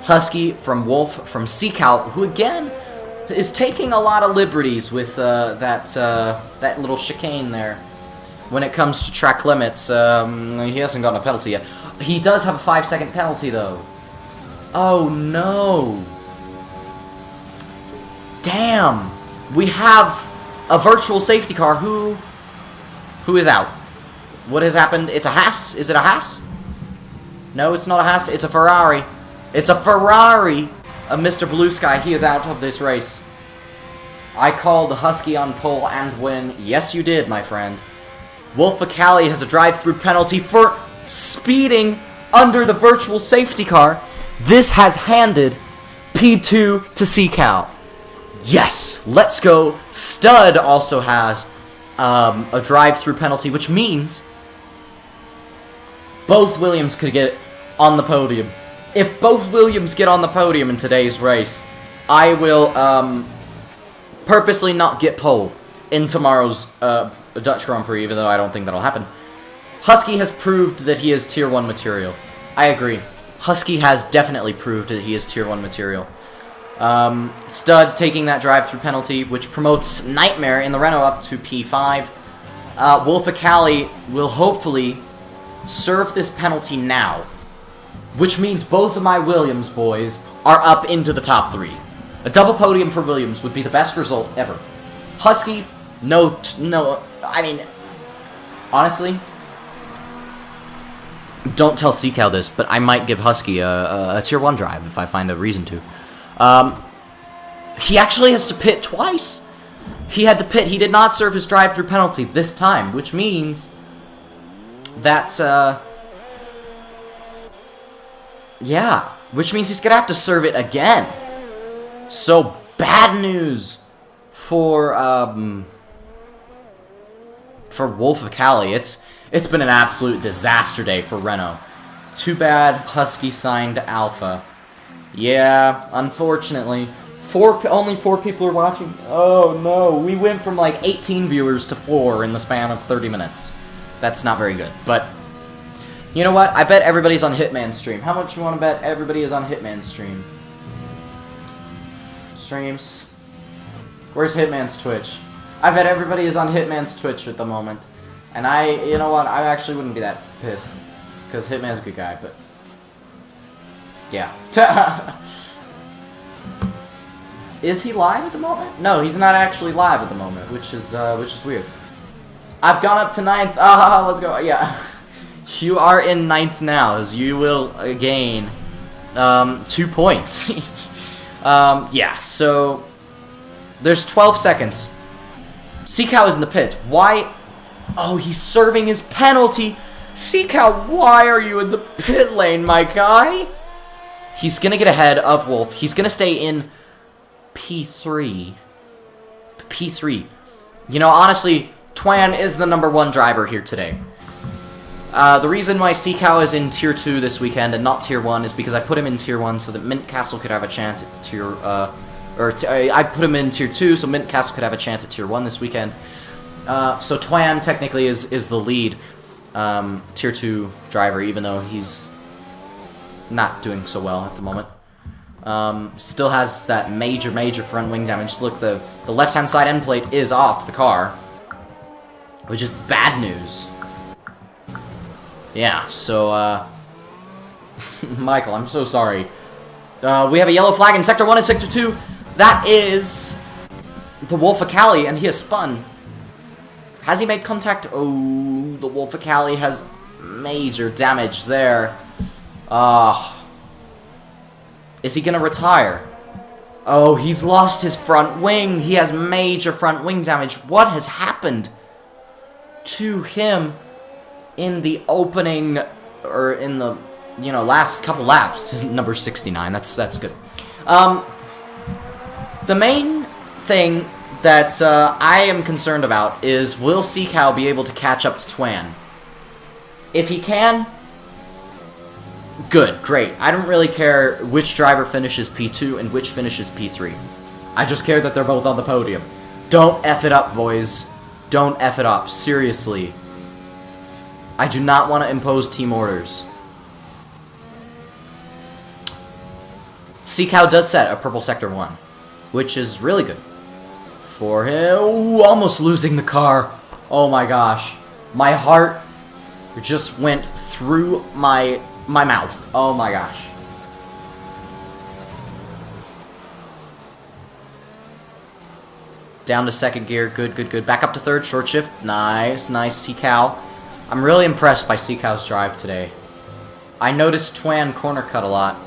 Husky from Wolf from Seacow, who again is taking a lot of liberties with that little chicane there. When it comes to track limits, he hasn't gotten a penalty yet. He does have a 5-second penalty though. Oh no! Damn! We have a virtual safety car who is out. What has happened? It's a Haas? Is it a Haas? No, it's not a Haas. It's a Ferrari. It's a Ferrari of Mr. Blue Sky. He is out of this race. I called the Husky on pole and win. Yes, you did, my friend. Wolf of Cali has a drive-through penalty for speeding under the virtual safety car. This has handed P2 to Seacow. Yes, let's go. Stud also has a drive-through penalty, which means both Williams could get on the podium. If both Williams get on the podium in today's race, I will purposely not get pole in tomorrow's Dutch Grand Prix, even though I don't think that'll happen. Husky has proved that he is Tier 1 material. I agree. Husky has definitely proved that he is Tier 1 material. Stud taking that drive-through penalty, which promotes Nightmare in the Renault up to P5. Wolf of Cali will hopefully serve this penalty now, which means both of my Williams boys are up into the top 3. A double podium for Williams would be the best result ever. Husky, no, I mean, honestly, don't tell Seacow this, but I might give Husky a Tier 1 drive if I find a reason to. He actually has to pit twice. He had to pit. He did not serve his drive-through penalty this time, which means that, yeah, which means he's going to have to serve it again. So, bad news for Wolf of Cali. It's been an absolute disaster day for Renault. Too bad Husky signed Alpha. Yeah, unfortunately. Only 4 people are watching. Oh no, we went from like 18 viewers to 4 in the span of 30 minutes. That's not very good, but you know what? I bet everybody's on Hitman's stream. How much you want to bet everybody is on Hitman's stream? Streams. Where's Hitman's Twitch? I bet everybody is on Hitman's Twitch at the moment. And you know what? I actually wouldn't be that pissed. Because Hitman's a good guy, but yeah. Is he live at the moment? No, he's not actually live at the moment, which is weird. I've gone up to 9th. Ah, let's go. Yeah. You are in 9th now, as you will gain 2 points. Yeah, so there's 12 seconds. Seacow is in the pits. Why? Oh, he's serving his penalty. Seacow, why are you in the pit lane, my guy? He's going to get ahead of Wolf. He's going to stay in P3. P3. You know, honestly, Twan is the #1 driver here today. The reason why Seacow is in Tier 2 this weekend and not Tier 1 is because I put him in Tier 1 so that Mint Castle could have a chance at Tier... I put him in Tier 2 so Mint Castle could have a chance at Tier 1 this weekend. So Twan technically is the lead Tier 2 driver, even though he's not doing so well at the moment. Still has that major front wing damage. Look, the left-hand side end plate is off the car, which is bad news. Yeah, so, Michael, I'm so sorry. We have a yellow flag in Sector 1 and Sector 2. That is the Wolf of Cali, and he has spun. Has he made contact? Oh, the Wolf of Cali has major damage there. Is he gonna retire? Oh, he's lost his front wing. He has major front wing damage. What has happened to him in the opening, or in the, you know, last couple laps? His number 69. That's good. The main thing that I am concerned about is, will Seacow be able to catch up to Twan? If he can, good, great. I don't really care which driver finishes P2 and which finishes P3. I just care that they're both on the podium. Don't F it up, boys. Don't F it up. Seriously. I do not want to impose team orders. Seacow does set a purple sector 1, which is really good for him. Ooh, almost losing the car. Oh my gosh. My heart just went through my mouth. Oh my gosh. Down to second gear. Good, good, good. Back up to third. Short shift. Nice, nice. Seacow. I'm really impressed by Seacow's drive today. I noticed Twan corner cut a lot.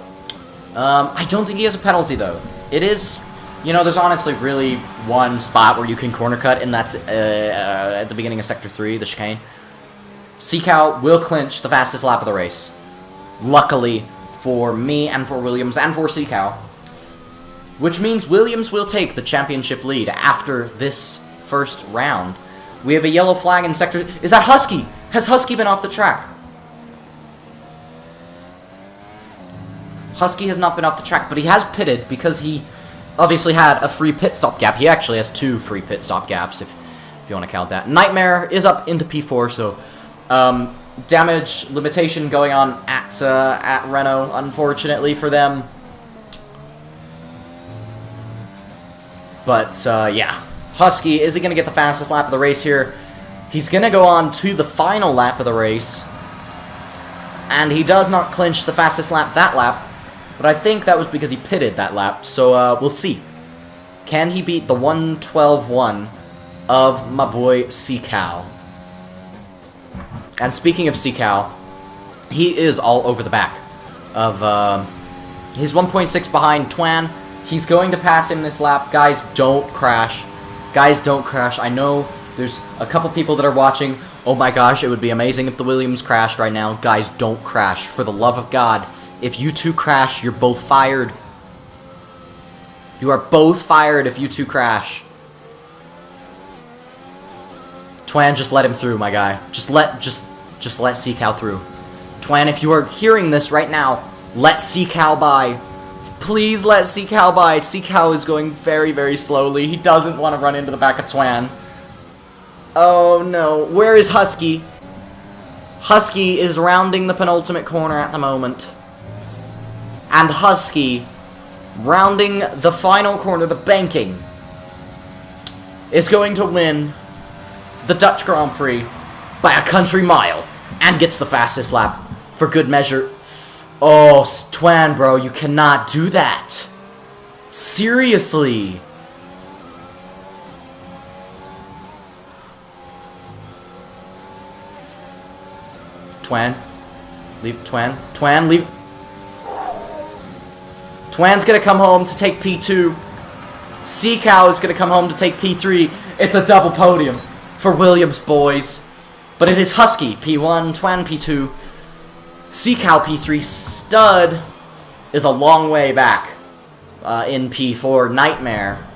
I don't think he has a penalty, though. It is, you know, there's honestly really one spot where you can corner cut, and that's at the beginning of Sector 3, the chicane. Seacow will clinch the fastest lap of the race. Luckily for me and for Williams and for Seacow. Which means Williams will take the championship lead after this first round. We have a yellow flag in Sector... Is that Husky? Has Husky been off the track? Husky has not been off the track, but he has pitted because he obviously had a free pit stop gap. He actually has 2 free pit stop gaps, if you want to count that. Nightmare is up into P4, so damage limitation going on at Renault, unfortunately for them. But, yeah. Husky, is he going to get the fastest lap of the race here? He's going to go on to the final lap of the race. And he does not clinch the fastest lap that lap. But I think that was because he pitted that lap. So, we'll see. Can he beat the 1:12.1 of my boy Seacow? And speaking of Seacow, he is all over the back of... he's 1.6 behind Twan. He's going to pass him this lap. Guys, don't crash. Guys, don't crash. I know there's a couple people that are watching. Oh my gosh, it would be amazing if the Williams crashed right now. Guys, don't crash. For the love of God. If you two crash, you're both fired. You are both fired if you two crash. Twan, just let him through, my guy. Just let Seacow through. Twan, if you are hearing this right now, let Seacow by. Please let Seacow by. Seacow is going very, very slowly. He doesn't want to run into the back of Twan. Oh no. Where is Husky? Husky is rounding the penultimate corner at the moment. And Husky, rounding the final corner, the banking, is going to win the Dutch Grand Prix by a country mile and gets the fastest lap for good measure. Oh, Twan, bro, you cannot do that. Seriously. Twan. Leave Twan. Twan, leave. Twan's gonna come home to take P2. Seacow is gonna come home to take P3. It's a double podium for Williams, boys. But it is Husky, P1, Twan, P2. Seacow, P3. Stud is a long way back in P4. Nightmare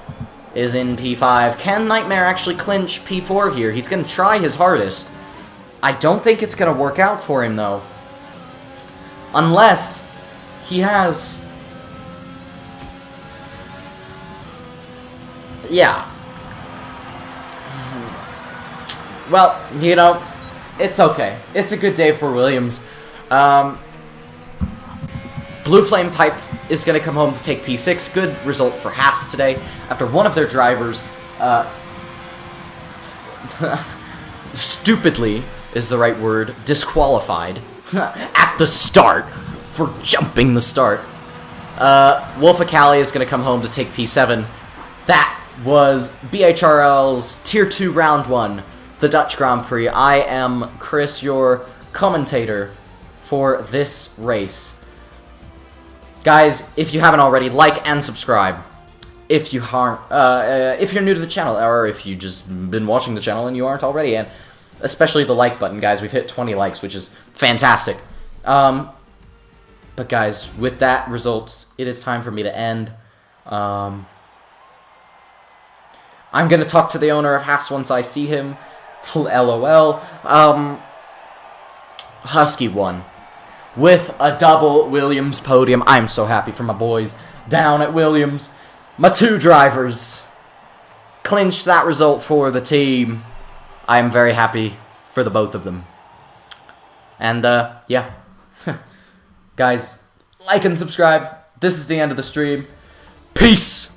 is in P5. Can Nightmare actually clinch P4 here? He's gonna try his hardest. I don't think it's gonna work out for him, though. Unless he has... Yeah. Well, you know, it's okay. It's a good day for Williams. Blue Flame Pipe is going to come home to take P6. Good result for Haas today after one of their drivers, stupidly is the right word, disqualified at the start for jumping the start. Wolf Acali is going to come home to take P7. That was BHRL's Tier 2 Round 1, the Dutch Grand Prix. I am Chris, your commentator for this race. Guys, if you haven't already, like and subscribe. If you aren't, if you're new to the channel, or if you've just been watching the channel and you aren't already, and especially the like button, guys. We've hit 20 likes, which is fantastic. But guys, with that results, it is time for me to end. I'm gonna talk to the owner of Haas once I see him. LOL. Husky won with a double Williams podium. I'm so happy for my boys down at Williams. my two drivers clinched that result for the team. I am very happy for the both of them. And, yeah. Guys, like and subscribe. This is the end of the stream. Peace!